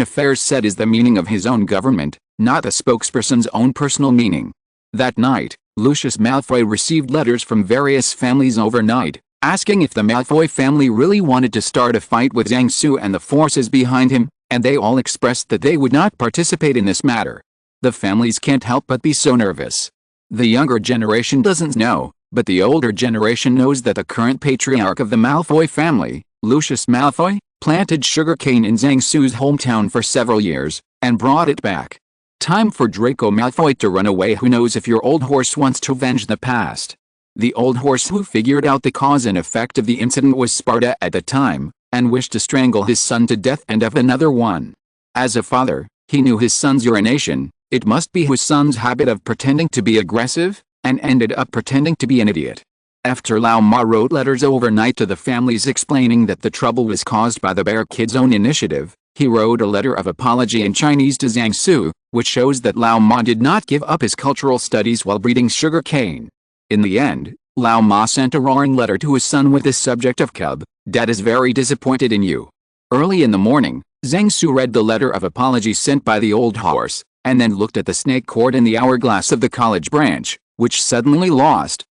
Affairs said is the meaning of his own government, not the spokesperson's own personal meaning. That night, Lucius Malfoy received letters from various families overnight, asking if the Malfoy family really wanted to start a fight with Zhang Su and the forces behind him, and they all expressed that they would not participate in this matter. The families can't help but be so nervous. The younger generation doesn't know, but the older generation knows that the current patriarch of the Malfoy family, Lucius Malfoy, planted sugarcane in Zhang Su's hometown for several years, and brought it back. Time for Draco Malfoy to run away. Who knows if your old horse wants to avenge the past? The old horse who figured out the cause and effect of the incident was Sparta at the time, and wished to strangle his son to death and of another one. As a father, he knew his son's urination. It must be his son's habit of pretending to be aggressive, and ended up pretending to be an idiot. After Lao Ma wrote letters overnight to the families explaining that the trouble was caused by the Bear Kid's own initiative, he wrote a letter of apology in Chinese to Zhang Su, which shows that Lao Ma did not give up his cultural studies while breeding sugarcane. In the end, Lao Ma sent a roaring letter to his son with the subject of "Cub, Dad is very disappointed in you." Early in the morning, Zhang Su read the letter of apology sent by the old horse, and then looked at the snake cord in the hourglass of the college branch, which suddenly lost,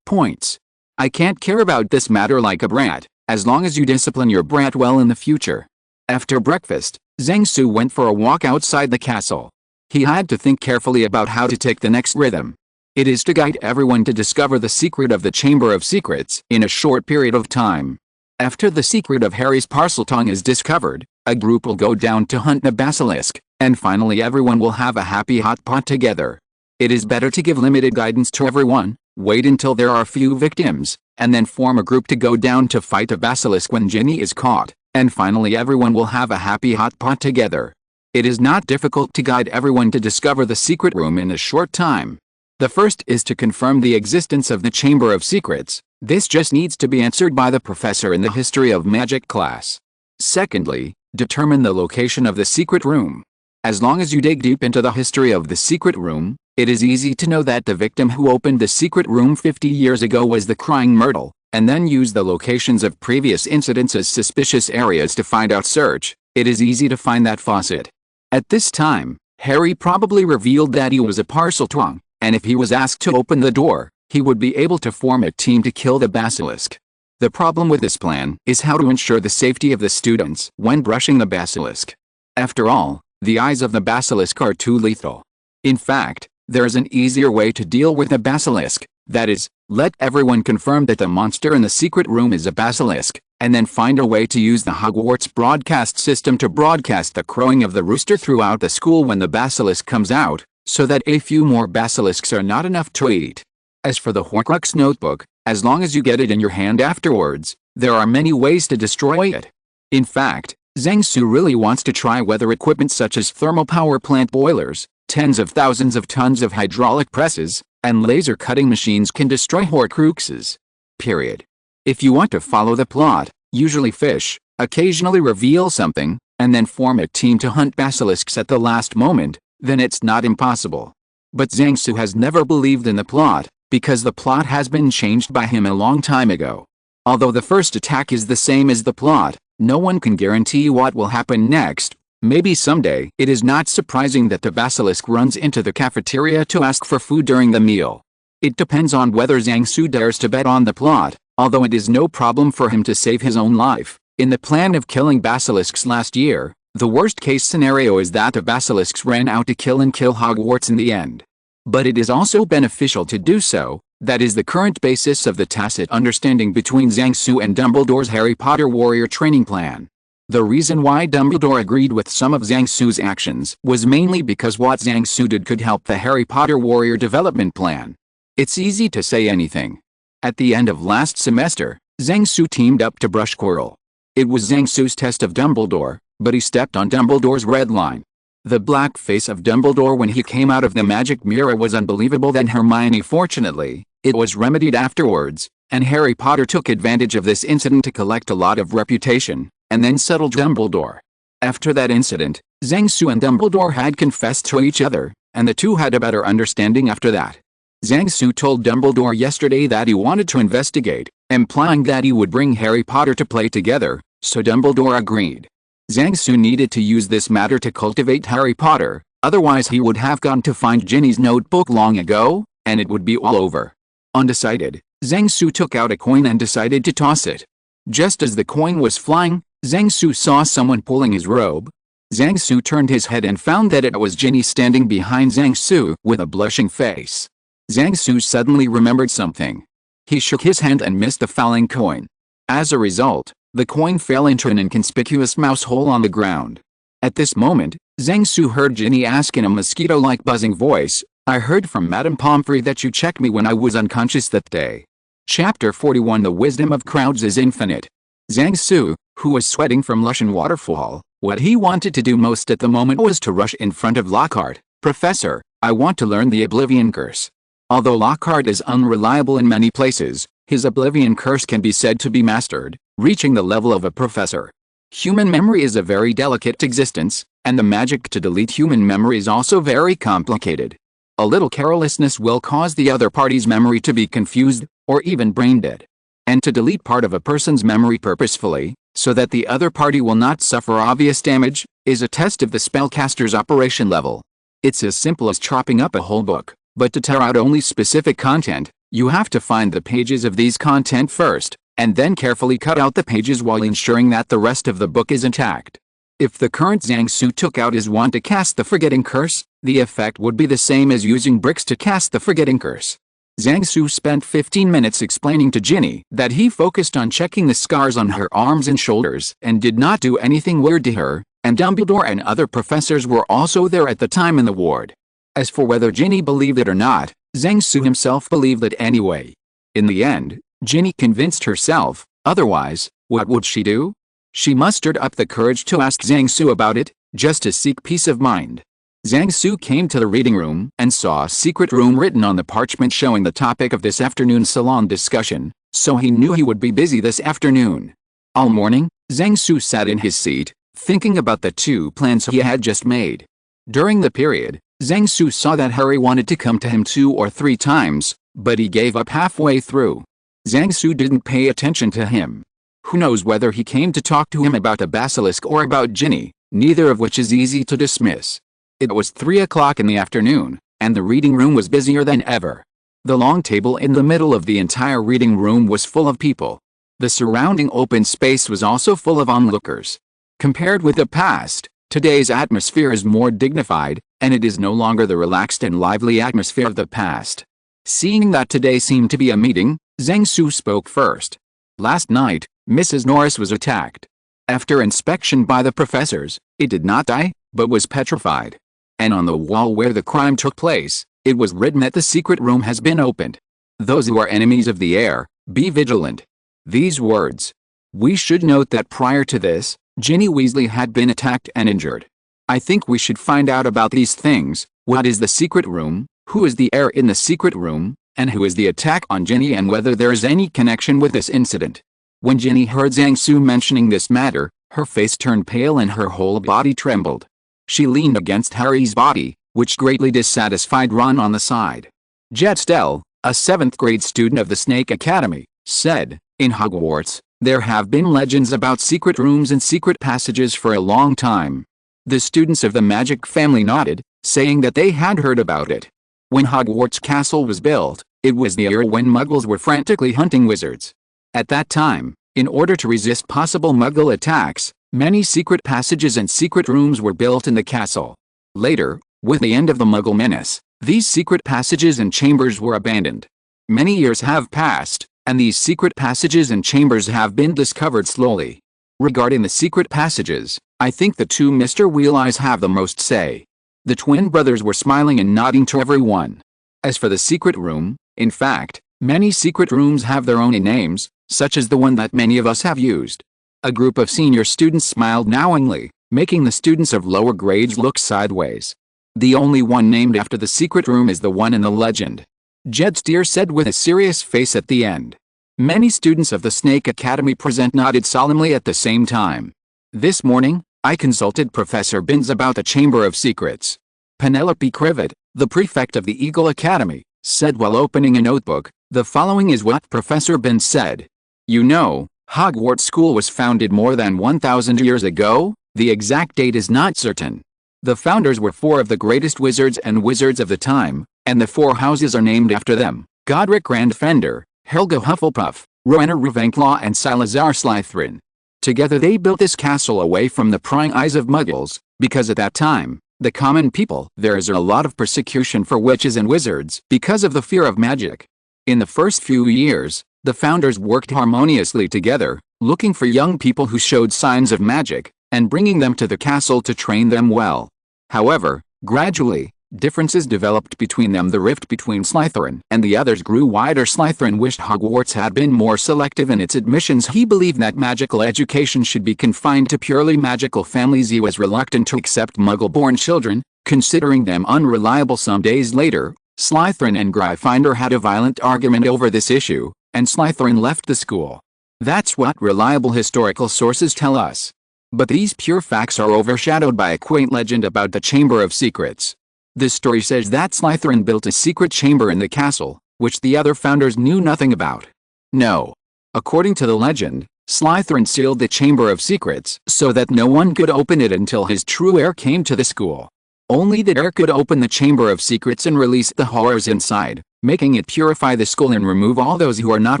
points. I can't care about this matter like a brat, as long as you discipline your brat well in the future. After breakfast, Zhang Su went for a walk outside the castle. He had to think carefully about how to take the next rhythm. It is to guide everyone to discover the secret of the Chamber of Secrets in a short period of time. After the secret of Harry's Parseltongue is discovered, a group will go down to hunt the basilisk, and finally everyone will have a happy hot pot together. It is better to give limited guidance to everyone, wait until there are few victims, and then form a group to go down to fight a basilisk when Ginny is caught, and finally everyone will have a happy hot pot together. It is not difficult to guide everyone to discover the secret room in a short time. The first is to confirm the existence of the Chamber of Secrets. This just needs to be answered by the professor in the History of Magic class. Secondly, determine the location of the secret room. As long as you dig deep into the history of the secret room, it is easy to know that the victim who opened the secret room 50 years ago was the Crying Myrtle, and then use the locations of previous incidents as suspicious areas to find out. Search. It is easy to find that faucet. At this time, Harry probably revealed that he was a Parseltongue, and if he was asked to open the door, he would be able to form a team to kill the basilisk. The problem with this plan is how to ensure the safety of the students when brushing the basilisk. After all, the eyes of the basilisk are too lethal. In fact, there is an easier way to deal with the basilisk, that is, let everyone confirm that the monster in the secret room is a basilisk, and then find a way to use the Hogwarts broadcast system to broadcast the crowing of the rooster throughout the school when the basilisk comes out, so that a few more basilisks are not enough to eat. As for the Horcrux notebook, as long as you get it in your hand afterwards, there are many ways to destroy it. In fact, Zhang Su really wants to try whether equipment such as thermal power plant boilers, tens of thousands of tons of hydraulic presses, and laser cutting machines can destroy Horcruxes. Period. If you want to follow the plot, usually fish, occasionally reveal something, and then form a team to hunt basilisks at the last moment, then it's not impossible. But Zhang Su has never believed in the plot, because the plot has been changed by him a long time ago. Although the first attack is the same as the plot, no one can guarantee what will happen next. Maybe someday. It is not surprising that the basilisk runs into the cafeteria to ask for food during the meal. It depends on whether Zhang Su dares to bet on the plot, although it is no problem for him to save his own life. In the plan of killing basilisks last year, the worst-case scenario is that the basilisks ran out to kill Hogwarts in the end. But it is also beneficial to do so. That is the current basis of the tacit understanding between Zhang Su and Dumbledore's Harry Potter warrior training plan. The reason why Dumbledore agreed with some of Zhang Su's actions was mainly because what Zhang Su did could help the Harry Potter Warrior development plan. It's easy to say anything. At the end of last semester, Zhang Su teamed up to brush Quirrell. It was Zhang Su's test of Dumbledore, but he stepped on Dumbledore's red line. The black face of Dumbledore when he came out of the magic mirror was unbelievable. Then Hermione, fortunately, it was remedied afterwards, and Harry Potter took advantage of this incident to collect a lot of reputation, and then settled Dumbledore. After that incident, Zhang Su and Dumbledore had confessed to each other, and the two had a better understanding after that. Zhang Su told Dumbledore yesterday that he wanted to investigate, implying that he would bring Harry Potter to play together, so Dumbledore agreed. Zhang Su needed to use this matter to cultivate Harry Potter, otherwise he would have gone to find Ginny's notebook long ago, and it would be all over. Undecided, Zhang Su took out a coin and decided to toss it. Just as the coin was flying, Zhang Su saw someone pulling his robe. Zhang Su turned his head and found that it was Ginny standing behind Zhang Su with a blushing face. Zhang Su suddenly remembered something. He shook his hand and missed the falling coin. As a result, the coin fell into an inconspicuous mouse hole on the ground. At this moment, Zhang Su heard Ginny ask in a mosquito-like buzzing voice, "I heard from Madame Pomfrey that you checked me when I was unconscious that day." Chapter 41 The wisdom of crowds is infinite. Zhang Su, who was sweating from Lushan Waterfall, what he wanted to do most at the moment was to rush in front of Lockhart. "Professor, I want to learn the Oblivion Curse." Although Lockhart is unreliable in many places, his Oblivion Curse can be said to be mastered, reaching the level of a professor. Human memory is a very delicate existence, and the magic to delete human memory is also very complicated. A little carelessness will cause the other party's memory to be confused, or even brain dead. And to delete part of a person's memory purposefully, so that the other party will not suffer obvious damage, is a test of the spellcaster's operation level. It's as simple as chopping up a whole book, but to tear out only specific content, you have to find the pages of these content first, and then carefully cut out the pages while ensuring that the rest of the book is intact. If the current Zhang Su took out his wand to cast the Forgetting Curse, the effect would be the same as using bricks to cast the Forgetting Curse. Zhang Su spent 15 minutes explaining to Ginny that he focused on checking the scars on her arms and shoulders and did not do anything weird to her, and Dumbledore and other professors were also there at the time in the ward. As for whether Ginny believed it or not, Zhang Su himself believed it anyway. In the end, Ginny convinced herself, otherwise, what would she do? She mustered up the courage to ask Zhang Su about it, just to seek peace of mind. Zhang Su came to the reading room and saw a secret room written on the parchment showing the topic of this afternoon's salon discussion, so he knew he would be busy this afternoon. All morning, Zhang Su sat in his seat, thinking about the two plans he had just made. During the period, Zhang Su saw that Harry wanted to come to him 2 or 3 times, but he gave up halfway through. Zhang Su didn't pay attention to him. Who knows whether he came to talk to him about a basilisk or about Ginny, neither of which is easy to dismiss. It was 3 o'clock in the afternoon, and the reading room was busier than ever. The long table in the middle of the entire reading room was full of people. The surrounding open space was also full of onlookers. Compared with the past, today's atmosphere is more dignified, and it is no longer the relaxed and lively atmosphere of the past. Seeing that today seemed to be a meeting, Zhang Su spoke first. Last night, Mrs. Norris was attacked. After inspection by the professors, it did not die, but was petrified. And on the wall where the crime took place, it was written that the secret room has been opened. Those who are enemies of the heir, be vigilant. These words. We should note that prior to this, Ginny Weasley had been attacked and injured. I think we should find out about these things. What is the secret room, who is the heir in the secret room, and who is the attack on Ginny, and whether there is any connection with this incident. When Ginny heard Zhang Su mentioning this matter, her face turned pale and her whole body trembled. She leaned against Harry's body, which greatly dissatisfied Ron on the side. Jet Stell, a 7th grade student of the Snake Academy, said, in Hogwarts, there have been legends about secret rooms and secret passages for a long time. The students of the Magic family nodded, saying that they had heard about it. When Hogwarts Castle was built, it was the era when Muggles were frantically hunting wizards. At that time, in order to resist possible Muggle attacks, many secret passages and secret rooms were built in the castle. Later, with the end of the Muggle menace, these secret passages and chambers were abandoned. Many years have passed, and these secret passages and chambers have been discovered slowly. Regarding the secret passages, I think the two Mr. Wheel Eyes have the most say. The twin brothers were smiling and nodding to everyone. As for the secret room, in fact, many secret rooms have their own names, such as the one that many of us have used. A group of senior students smiled knowingly, making the students of lower grades look sideways. The only one named after the secret room is the one in the legend. Jed Steer said with a serious face at the end. Many students of the Snake Academy present nodded solemnly at the same time. This morning, I consulted Professor Binns about the Chamber of Secrets. Penelope Crivet, the prefect of the Eagle Academy, said while opening a notebook, the following is what Professor Binns said. You know, Hogwarts School was founded more than 1,000 years ago. The exact date is not certain. The founders were four of the greatest wizards and wizards of the time, and the four houses are named after them: Godric Grandfender, Helga Hufflepuff, Rowena Ravenclaw and Salazar Slytherin. Together they built this castle away from the prying eyes of muggles, because at that time, the common people, there is a lot of persecution for witches and wizards because of the fear of magic. In the first few years, the founders worked harmoniously together, looking for young people who showed signs of magic, and bringing them to the castle to train them well. However, gradually, differences developed between them. The rift between Slytherin and the others grew wider. Slytherin wished Hogwarts had been more selective in its admissions. He believed that magical education should be confined to purely magical families. He was reluctant to accept Muggle-born children, considering them unreliable. Some days later, Slytherin and Gryffindor had a violent argument over this issue, and Slytherin left the school. That's what reliable historical sources tell us. But these pure facts are overshadowed by a quaint legend about the Chamber of Secrets. This story says that Slytherin built a secret chamber in the castle, which the other founders knew nothing about. No. According to the legend, Slytherin sealed the Chamber of Secrets so that no one could open it until his true heir came to the school. Only the heir could open the Chamber of Secrets and release the horrors inside, making it purify the school and remove all those who are not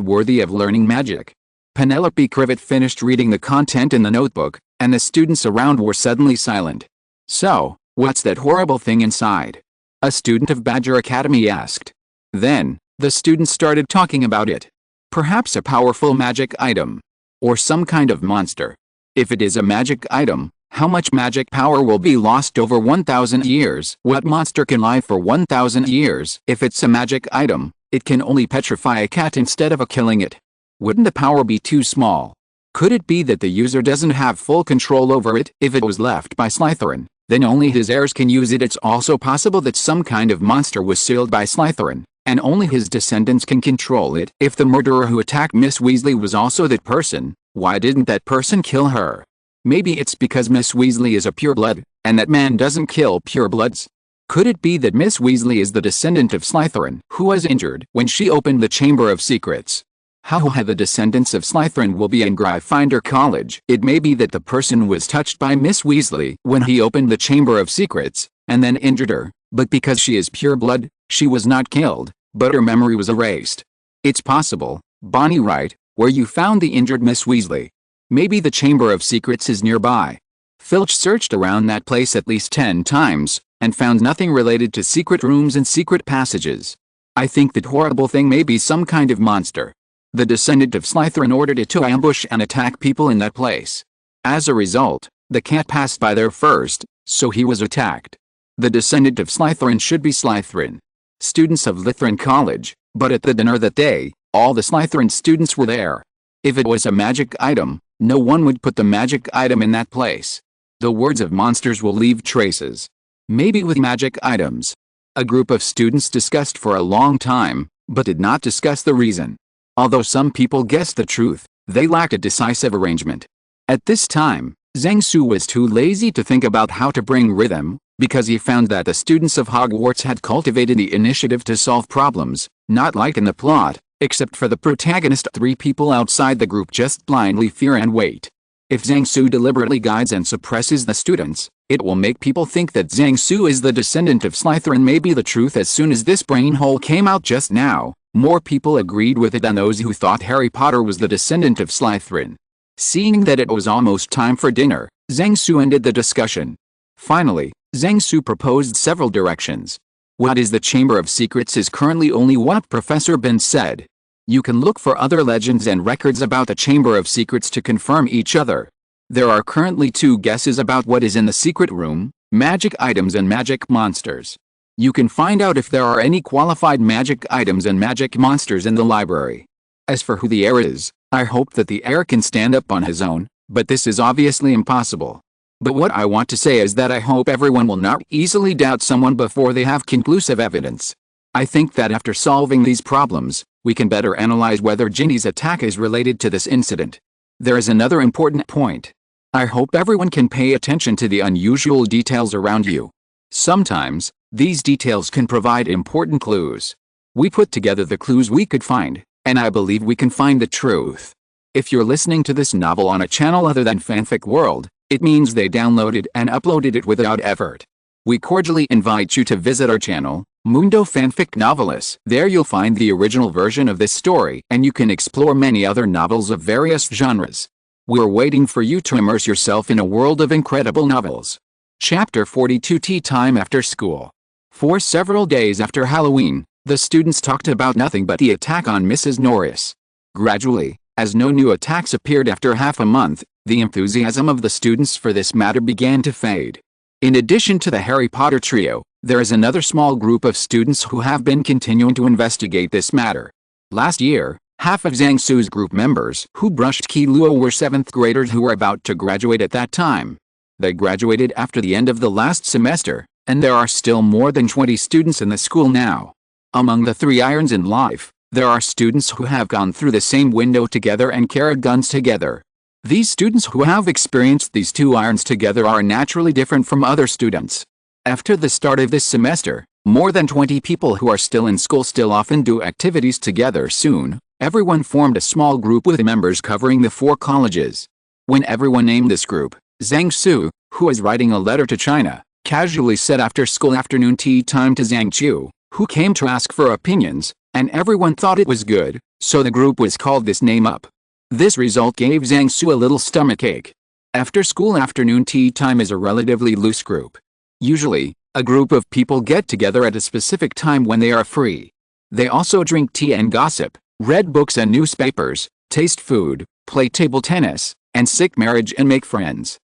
worthy of learning magic. Penelope Crivet finished reading the content in the notebook, and the students around were suddenly silent. So, what's that horrible thing inside? A student of Badger Academy asked. Then, the students started talking about it. Perhaps a powerful magic item. Or some kind of monster. If it is a magic item, how much magic power will be lost over 1,000 years? What monster can live for 1,000 years? If it's a magic item, it can only petrify a cat instead of killing it. Wouldn't the power be too small? Could it be that the user doesn't have full control over it? If it was left by Slytherin, then only his heirs can use it. It's also possible that some kind of monster was sealed by Slytherin, and only his descendants can control it. If the murderer who attacked Miss Weasley was also that person, why didn't that person kill her? Maybe it's because Miss Weasley is a pureblood, and that man doesn't kill purebloods. Could it be that Miss Weasley is the descendant of Slytherin, who was injured when she opened the Chamber of Secrets? How high the descendants of Slytherin will be in Gryffindor College? It may be that the person was touched by Miss Weasley when he opened the Chamber of Secrets, and then injured her, but because she is pureblood, she was not killed, but her memory was erased. It's possible, Bonnie Wright, where you found the injured Miss Weasley. Maybe the Chamber of Secrets is nearby. Filch searched around that place at least 10 times, and found nothing related to secret rooms and secret passages. I think that horrible thing may be some kind of monster. The descendant of Slytherin ordered it to ambush and attack people in that place. As a result, the cat passed by there first, so he was attacked. The descendant of Slytherin should be Slytherin. Students of Slytherin College, but at the dinner that day, all the Slytherin students were there. If it was a magic item, no one would put the magic item in that place. The words of monsters will leave traces. Maybe with magic items. A group of students discussed for a long time, but did not discuss the reason. Although some people guessed the truth, they lacked a decisive arrangement. At this time, Zhang Su was too lazy to think about how to bring rhythm, because he found that the students of Hogwarts had cultivated the initiative to solve problems, not like in the plot, except for the protagonist. 3 people outside the group just blindly fear and wait. If Zhang Su deliberately guides and suppresses the students, it will make people think that Zhang Su is the descendant of Slytherin. Maybe the truth. As soon as this brain hole came out just now, more people agreed with it than those who thought Harry Potter was the descendant of Slytherin. Seeing that it was almost time for dinner, Zhang Su ended the discussion. Finally, Zhang Su proposed several directions. What is the Chamber of Secrets is currently only what Professor Ben said. You can look for other legends and records about the Chamber of Secrets to confirm each other. There are currently 2 guesses about what is in the secret room: magic items and magic monsters. You can find out if there are any qualified magic items and magic monsters in the library. As for who the heir is, I hope that the heir can stand up on his own, but this is obviously impossible. But what I want to say is that I hope everyone will not easily doubt someone before they have conclusive evidence. I think that after solving these problems, we can better analyze whether Ginny's attack is related to this incident. There is another important point. I hope everyone can pay attention to the unusual details around you. Sometimes, these details can provide important clues. We put together the clues we could find, and I believe we can find the truth. If you're listening to this novel on a channel other than Fanfic World, it means they downloaded and uploaded it without effort. We cordially invite you to visit our channel, Mundo Fanfic Novelists. There you'll find the original version of this story, and you can explore many other novels of various genres. We're waiting for you to immerse yourself in a world of incredible novels. Chapter 42: Tea Time After School. For several days after Halloween, the students talked about nothing but the attack on Mrs. Norris. Gradually, as no new attacks appeared after half a month, the enthusiasm of the students for this matter began to fade. In addition to the Harry Potter trio, there is another small group of students who have been continuing to investigate this matter. Last year, half of Zhang Su's group members who brushed Qi Luo were 7th graders who were about to graduate at that time. They graduated after the end of the last semester, and there are still more than 20 students in the school now. Among the 3 irons in life, there are students who have gone through the same window together and carried guns together. These students who have experienced these 2 irons together are naturally different from other students. After the start of this semester, more than 20 people who are still in school still often do activities together soon. Everyone formed a small group with members covering the 4 colleges. When everyone named this group, Zhang Su, who was writing a letter to China, casually said after school afternoon tea time to Zhang Chu, who came to ask for opinions, and everyone thought it was good, so the group was called this name up. This result gave Zhang Su a little stomachache. After school afternoon tea time is a relatively loose group. Usually, a group of people get together at a specific time when they are free. They also drink tea and gossip, read books and newspapers, taste food, play table tennis, and seek marriage and make friends.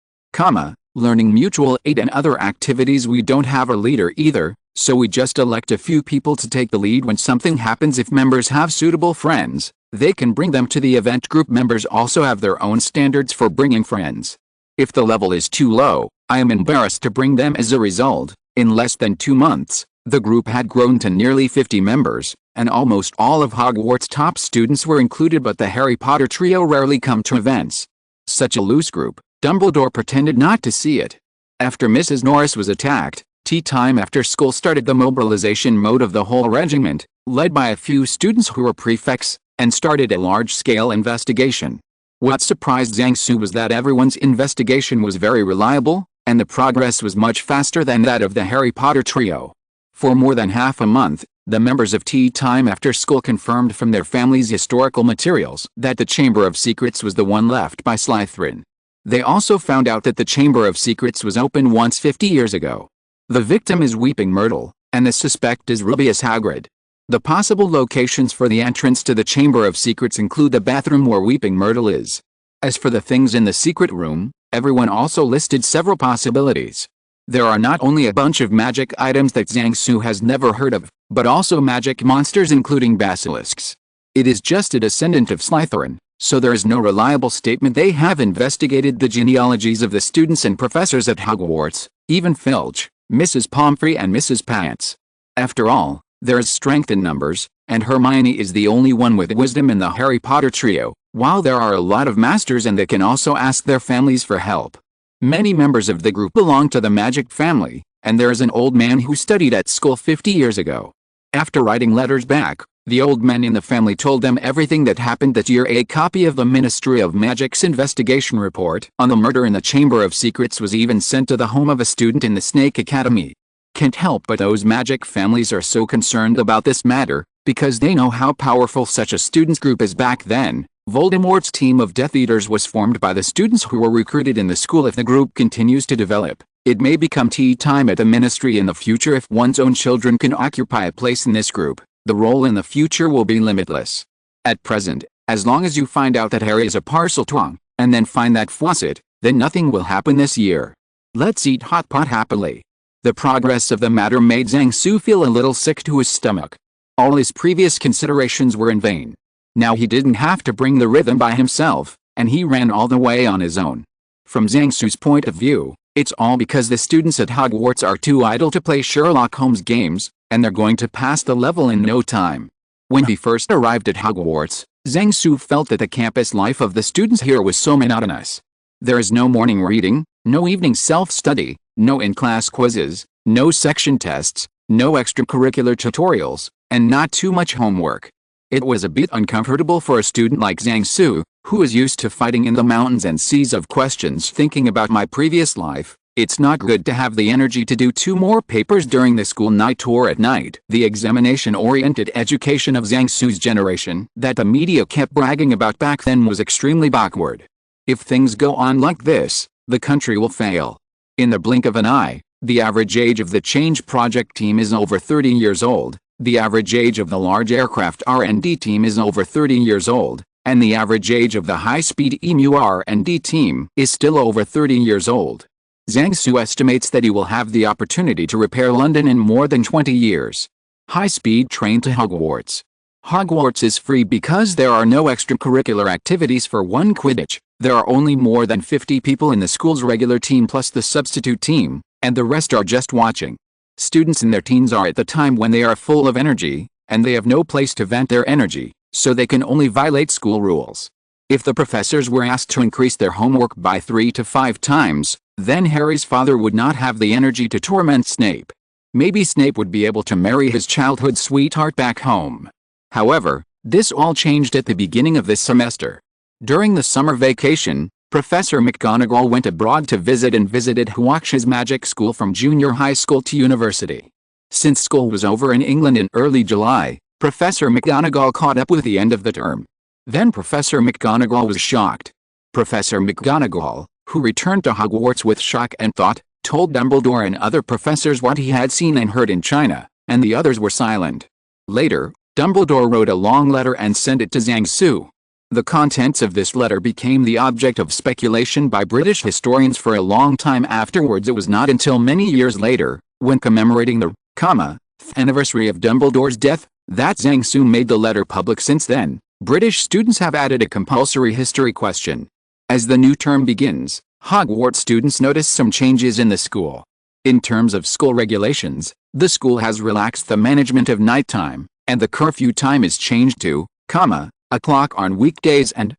Learning mutual aid and other activities. We don't have a leader either, so we just elect a few people to take the lead when something happens. If members have suitable friends, they can bring them to the event. Group members also have their own standards for bringing friends. If the level is too low, I am embarrassed to bring them. As a result, in less than 2 months, the group had grown to nearly 50 members, and almost all of Hogwarts' top students were included, but the Harry Potter trio rarely come to events. Such a loose group, Dumbledore pretended not to see it. After Mrs. Norris was attacked, tea time after school started the mobilization mode of the whole regiment, led by a few students who were prefects, and started a large-scale investigation. What surprised Zhang Su was that everyone's investigation was very reliable, and the progress was much faster than that of the Harry Potter trio. For more than half a month, the members of Tea Time After School confirmed from their families' historical materials that the Chamber of Secrets was the one left by Slytherin. They also found out that the Chamber of Secrets was open once 50 years ago. The victim is Weeping Myrtle, and the suspect is Rubius Hagrid. The possible locations for the entrance to the Chamber of Secrets include the bathroom where Weeping Myrtle is. As for the things in the secret room, everyone also listed several possibilities. There are not only a bunch of magic items that Zhang Su has never heard of, but also magic monsters including basilisks. It is just a descendant of Slytherin, so there is no reliable statement. They have investigated the genealogies of the students and professors at Hogwarts, even Filch, Mrs. Pomfrey and Mrs. Pants. After all, there is strength in numbers, and Hermione is the only one with wisdom in the Harry Potter trio, while there are a lot of masters and they can also ask their families for help. Many members of the group belong to the magic family, and there is an old man who studied at school 50 years ago. After writing letters back, the old man in the family told them everything that happened that year. A copy of the Ministry of Magic's investigation report on the murder in the Chamber of Secrets was even sent to the home of a student in the Snake Academy. Can't help but those magic families are so concerned about this matter, because they know how powerful such a students group is. Back then, Voldemort's team of Death Eaters was formed by the students who were recruited in the school. If the group continues to develop, it may become tea time at the ministry in the future. If one's own children can occupy a place in this group, the role in the future will be limitless. At present, as long as you find out that Harry is a parcel twang, and then find that faucet, then nothing will happen this year. Let's eat hot pot happily. The progress of the matter made Zhang Su feel a little sick to his stomach. All his previous considerations were in vain. Now he didn't have to bring the rhythm by himself, and he ran all the way on his own. From Zhang Su's point of view, it's all because the students at Hogwarts are too idle to play Sherlock Holmes games, and they're going to pass the level in no time. When he first arrived at Hogwarts, Zhang Su felt that the campus life of the students here was so monotonous. There is no morning reading, no evening self-study, no in-class quizzes, no section tests, no extracurricular tutorials, and not too much homework. It was a bit uncomfortable for a student like Zhang Su, who is used to fighting in the mountains and seas of questions thinking about my previous life. It's not good to have the energy to do 2 more papers during the school night tour at night. The examination-oriented education of Zhang Su's generation that the media kept bragging about back then was extremely backward. If things go on like this, the country will fail. In the blink of an eye, the average age of the Change Project team is over 30 years old, the average age of the Large Aircraft R&D team is over 30 years old, and the average age of the High-Speed EMU R&D team is still over 30 years old. Zhang Su estimates that he will have the opportunity to repair London in more than 20 years. High-speed train to Hogwarts. Hogwarts is free because there are no extracurricular activities for one Quidditch. There are only more than 50 people in the school's regular team plus the substitute team, and the rest are just watching. Students in their teens are at the time when they are full of energy, and they have no place to vent their energy, so they can only violate school rules. If the professors were asked to increase their homework by 3 to 5 times, then Harry's father would not have the energy to torment Snape. Maybe Snape would be able to marry his childhood sweetheart back home. However, this all changed at the beginning of this semester. During the summer vacation, Professor McGonagall went abroad to visited Hogwarts magic school from junior high school to university. Since school was over in England in early July, Professor McGonagall caught up with the end of the term. Then Professor McGonagall was shocked. Professor McGonagall, who returned to Hogwarts with shock and thought, told Dumbledore and other professors what he had seen and heard in China, and the others were silent. Later, Dumbledore wrote a long letter and sent it to Zhang Su. The contents of this letter became the object of speculation by British historians for a long time afterwards. It was not until many years later, when commemorating the th anniversary of Dumbledore's death, that Zhang Su made the letter public. Since then, British students have added a compulsory history question. As the new term begins, Hogwarts students notice some changes in the school. In terms of school regulations, the school has relaxed the management of nighttime, and the curfew time is changed to, o'clock on weekdays and,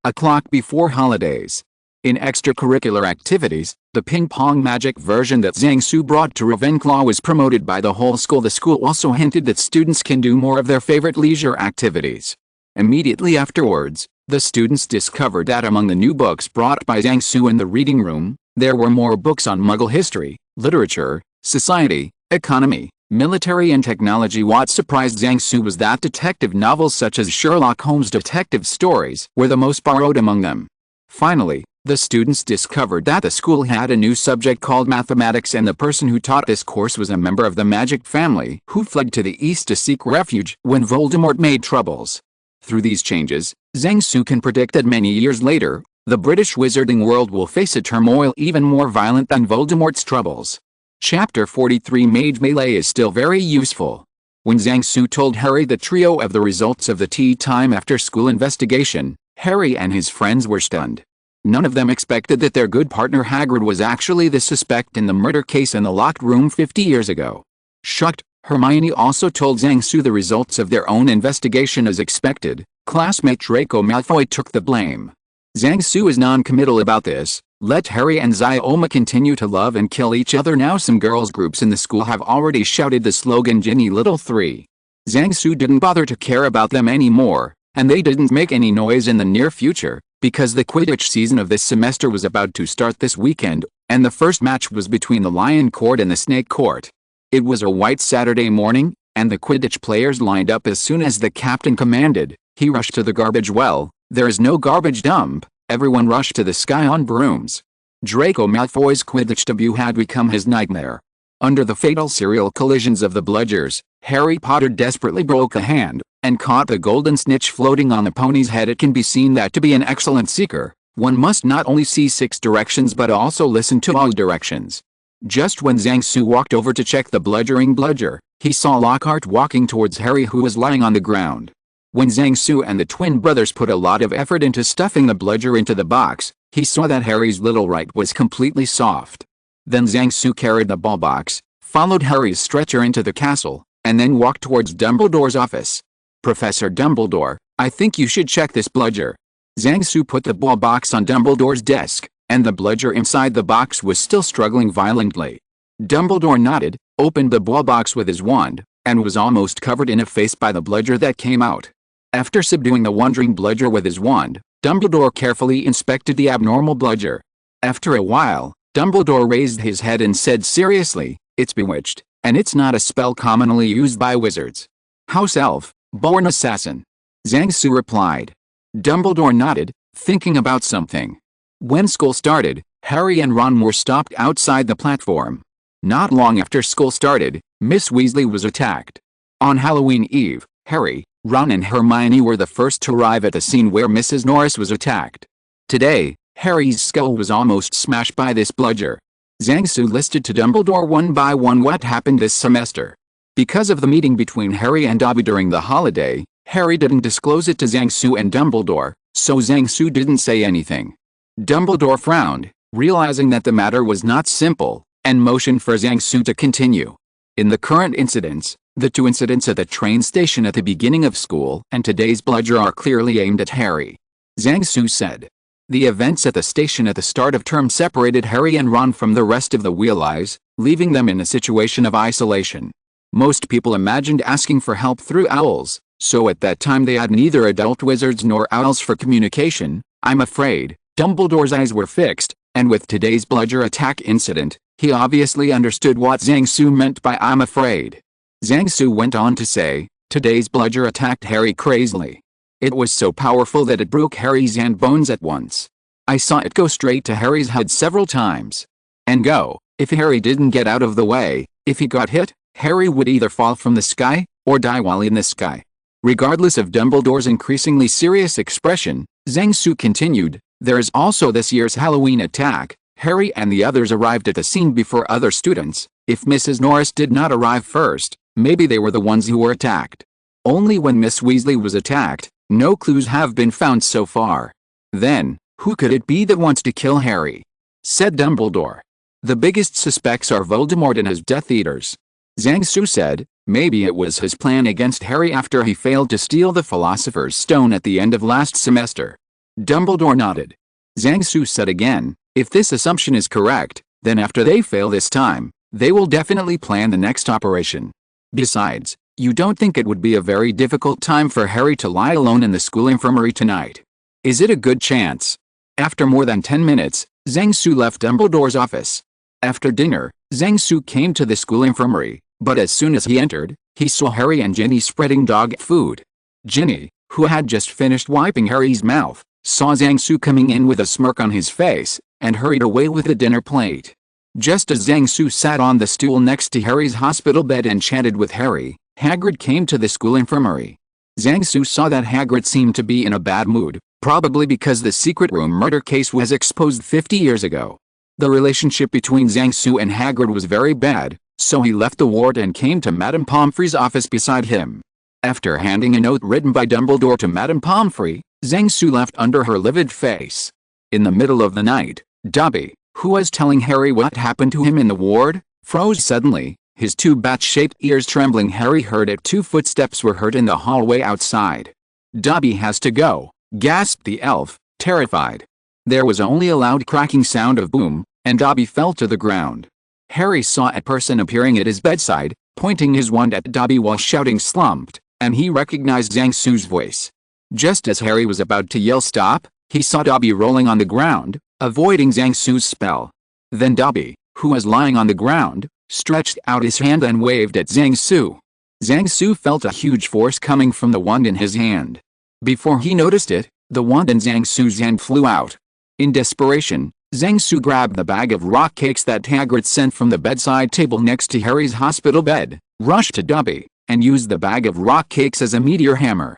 o'clock before holidays. In extracurricular activities, the ping-pong magic version that Zhang Su brought to Ravenclaw was promoted by the whole school. The school also hinted that students can do more of their favorite leisure activities. Immediately afterwards, the students discovered that among the new books brought by Zhang Su in the reading room, there were more books on Muggle history, literature, society, economy, military and technology. What surprised Zhang Su was that detective novels such as Sherlock Holmes' detective stories were the most borrowed among them. Finally, the students discovered that the school had a new subject called mathematics, and the person who taught this course was a member of the magic family who fled to the east to seek refuge when Voldemort made troubles. Through these changes, Zhang Su can predict that many years later, the British wizarding world will face a turmoil even more violent than Voldemort's troubles. Chapter 43 Mage Melee is still very useful. When Zhang Su told Harry the trio of the results of the tea time after school investigation, Harry and his friends were stunned. None of them expected that their good partner Hagrid was actually the suspect in the murder case in the locked room 50 years ago. Shocked, Hermione also told Zhang Su the results of their own investigation. As expected, classmate Draco Malfoy took the blame. Zhang Su is non-committal about this. Let Harry and Xioma continue to love and kill each other now. Some girls groups in the school have already shouted the slogan Ginny Little 3. Zhang Su didn't bother to care about them anymore, and they didn't make any noise in the near future, because the Quidditch season of this semester was about to start this weekend, and the first match was between the Lion Court and the Snake Court. It was a white Saturday morning, and the Quidditch players lined up as soon as the captain commanded. He rushed to the garbage well. There is no garbage dump. Everyone rushed to the sky on brooms. Draco Malfoy's Quidditch debut had become his nightmare. Under the fatal serial collisions of the bludgers, Harry Potter desperately broke a hand, and caught the golden snitch floating on the pony's head. It can be seen that to be an excellent seeker, One must not only see 6 directions but also listen to all directions. Just when Zhang Su walked over to check the bludger, he saw Lockhart walking towards Harry, who was lying on the ground. When Zhang Su and the twin brothers put a lot of effort into stuffing the bludger into the box, he saw that Harry's little right was completely soft. Then Zhang Su carried the ball box, followed Harry's stretcher into the castle, and then walked towards Dumbledore's office. "Professor Dumbledore, I think you should check this bludger." Zhang Su put the ball box on Dumbledore's desk, and the bludger inside the box was still struggling violently. Dumbledore nodded, opened the ball box with his wand, and was almost covered in a face by the bludger that came out. After subduing the wandering bludger with his wand, Dumbledore carefully inspected the abnormal bludger. After a while, Dumbledore raised his head and said seriously, "It's bewitched, and it's not a spell commonly used by wizards." "House elf, born assassin," Zhang Su replied. Dumbledore nodded, thinking about something. When school started, Harry and Ron were stopped outside the platform. Not long after school started, Miss Weasley was attacked. On Halloween Eve, Harry, Ron and Hermione were the first to arrive at the scene where Mrs. Norris was attacked. Today, Harry's skull was almost smashed by this bludger. Zhang Su listed to Dumbledore one by one what happened this semester. Because of the meeting between Harry and Dobby during the holiday, Harry didn't disclose it to Zhang Su and Dumbledore, so Zhang Su didn't say anything. Dumbledore frowned, realizing that the matter was not simple, and motioned for Zhang Su to continue. In the current incidents, the 2 incidents at the train station at the beginning of school and today's bludger are clearly aimed at Harry. Zhang Su said. The events at the station at the start of term separated Harry and Ron from the rest of the Wheeleyes, leaving them in a situation of isolation. Most people imagined asking for help through owls, so at that time they had neither adult wizards nor owls for communication. I'm afraid. Dumbledore's eyes were fixed, and with today's bludger attack incident, he obviously understood what Zhang Su meant by "I'm afraid." Zhang Su went on to say, today's bludger attacked Harry crazily. It was so powerful that it broke Harry's hand bones at once. I saw it go straight to Harry's head several times. And go, if Harry didn't get out of the way, if he got hit, Harry would either fall from the sky, or die while in the sky. Regardless of Dumbledore's increasingly serious expression, Zhang Su continued, there is also this year's Halloween attack. Harry and the others arrived at the scene before other students. If Mrs. Norris did not arrive first, maybe they were the ones who were attacked. Only when Miss Weasley was attacked, no clues have been found so far. Then, who could it be that wants to kill Harry? Said Dumbledore. The biggest suspects are Voldemort and his Death Eaters. Zhang Su said, maybe it was his plan against Harry after he failed to steal the Philosopher's Stone at the end of last semester. Dumbledore nodded. Zhang Su said again, if this assumption is correct, then after they fail this time, they will definitely plan the next operation. Besides, you don't think it would be a very difficult time for Harry to lie alone in the school infirmary tonight? Is it a good chance? After more than 10 minutes, Zhang Su left Dumbledore's office. After dinner, Zhang Su came to the school infirmary, but as soon as he entered, he saw Harry and Ginny spreading dog food. Ginny, who had just finished wiping Harry's mouth, saw Zhang Su coming in with a smirk on his face, and hurried away with the dinner plate. Just as Zhang Su sat on the stool next to Harry's hospital bed and chatted with Harry, Hagrid came to the school infirmary. Zhang Su saw that Hagrid seemed to be in a bad mood, probably because the secret room murder case was exposed 50 years ago. The relationship between Zhang Su and Hagrid was very bad, so he left the ward and came to Madame Pomfrey's office beside him. After handing a note written by Dumbledore to Madame Pomfrey, Zhang Su left under her livid face. In the middle of the night, Dobby, who was telling Harry what happened to him in the ward, froze suddenly, his 2 bat-shaped ears trembling. Harry heard it. 2 footsteps were heard in the hallway outside. Dobby has to go, gasped the elf, terrified. There was only a loud cracking sound of boom, and Dobby fell to the ground. Harry saw a person appearing at his bedside, pointing his wand at Dobby while shouting slumped, and he recognized Zhang Su's voice. Just as Harry was about to yell stop, he saw Dobby rolling on the ground, avoiding Zhang Su's spell. Then Dobby, who was lying on the ground, stretched out his hand and waved at Zhang Su. Zhang Su felt a huge force coming from the wand in his hand. Before he noticed it, the wand in Zhang Su's hand flew out. In desperation, Zhang Su grabbed the bag of rock cakes that Hagrid sent from the bedside table next to Harry's hospital bed, rushed to Dobby, and used the bag of rock cakes as a meteor hammer,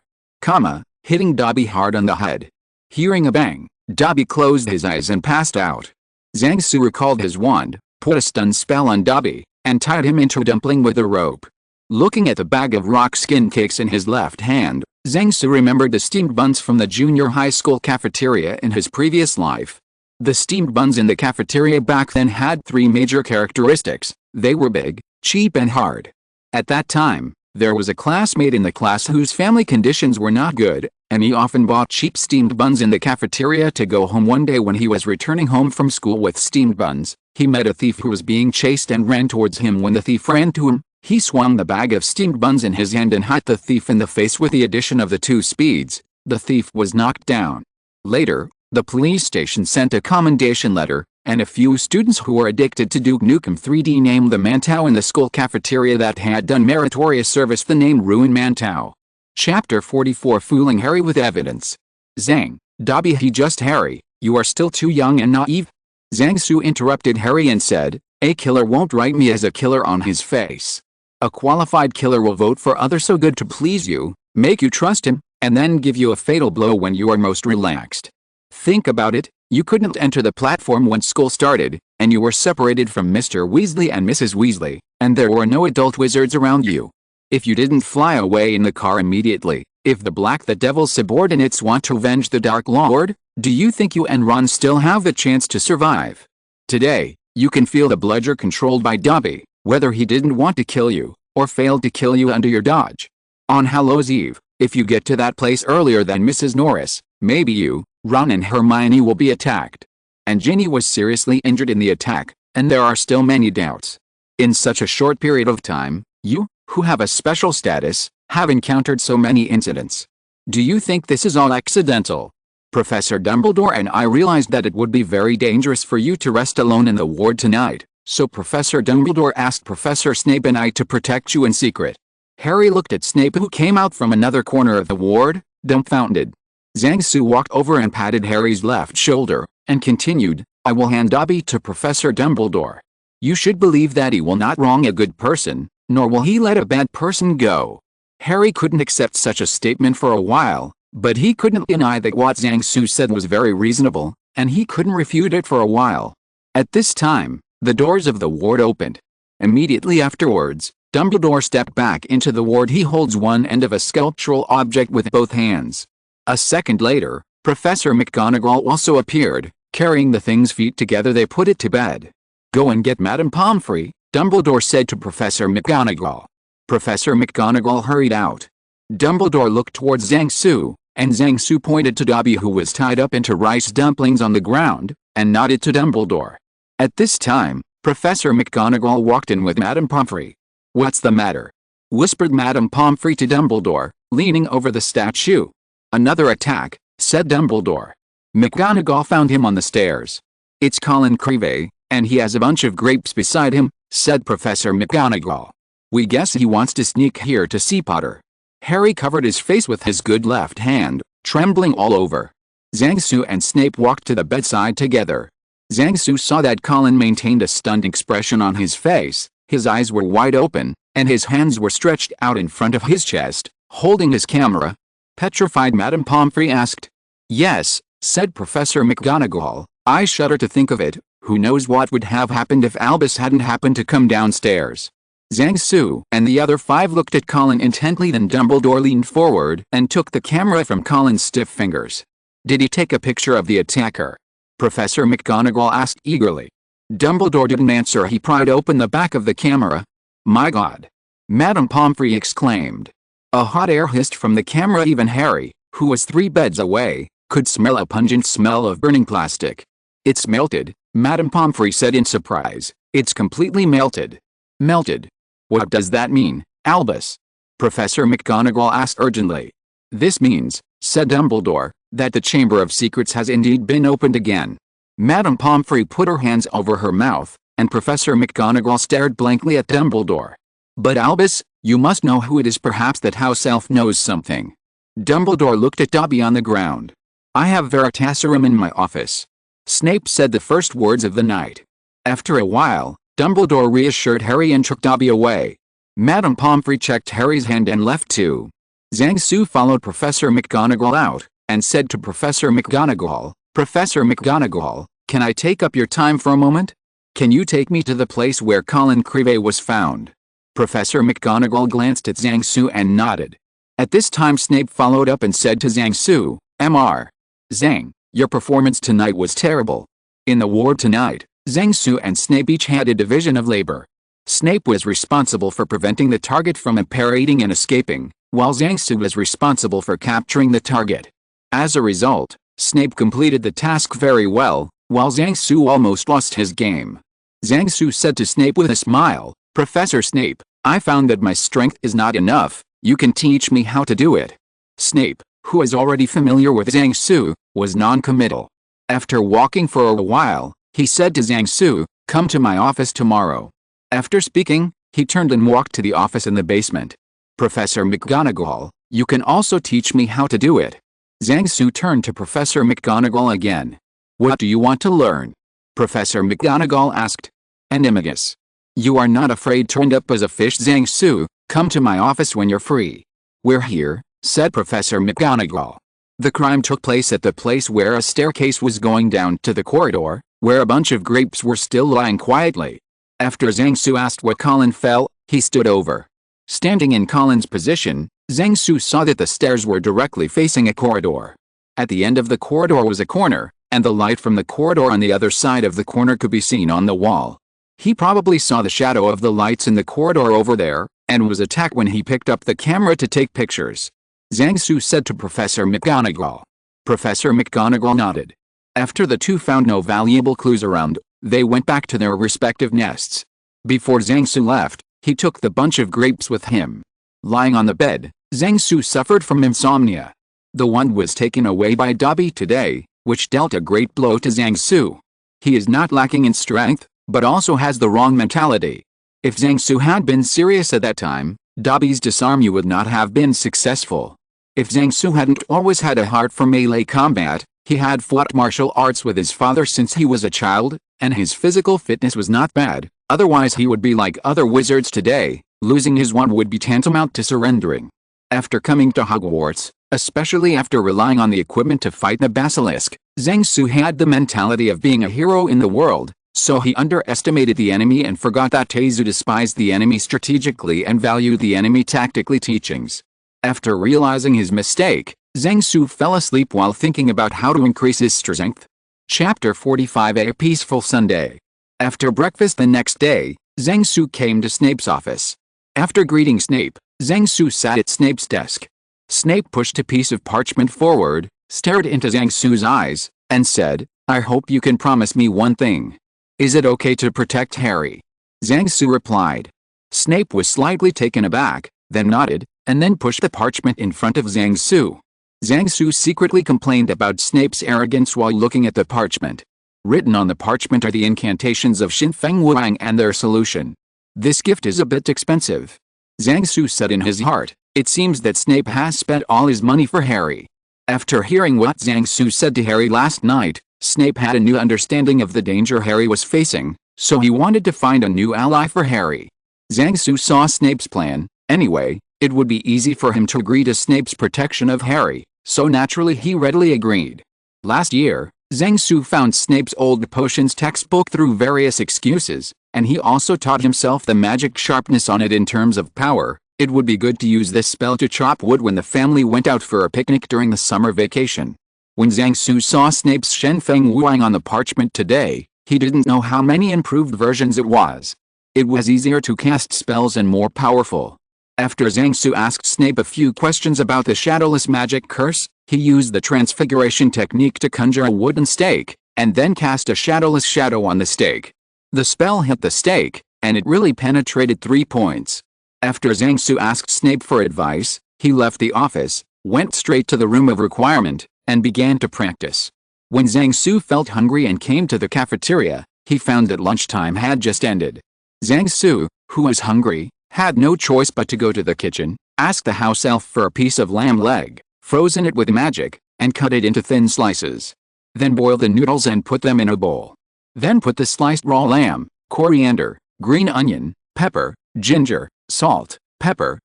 hitting Dobby hard on the head. Hearing a bang, Dobby closed his eyes and passed out. Zhang Su recalled his wand, put a stun spell on Dobby, and tied him into a dumpling with a rope. Looking at the bag of rock skin cakes in his left hand, Zhang Su remembered the steamed buns from the junior high school cafeteria in his previous life. The steamed buns in the cafeteria back then had three major characteristics. They were big, cheap and hard. At that time, there was a classmate in the class whose family conditions were not good, and he often bought cheap steamed buns in the cafeteria to go home. One day when he was returning home from school with steamed buns, he met a thief who was being chased and ran towards him. When the thief ran to him, he swung the bag of steamed buns in his hand and hit the thief in the face. With the addition of the two speeds, the thief was knocked down. Later, the police station sent a commendation letter, and a few students who were addicted to Duke Nukem 3D named the Mantou in the school cafeteria that had done meritorious service the name Ruin Mantou. Chapter 44 Fooling Harry with Evidence. Zhang, Dobby, he just Harry, you are still too young and naive. Zhang Su interrupted Harry and said, a killer won't write me as a killer on his face. A qualified killer will vote for others so good to please you, make you trust him, and then give you a fatal blow when you are most relaxed. Think about it, you couldn't enter the platform when school started, and you were separated from Mr. Weasley and Mrs. Weasley, and there were no adult wizards around you. If you didn't fly away in the car immediately, if the Devil's subordinates want to avenge the Dark Lord, do you think you and Ron still have the chance to survive? Today, you can feel the bludger controlled by Dobby, whether he didn't want to kill you, or failed to kill you under your dodge. On Hallows Eve, if you get to that place earlier than Mrs. Norris, maybe you, Ron and Hermione will be attacked. And Ginny was seriously injured in the attack, and there are still many doubts. In such a short period of time, you, who have a special status, have encountered so many incidents. Do you think this is all accidental? Professor Dumbledore and I realized that it would be very dangerous for you to rest alone in the ward tonight, so Professor Dumbledore asked Professor Snape and I to protect you in secret. Harry looked at Snape, who came out from another corner of the ward, dumbfounded. Zhang Su walked over and patted Harry's left shoulder, and continued, I will hand Dobby to Professor Dumbledore. You should believe that he will not wrong a good person, nor will he let a bad person go. Harry couldn't accept such a statement for a while, but he couldn't deny that what Zhang Su said was very reasonable, and he couldn't refute it for a while. At this time, the doors of the ward opened. Immediately afterwards, Dumbledore stepped back into the ward. He holds one end of a sculptural object with both hands. A second later, Professor McGonagall also appeared, carrying the thing's feet together. They put it to bed. Go and get Madame Pomfrey, Dumbledore said to Professor McGonagall. Professor McGonagall hurried out. Dumbledore looked towards Zhang Su, and Zhang Su pointed to Dobby, who was tied up into rice dumplings on the ground, and nodded to Dumbledore. At this time, Professor McGonagall walked in with Madame Pomfrey. What's the matter? Whispered Madame Pomfrey to Dumbledore, leaning over the statue. Another attack, said Dumbledore. McGonagall found him on the stairs. It's Colin Creevey, and he has a bunch of grapes beside him, said Professor McGonagall. We guess he wants to sneak here to see Potter. Harry covered his face with his good left hand, trembling all over. Zhang Su and Snape walked to the bedside together. Zhang Su saw that Colin maintained a stunned expression on his face, his eyes were wide open, and his hands were stretched out in front of his chest, holding his camera. Petrified Madame Pomfrey asked. Yes, said Professor McGonagall, I shudder to think of it. Who knows what would have happened if Albus hadn't happened to come downstairs. Zhang Su and the other five looked at Colin intently. Then Dumbledore leaned forward and took the camera from Colin's stiff fingers. Did he take a picture of the attacker? Professor McGonagall asked eagerly. Dumbledore didn't answer. He pried open the back of the camera. My God! Madame Pomfrey exclaimed. A hot air hissed from the camera. Even Harry, who was 3 beds away, could smell a pungent smell of burning plastic. It's melted, Madame Pomfrey said in surprise. It's completely melted. Melted? What does that mean, Albus? Professor McGonagall asked urgently. This means, said Dumbledore, that the Chamber of Secrets has indeed been opened again. Madame Pomfrey put her hands over her mouth, and Professor McGonagall stared blankly at Dumbledore. But Albus, you must know who it is. Perhaps that house elf knows something. Dumbledore looked at Dobby on the ground. I have Veritaserum in my office. Snape said the first words of the night. After a while, Dumbledore reassured Harry and took Dobby away. Madame Pomfrey checked Harry's hand and left too. Zhang Su followed Professor McGonagall out, and said to Professor McGonagall, Professor McGonagall, can I take up your time for a moment? Can you take me to the place where Colin Creevey was found? Professor McGonagall glanced at Zhang Su and nodded. At this time Snape followed up and said to Zhang Su, Mr. Zhang, your performance tonight was terrible. In the ward tonight, Zhang Su and Snape each had a division of labor. Snape was responsible for preventing the target from apparating and escaping, while Zhang Su was responsible for capturing the target. As a result, Snape completed the task very well, while Zhang Su almost lost his game. Zhang Su said to Snape with a smile, Professor Snape, I found that my strength is not enough, you can teach me how to do it. Snape, who was already familiar with Zhang Su, was non-committal. After walking for a while, he said to Zhang Su, come to my office tomorrow. After speaking, he turned and walked to the office in the basement. Professor McGonagall, you can also teach me how to do it. Zhang Su turned to Professor McGonagall again. What do you want to learn? Professor McGonagall asked. Animagus. You are not afraid turned up as a fish. Zhang Su, come to my office when you're free. We're here, said Professor McGonagall. The crime took place at the place where a staircase was going down to the corridor, where a bunch of grapes were still lying quietly. After Zhang Su asked what Colin fell, he stood over. Standing in Colin's position, Zhang Su saw that the stairs were directly facing a corridor. At the end of the corridor was a corner, and the light from the corridor on the other side of the corner could be seen on the wall. He probably saw the shadow of the lights in the corridor over there, and was attacked when he picked up the camera to take pictures. Zhang Su said to Professor McGonagall. Professor McGonagall nodded. After the two found no valuable clues around, they went back to their respective nests. Before Zhang Su left, he took the bunch of grapes with him. Lying on the bed, Zhang Su suffered from insomnia. The wand was taken away by Dobby today, which dealt a great blow to Zhang Su. He is not lacking in strength, but also has the wrong mentality. If Zhang Su had been serious at that time, Dobby's disarm you would not have been successful. If Zhang Su hadn't always had a heart for melee combat, he had fought martial arts with his father since he was a child, and his physical fitness was not bad, otherwise he would be like other wizards today, losing his wand would be tantamount to surrendering. After coming to Hogwarts, especially after relying on the equipment to fight the basilisk, Zhang Su had the mentality of being a hero in the world, so he underestimated the enemy and forgot that Tezu despised the enemy strategically and valued the enemy tactically teachings. After realizing his mistake, Zhang Su fell asleep while thinking about how to increase his strength. Chapter 45 A Peaceful Sunday. After breakfast the next day, Zhang Su came to Snape's office. After greeting Snape, Zhang Su sat at Snape's desk. Snape pushed a piece of parchment forward, stared into Zhang Su's eyes, and said, I hope you can promise me one thing. Is it okay to protect Harry? Zhang Su replied. Snape was slightly taken aback, then nodded, and then pushed the parchment in front of Zhang Su. Zhang Su secretly complained about Snape's arrogance while looking at the parchment. Written on the parchment are the incantations of Xin Feng Wuang and their solution. This gift is a bit expensive. Zhang Su said in his heart, it seems that Snape has spent all his money for Harry. After hearing what Zhang Su said to Harry last night, Snape had a new understanding of the danger Harry was facing, so he wanted to find a new ally for Harry. Zhang Su saw Snape's plan. Anyway, it would be easy for him to agree to Snape's protection of Harry, so naturally he readily agreed. Last year, Zhang Su found Snape's old potions textbook through various excuses, and he also taught himself the magic sharpness on it in terms of power. It would be good to use this spell to chop wood when the family went out for a picnic during the summer vacation. When Zhang Su saw Snape's Shen Feng Wuang on the parchment today, he didn't know how many improved versions it was. It was easier to cast spells and more powerful. After Zhang Su asked Snape a few questions about the shadowless magic curse, he used the transfiguration technique to conjure a wooden stake, and then cast a shadowless shadow on the stake. The spell hit the stake, and it really penetrated 3 points. After Zhang Su asked Snape for advice, he left the office, went straight to the room of requirement, and began to practice. When Zhang Su felt hungry and came to the cafeteria, he found that lunchtime had just ended. Zhang Su, who was hungry, had no choice but to go to the kitchen, ask the house elf for a piece of lamb leg, frozen it with magic, and cut it into thin slices. Then boil the noodles and put them in a bowl. Then put the sliced raw lamb, coriander, green onion, pepper, ginger, salt, pepper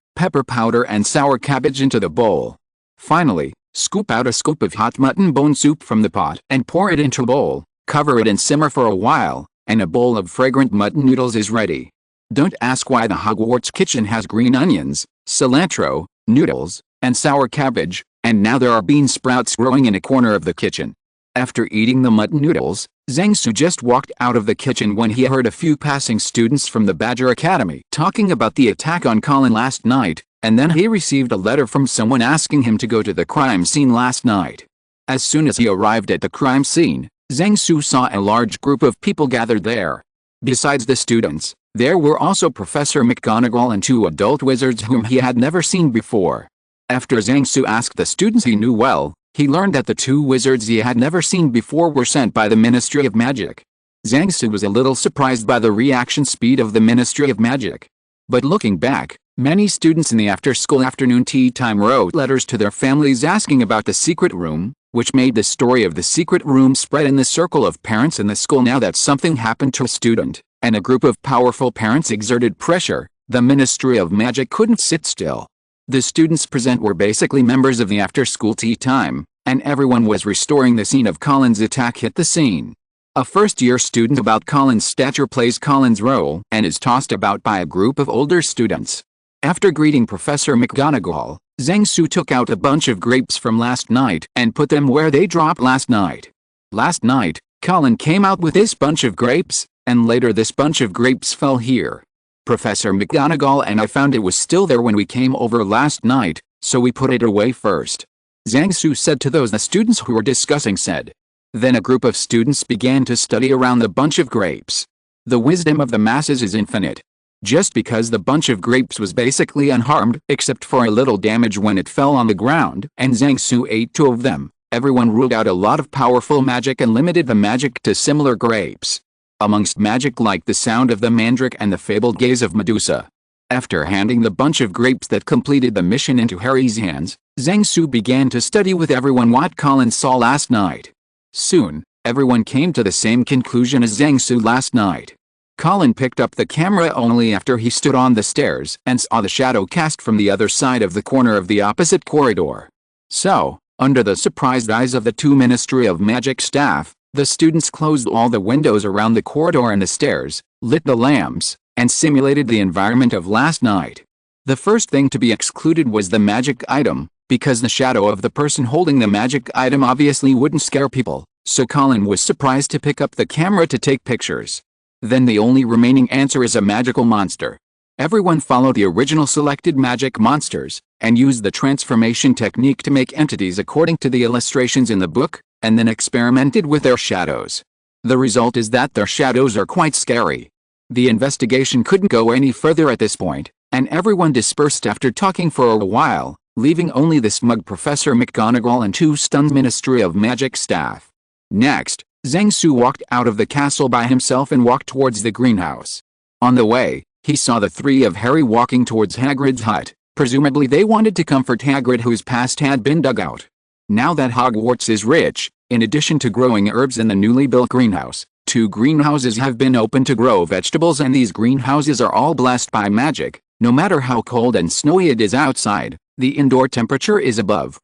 powder and sour cabbage into the bowl. Finally, Scoop out a scoop of hot mutton bone soup from the pot and pour it into a bowl, cover it and simmer for a while, and a bowl of fragrant mutton noodles is ready. Don't ask why the Hogwarts kitchen has green onions, cilantro, noodles, and sour cabbage, and now there are bean sprouts growing in a corner of the kitchen. After eating the mutton noodles, Zhang just walked out of the kitchen when he heard a few passing students from the Badger Academy talking about the attack on Colin last night, and then he received a letter from someone asking him to go to the crime scene last night. As soon as he arrived at the crime scene, Zhang saw a large group of people gathered there. Besides the students, there were also Professor McGonagall and 2 adult wizards whom he had never seen before. After Zhang asked the students he knew well, he learned that the 2 wizards he had never seen before were sent by the Ministry of Magic. Zhang was a little surprised by the reaction speed of the Ministry of Magic. But looking back, many students in the after-school afternoon tea time wrote letters to their families asking about the secret room, which made the story of the secret room spread in the circle of parents in the school. Now that something happened to a student, and a group of powerful parents exerted pressure, the Ministry of Magic couldn't sit still. The students present were basically members of the after-school tea time, and everyone was restoring the scene of Colin's attack hit the scene. A first-year student about Colin's stature plays Colin's role and is tossed about by a group of older students. After greeting Professor McGonagall, Zhang took out a bunch of grapes from last night and put them where they dropped last night. Last night, Colin came out with this bunch of grapes, and later this bunch of grapes fell here. Professor McGonagall and I found it was still there when we came over last night, so we put it away first. Zhang said to those the students who were discussing said. Then a group of students began to study around the bunch of grapes. The wisdom of the masses is infinite. Just because the bunch of grapes was basically unharmed except for a little damage when it fell on the ground and Zhang ate 2 of them, everyone ruled out a lot of powerful magic and limited the magic to similar grapes. Amongst magic like the sound of the mandrake and the fabled gaze of Medusa. After handing the bunch of grapes that completed the mission into Harry's hands, Zhang began to study with everyone what Colin saw last night. Soon, everyone came to the same conclusion as Zhang last night. Colin picked up the camera only after he stood on the stairs and saw the shadow cast from the other side of the corner of the opposite corridor. So, under the surprised eyes of the 2 Ministry of Magic staff, the students closed all the windows around the corridor and the stairs, lit the lamps, and simulated the environment of last night. The first thing to be excluded was the magic item, because the shadow of the person holding the magic item obviously wouldn't scare people, so Colin was surprised to pick up the camera to take pictures. Then the only remaining answer is a magical monster. Everyone followed the original selected magic monsters, and used the transformation technique to make entities according to the illustrations in the book, and then experimented with their shadows. The result is that their shadows are quite scary. The investigation couldn't go any further at this point, and everyone dispersed after talking for a while, leaving only the smug Professor McGonagall and 2 stunned Ministry of Magic staff. Next, Zhang walked out of the castle by himself and walked towards the greenhouse. On the way, he saw the 3 of Harry walking towards Hagrid's hut. Presumably they wanted to comfort Hagrid whose past had been dug out. Now that Hogwarts is rich, in addition to growing herbs in the newly built greenhouse, 2 greenhouses have been opened to grow vegetables, and these greenhouses are all blessed by magic. No matter how cold and snowy it is outside, the indoor temperature is above,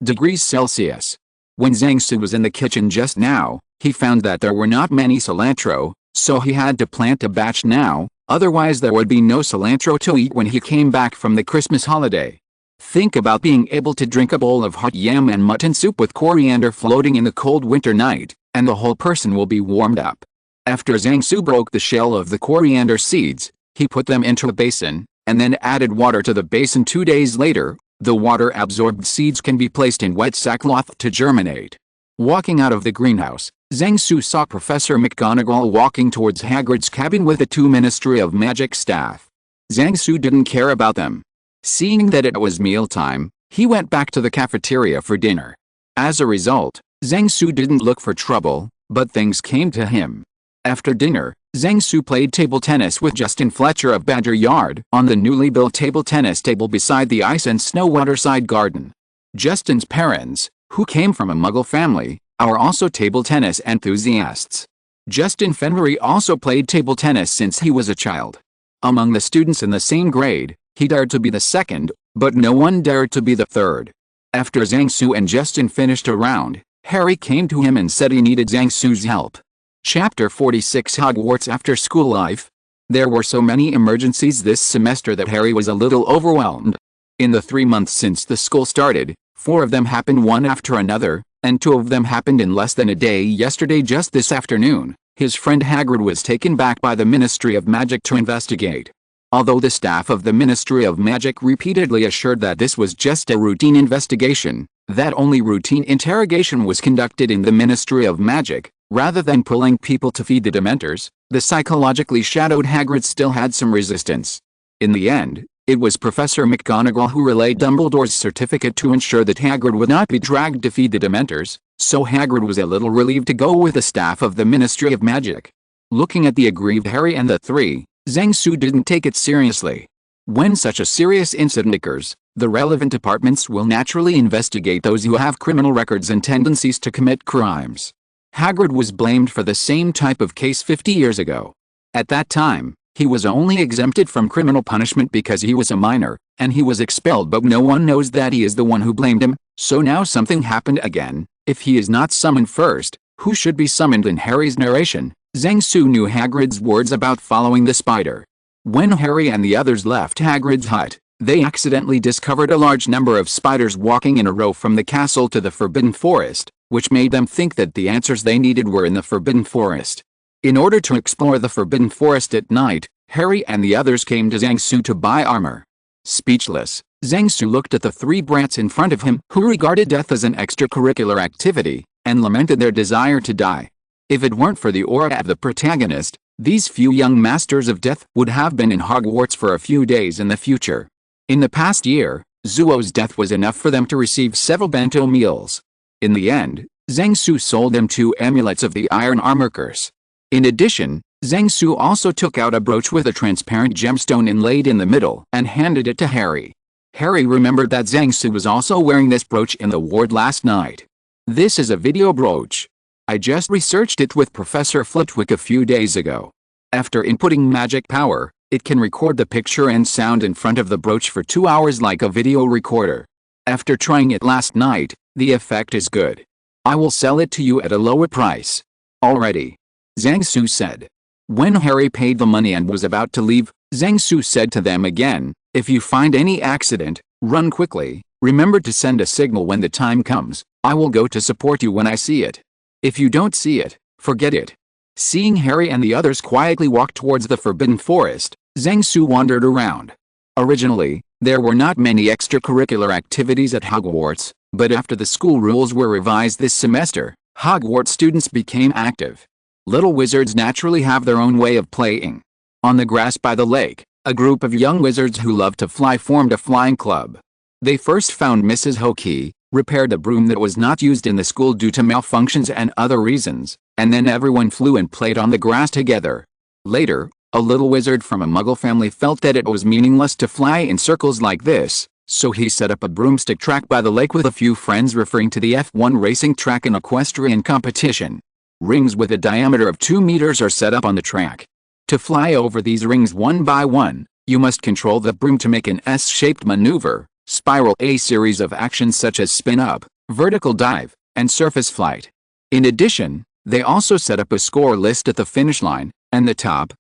degrees Celsius. When Zhang was in the kitchen just now, he found that there were not many cilantro, so he had to plant a batch now, otherwise there would be no cilantro to eat when he came back from the Christmas holiday. Think about being able to drink a bowl of hot yam and mutton soup with coriander floating in the cold winter night, and the whole person will be warmed up. After Zhang broke the shell of the coriander seeds, he put them into a basin, and then added water to the basin. 2 days later, the water-absorbed seeds can be placed in wet sackcloth to germinate. Walking out of the greenhouse, Zhang saw Professor McGonagall walking towards Hagrid's cabin with the 2 Ministry of Magic staff. Zhang didn't care about them. Seeing that it was mealtime, he went back to the cafeteria for dinner. As a result, Zhang didn't look for trouble, but things came to him. After dinner, Zhang played table tennis with Justin Fletcher of Badger Yard on the newly built table tennis table beside the ice and snow waterside garden. Justin's parents, who came from a Muggle family, are also table tennis enthusiasts. Justin Fennery also played table tennis since he was a child. Among the students in the same grade, he dared to be the second, but no one dared to be the third. After Zhang and Justin finished a round, Harry came to him and said he needed Zhang help. Chapter 46 Hogwarts After School Life. There were so many emergencies this semester that Harry was a little overwhelmed. In the 3 months since the school started, 4 of them happened one after another, and 2 of them happened in less than a day. Yesterday, just this afternoon, his friend Hagrid was taken back by the Ministry of Magic to investigate. Although the staff of the Ministry of Magic repeatedly assured that this was just a routine investigation, that only routine interrogation was conducted in the Ministry of Magic, rather than pulling people to feed the Dementors, the psychologically shadowed Hagrid still had some resistance. In the end, it was Professor McGonagall who relayed Dumbledore's certificate to ensure that Hagrid would not be dragged to feed the Dementors, so Hagrid was a little relieved to go with the staff of the Ministry of Magic. Looking at the aggrieved Harry and the 3, Zhang didn't take it seriously. When such a serious incident occurs, the relevant departments will naturally investigate those who have criminal records and tendencies to commit crimes. Hagrid was blamed for the same type of case 50 years ago. At that time, he was only exempted from criminal punishment because he was a minor, and he was expelled, but no one knows that he is the one who blamed him, so now something happened again. If he is not summoned first, who should be summoned? In Harry's narration, Zhang knew Hagrid's words about following the spider. When Harry and the others left Hagrid's hut, they accidentally discovered a large number of spiders walking in a row from the castle to the Forbidden Forest, which made them think that the answers they needed were in the Forbidden Forest. In order to explore the Forbidden Forest at night, Harry and the others came to Zhang to buy armor. Speechless, Zhang looked at the 3 brats in front of him who regarded death as an extracurricular activity, and lamented their desire to die. If it weren't for the aura of the protagonist, these few young masters of death would have been in Hogwarts for a few days in the future. In the past year, Zuo's death was enough for them to receive several bento meals. In the end, Zhang sold them 2 amulets of the Iron Armor Curse. In addition, Zhang also took out a brooch with a transparent gemstone inlaid in the middle and handed it to Harry. Harry remembered that Zhang was also wearing this brooch in the ward last night. This is a video brooch. I just researched it with Professor Flitwick a few days ago. After inputting magic power, it can record the picture and sound in front of the brooch for 2 hours like a video recorder. After trying it last night, the effect is good. I will sell it to you at a lower price. Already. Zhang said. When Harry paid the money and was about to leave, Zhang said to them again, if you find any accident, run quickly, remember to send a signal when the time comes, I will go to support you when I see it. If you don't see it, forget it. Seeing Harry and the others quietly walk towards the Forbidden Forest, Zhang wandered around. Originally, there were not many extracurricular activities at Hogwarts, but after the school rules were revised this semester, Hogwarts students became active. Little wizards naturally have their own way of playing. On the grass by the lake, a group of young wizards who loved to fly formed a flying club. They first found Mrs. Hokey, repaired a broom that was not used in the school due to malfunctions and other reasons, and then everyone flew and played on the grass together. Later, a little wizard from a Muggle family felt that it was meaningless to fly in circles like this, so he set up a broomstick track by the lake with a few friends, referring to the F1 racing track in equestrian competition. Rings with a diameter of 2 meters are set up on the track. To fly over these rings one by one, you must control the broom to make an S-shaped maneuver, spiral, a series of actions such as spin up, vertical dive, and surface flight. In addition, they also set up a score list at the finish line, and the top,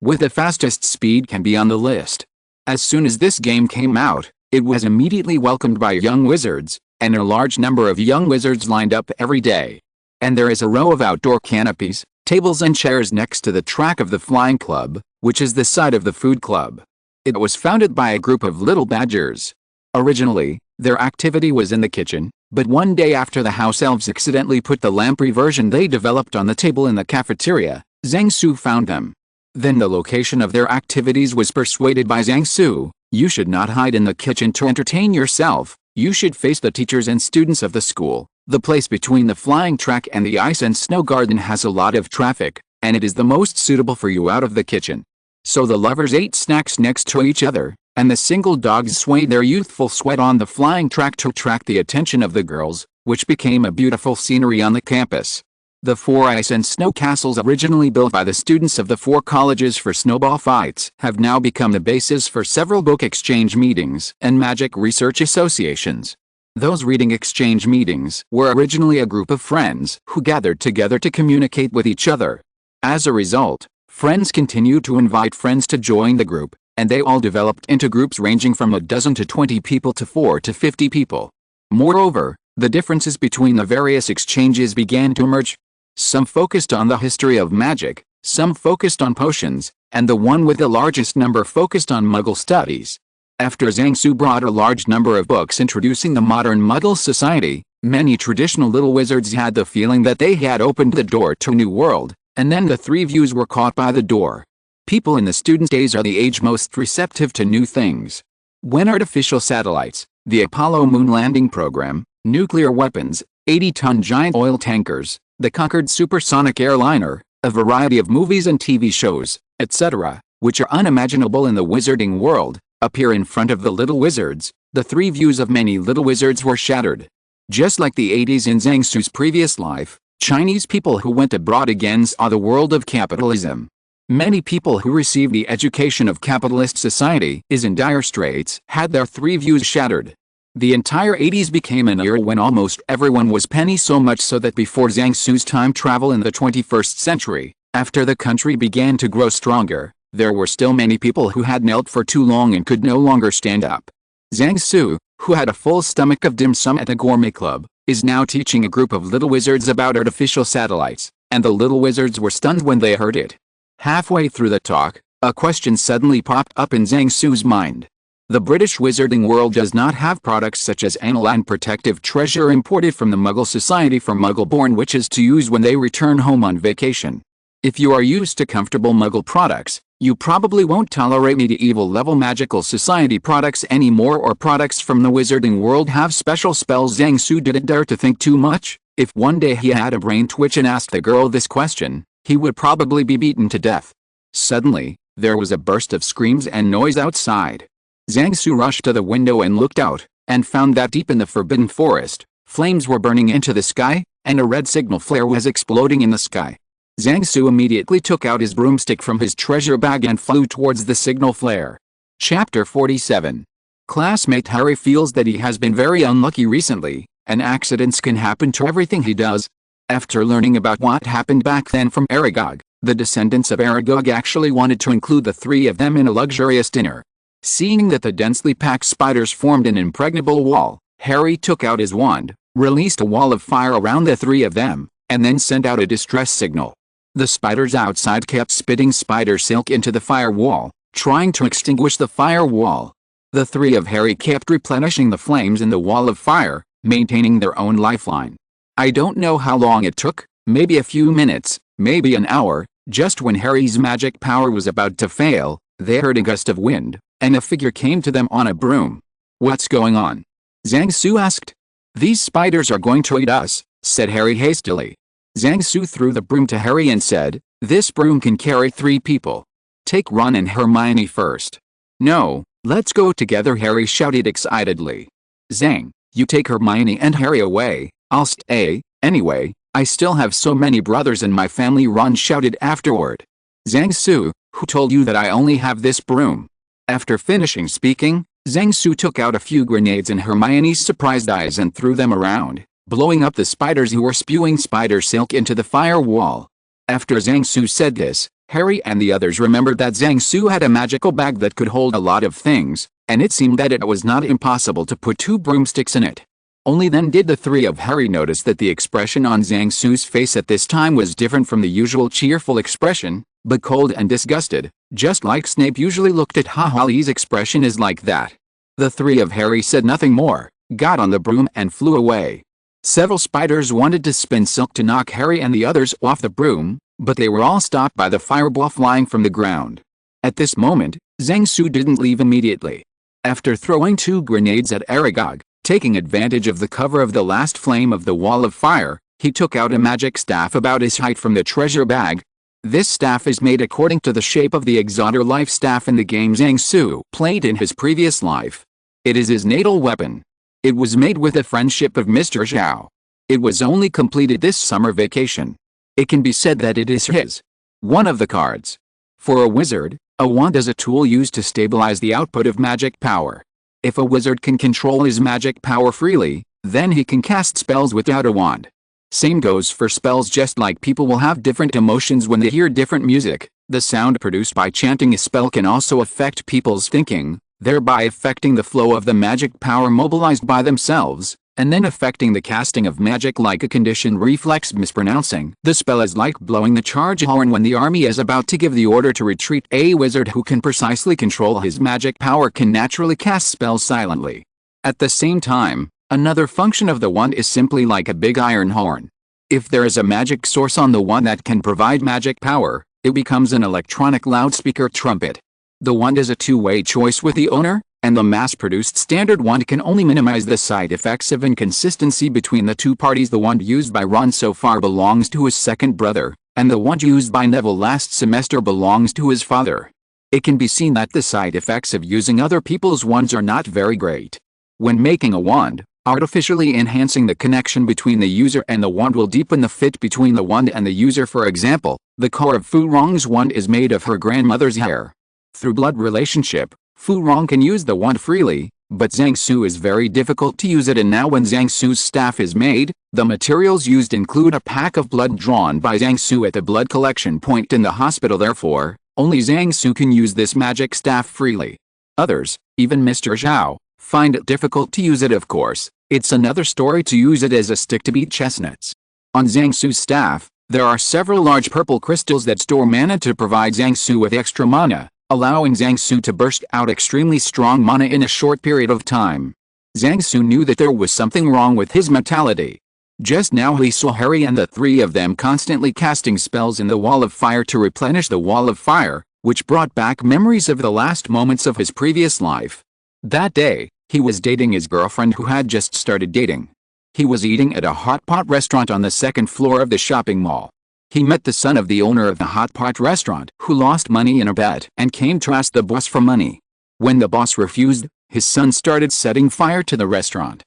with the fastest speed can be on the list. As soon as this game came out, it was immediately welcomed by young wizards, and a large number of young wizards lined up every day. And there is a row of outdoor canopies, tables and chairs next to the track of the flying club, which is the side of the food club. It was founded by a group of little badgers. Originally, their activity was in the kitchen, but one day after the house-elves accidentally put the lamprey version they developed on the table in the cafeteria, Zhang found them. Then the location of their activities was persuaded by Zhang. You should not hide in the kitchen to entertain yourself, you should face the teachers and students of the school. The place between the flying track and the ice and snow garden has a lot of traffic, and it is the most suitable for you out of the kitchen. So the lovers ate snacks next to each other, and the single dogs swayed their youthful sweat on the flying track to attract the attention of the girls, which became a beautiful scenery on the campus. The 4 ice and snow castles originally built by the students of the 4 colleges for snowball fights have now become the basis for several book exchange meetings and magic research associations. Those reading exchange meetings were originally a group of friends who gathered together to communicate with each other. As a result, friends continued to invite friends to join the group, and they all developed into groups ranging from a dozen to 20 people to 4 to 50 people. Moreover, the differences between the various exchanges began to emerge. Some focused on the history of magic, some focused on potions, and the one with the largest number focused on Muggle studies. After Zhang Su brought a large number of books introducing the modern Muggle society, many traditional little wizards had the feeling that they had opened the door to a new world, and then the three views were caught by the door. People in the students' days are the age most receptive to new things. When artificial satellites, the Apollo moon landing program, nuclear weapons, 80-ton giant oil tankers, the Concorde supersonic airliner, a variety of movies and TV shows, etc., which are unimaginable in the wizarding world, appear in front of the little wizards, the three views of many little wizards were shattered. Just like the 80s in Zhang Su's previous life, Chinese people who went abroad again saw the world of capitalism. Many people who received the education of capitalist society is in dire straits had their three views shattered. The entire 80s became an era when almost everyone was penny, so much so that before Zhang Su's time travel in the 21st century, after the country began to grow stronger, there were still many people who had knelt for too long and could no longer stand up. Zhang Su, who had a full stomach of dim sum at a gourmet club, is now teaching a group of little wizards about artificial satellites, and the little wizards were stunned when they heard it. Halfway through the talk, a question suddenly popped up in Zhang Su's mind. The British wizarding world does not have products such as aniline protective treasure imported from the Muggle society for Muggle-born witches to use when they return home on vacation. If you are used to comfortable Muggle products, you probably won't tolerate medieval-level magical society products anymore, or products from the wizarding world have special spells. Zhang Su didn't dare to think too much. If one day he had a brain twitch and asked the girl this question, he would probably be beaten to death. Suddenly, there was a burst of screams and noise outside. Zhang Su rushed to the window and looked out, and found that deep in the forbidden forest, flames were burning into the sky, and a red signal flare was exploding in the sky. Zhang Su immediately took out his broomstick from his treasure bag and flew towards the signal flare. Chapter 47. Classmate Harry feels that he has been very unlucky recently, and accidents can happen to everything he does. After learning about what happened back then from Aragog, the descendants of Aragog actually wanted to include the three of them in a luxurious dinner. Seeing that the densely packed spiders formed an impregnable wall, Harry took out his wand, released a wall of fire around the three of them, and then sent out a distress signal. The spiders outside kept spitting spider silk into the firewall, trying to extinguish the firewall. The three of Harry kept replenishing the flames in the wall of fire, maintaining their own lifeline. I don't know how long it took, maybe a few minutes, maybe an hour. Just when Harry's magic power was about to fail, they heard a gust of wind, and a figure came to them on a broom. "What's going on?" Zhang Su asked. "These spiders are going to eat us," said Harry hastily. Zhang Su threw the broom to Harry and said, "This broom can carry 3 people. Take Ron and Hermione first." "No, let's go together," Harry shouted excitedly. "Zhang, you take Hermione and Harry away, I'll stay, anyway, I still have so many brothers in my family," Ron shouted afterward. "Zhang Su, who told you that I only have this broom?" After finishing speaking, Zhang Su took out a few grenades in Hermione's surprised eyes and threw them around, blowing up the spiders who were spewing spider silk into the firewall. After Zhang Su said this, Harry and the others remembered that Zhang Su had a magical bag that could hold a lot of things, and it seemed that it was not impossible to put 2 broomsticks in it. Only then did the three of Harry notice that the expression on Zhang Su's face at this time was different from the usual cheerful expression, but cold and disgusted, just like Snape usually looked at Harry's expression is like that. The three of Harry said nothing more, got on the broom and flew away. Several spiders wanted to spin silk to knock Harry and the others off the broom, but they were all stopped by the fireball flying from the ground. At this moment, Zhang Su didn't leave immediately. After throwing 2 grenades at Aragog, taking advantage of the cover of the last flame of the wall of fire, he took out a magic staff about his height from the treasure bag. This staff is made according to the shape of the Exoter life staff in the game Zhang Su played in his previous life. It is his natal weapon. It was made with the friendship of Mr. Zhao. It was only completed this summer vacation. It can be said that it is his. One of the cards. For a wizard, a wand is a tool used to stabilize the output of magic power. If a wizard can control his magic power freely, then he can cast spells without a wand. Same goes for spells. Just like people will have different emotions when they hear different music, the sound produced by chanting a spell can also affect people's thinking, thereby affecting the flow of the magic power mobilized by themselves, and then affecting the casting of magic. Like a conditioned reflex mispronouncing the spell is like blowing the charge horn when the army is about to give the order to retreat. A wizard who can precisely control his magic power can naturally cast spells silently. At the same time, another function of the wand is simply like a big iron horn. If there is a magic source on the wand that can provide magic power, it becomes an electronic loudspeaker trumpet. The wand is a two-way choice with the owner, and the mass-produced standard wand can only minimize the side effects of inconsistency between the two parties. The wand used by Ron so far belongs to his second brother, and the wand used by Neville last semester belongs to his father. It can be seen that the side effects of using other people's wands are not very great. When making a wand, artificially enhancing the connection between the user and the wand will deepen the fit between the wand and the user. For example, the core of Fu Rong's wand is made of her grandmother's hair. Through blood relationship, Fu Rong can use the wand freely, but Zhang Su is very difficult to use it. And now when Zhang Su's staff is made, the materials used include a pack of blood drawn by Zhang Su at the blood collection point in the hospital. Therefore, only Zhang Su can use this magic staff freely. Others, even Mr. Zhao, find it difficult to use it. Of course, it's another story to use it as a stick to beat chestnuts. On Zhang Su's staff, there are several large purple crystals that store mana to provide Zhang Su with extra mana, allowing Zhang Su to burst out extremely strong mana in a short period of time. Zhang Su knew that there was something wrong with his mentality. Just now he saw Harry and the three of them constantly casting spells in the wall of fire to replenish the wall of fire, which brought back memories of the last moments of his previous life. That day, he was dating his girlfriend who had just started dating. He was eating at a hot pot restaurant on the second floor of the shopping mall. He met the son of the owner of the hot pot restaurant who lost money in a bet and came to ask the boss for money. When the boss refused, his son started setting fire to the restaurant.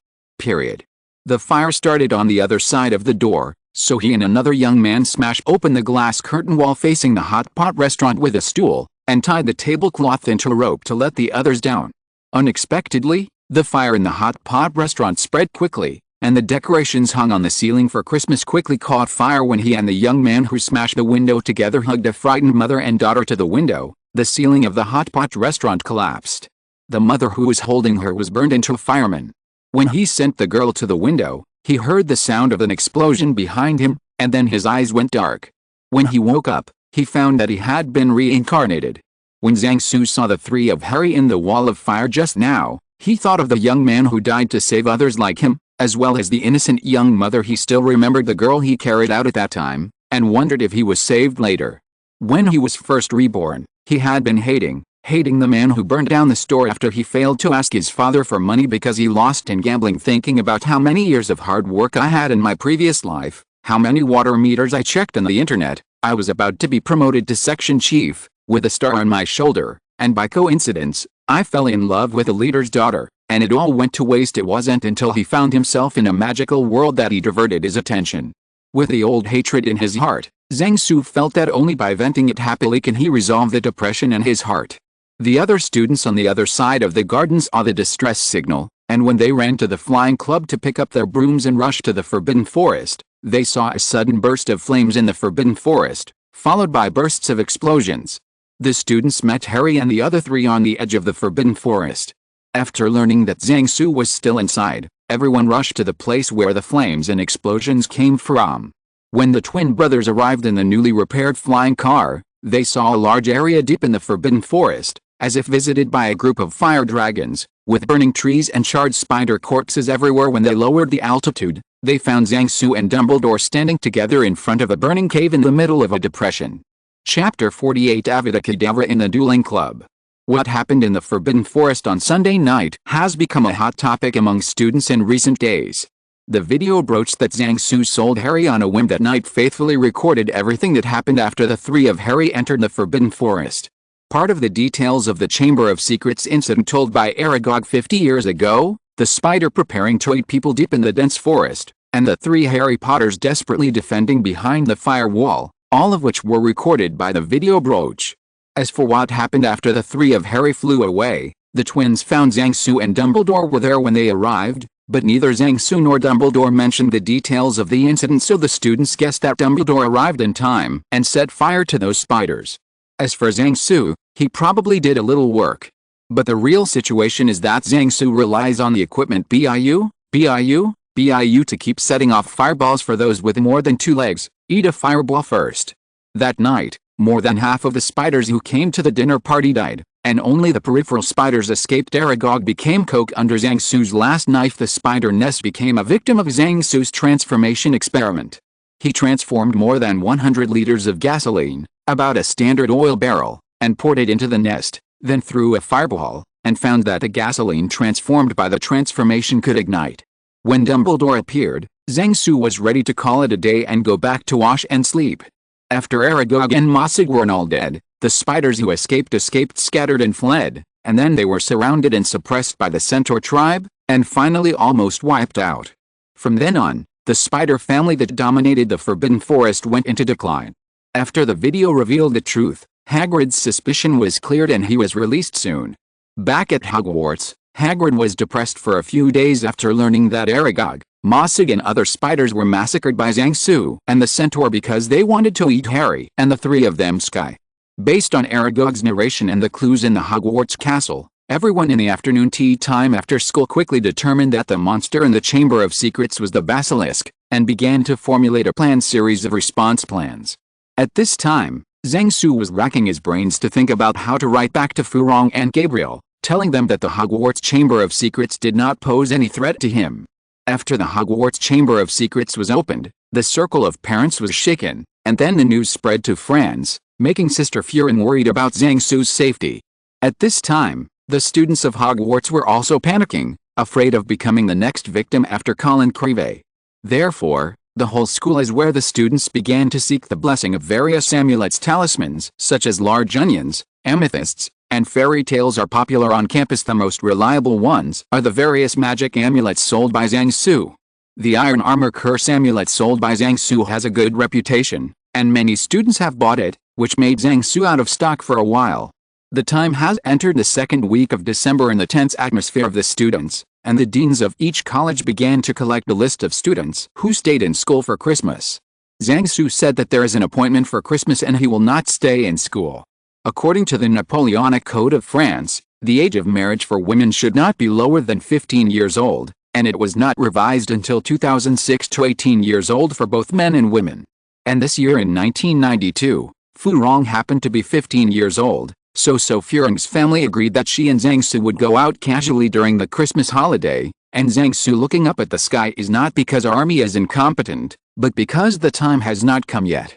The fire started on the other side of the door, so he and another young man smashed open the glass curtain wall facing the hot pot restaurant with a stool, and tied the tablecloth into a rope to let the others down. Unexpectedly, the fire in the hot pot restaurant spread quickly, and the decorations hung on the ceiling for Christmas quickly caught fire. When he and the young man who smashed the window together hugged a frightened mother and daughter to the window, the ceiling of the hot pot restaurant collapsed. The mother who was holding her was burned into a fireman. When he sent the girl to the window, he heard the sound of an explosion behind him, and then his eyes went dark. When he woke up, he found that he had been reincarnated. When Zhang Su saw the three of Harry in the wall of fire just now, he thought of the young man who died to save others like him, as well as the innocent young mother. He still remembered the girl he carried out at that time, and wondered if he was saved later. When he was first reborn, he had been hating the man who burned down the store after he failed to ask his father for money because he lost in gambling. Thinking about how many years of hard work I had in my previous life, how many water meters I checked on the internet, I was about to be promoted to section chief, with a star on my shoulder, and by coincidence, I fell in love with the leader's daughter, and it all went to waste. It wasn't until he found himself in a magical world that he diverted his attention. With the old hatred in his heart, Zhang Su felt that only by venting it happily can he resolve the depression in his heart. The other students on the other side of the garden saw the distress signal, and when they ran to the flying club to pick up their brooms and rush to the Forbidden Forest, they saw a sudden burst of flames in the Forbidden Forest, followed by bursts of explosions. The students met Harry and the other three on the edge of the Forbidden Forest. After learning that Zhang Su was still inside, everyone rushed to the place where the flames and explosions came from. When the twin brothers arrived in the newly repaired flying car, they saw a large area deep in the Forbidden Forest, as if visited by a group of fire dragons, with burning trees and charred spider corpses everywhere. When they lowered the altitude, they found Zhang Su and Dumbledore standing together in front of a burning cave in the middle of a depression. Chapter 48 Avada Kedavra in the Dueling Club. What happened in the Forbidden Forest on Sunday night has become a hot topic among students in recent days. The video broached that Zhang Su sold Harry on a whim that night faithfully recorded everything that happened after the three of Harry entered the Forbidden Forest. Part of the details of the Chamber of Secrets incident told by Aragog 50 years ago, the spider preparing to eat people deep in the dense forest, and the three Harry Potters desperately defending behind the firewall, all of which were recorded by the video broach. As for what happened after the three of Harry flew away, The twins found Zhang Su and Dumbledore were there when they arrived, but neither Zhang Su nor Dumbledore mentioned the details of the incident, so the students guessed that Dumbledore arrived in time and set fire to those spiders. As for Zhang Su, he probably did a little work. But the real situation is that Zhang Su relies on the equipment BIU to keep setting off fireballs for those with more than 2 legs. Eat a fireball first. That night, more than half of the spiders who came to the dinner party died, and only the peripheral spiders escaped. Aragog became coke under Zhang Su's last knife. The spider nest became a victim of Zhang Su's transformation experiment. He transformed more than 100 liters of gasoline, about a standard oil barrel, and poured it into the nest, then threw a fireball, and found that the gasoline transformed by the transformation could ignite. When Dumbledore appeared, Zhang Su was ready to call it a day and go back to wash and sleep. After Aragog and Mossig were all dead, the spiders who escaped scattered and fled, and then they were surrounded and suppressed by the Centaur tribe, and finally almost wiped out. From then on, the spider family that dominated the Forbidden Forest went into decline. After the video revealed the truth, Hagrid's suspicion was cleared and he was released soon. Back at Hogwarts, Hagrid was depressed for a few days after learning that Aragog, Mossig and other spiders were massacred by Zhang Su and the Centaur because they wanted to eat Harry and the 3 of them Sky. Based on Aragog's narration and the clues in the Hogwarts castle, everyone in the afternoon tea time after school quickly determined that the monster in the Chamber of Secrets was the basilisk, and began to formulate a planned series of response plans. At this time, Zhang Su was racking his brains to think about how to write back to Furong and Gabriel, telling them that the Hogwarts Chamber of Secrets did not pose any threat to him. After the Hogwarts Chamber of Secrets was opened, the circle of parents was shaken, and then the news spread to France, making Sister Furin worried about Zhang Su's safety. At this time, the students of Hogwarts were also panicking, afraid of becoming the next victim after Colin Creevey. Therefore, the whole school is where the students began to seek the blessing of various amulets. Talismans, such as large onions, amethysts, and fairy tales are popular on campus. The most reliable ones are the various magic amulets sold by Zhang Su. The Iron Armor Curse amulet sold by Zhang Su has a good reputation, and many students have bought it, which made Zhang Su out of stock for a while. The time has entered the second week of December in the tense atmosphere of the students, and the deans of each college began to collect a list of students who stayed in school for Christmas. Zhang Su said that there is an appointment for Christmas and he will not stay in school. According to the Napoleonic Code of France, the age of marriage for women should not be lower than 15 years old, and it was not revised until 2006 to 18 years old for both men and women. And this year in 1992, Furong happened to be 15 years old, so Furing's family agreed that she and Zhang Su would go out casually during the Christmas holiday, and Zhang Su looking up at the sky is not because our army is incompetent, but because the time has not come yet.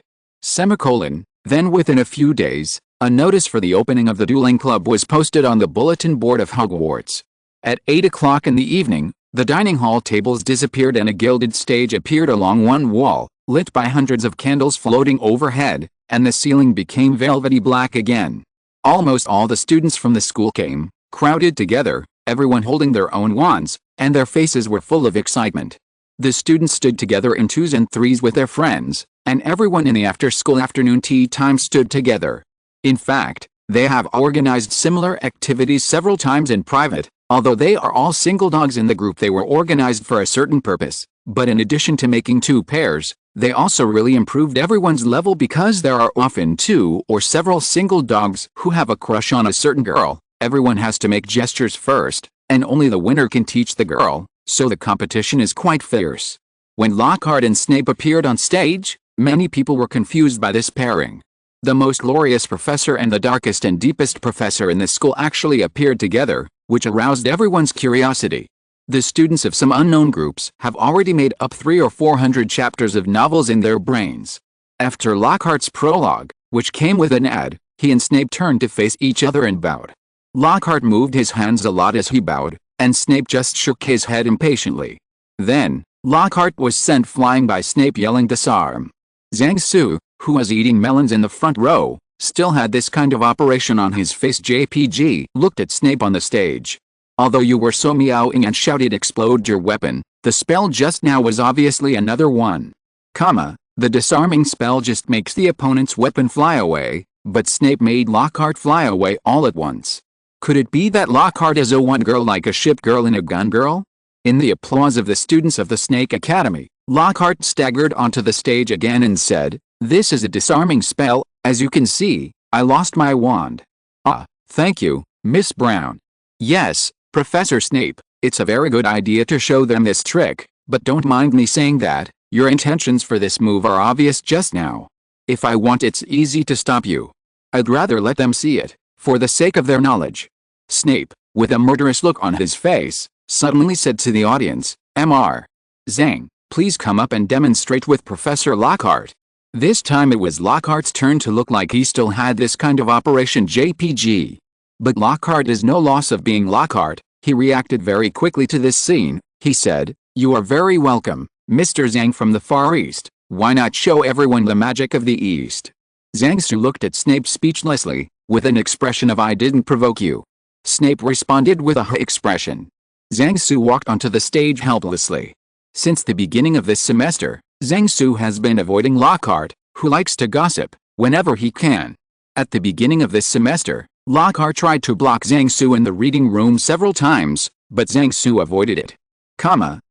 Then within a few days, a notice for the opening of the dueling club was posted on the bulletin board of Hogwarts. At 8 o'clock in the evening, the dining hall tables disappeared and a gilded stage appeared along one wall, lit by hundreds of candles floating overhead, and the ceiling became velvety black again. Almost all the students from the school came, crowded together, everyone holding their own wands, and their faces were full of excitement. The students stood together in 2s and 3s with their friends, and everyone in the after-school afternoon tea time stood together. In fact, they have organized similar activities several times in private, although they are all single dogs in the group. They were organized for a certain purpose, but in addition to making 2 pairs, they also really improved everyone's level because there are often 2 or several single dogs who have a crush on a certain girl. Everyone has to make gestures first, and only the winner can teach the girl, so the competition is quite fierce. When Lockhart and Snape appeared on stage, many people were confused by this pairing. The most glorious professor and the darkest and deepest professor in the school actually appeared together, which aroused everyone's curiosity. The students of some unknown groups have already made up 300 or 400 chapters of novels in their brains. After Lockhart's prologue, which came with an ad, he and Snape turned to face each other and bowed. Lockhart moved his hands a lot as he bowed, and Snape just shook his head impatiently. Then, Lockhart was sent flying by Snape yelling disarm. Zhang Su, who was eating melons in the front row, still had this kind of operation on his face. JPG looked at Snape on the stage. Although you were so meowing and shouted explode your weapon, the spell just now was obviously another one. The disarming spell just makes the opponent's weapon fly away, but Snape made Lockhart fly away all at once. Could it be that Lockhart is a one girl like a ship girl and a gun girl? In the applause of the students of the Snake Academy, Lockhart staggered onto the stage again and said, "This is a disarming spell. As you can see, I lost my wand." "Ah, thank you, Miss Brown." "Yes, Professor Snape, it's a very good idea to show them this trick, but don't mind me saying that, your intentions for this move are obvious just now. If I want, it's easy to stop you. I'd rather let them see it, for the sake of their knowledge." Snape, with a murderous look on his face, suddenly said to the audience, "Mr. Zhang, please come up and demonstrate with Professor Lockhart." This time it was Lockhart's turn to look like he still had this kind of Operation JPG. But Lockhart is no loss of being Lockhart. He reacted very quickly to this scene. He said, "You are very welcome, Mr. Zhang from the Far East. Why not show everyone the magic of the East?" Zhang Su looked at Snape speechlessly, with an expression of "I didn't provoke you." Snape responded with a expression. Zhang Su walked onto the stage helplessly. Since the beginning of this semester, Zhang Su has been avoiding Lockhart, who likes to gossip, whenever he can. At the beginning of this semester, Lockhart tried to block Zhang Su in the reading room several times, but Zhang Su avoided it.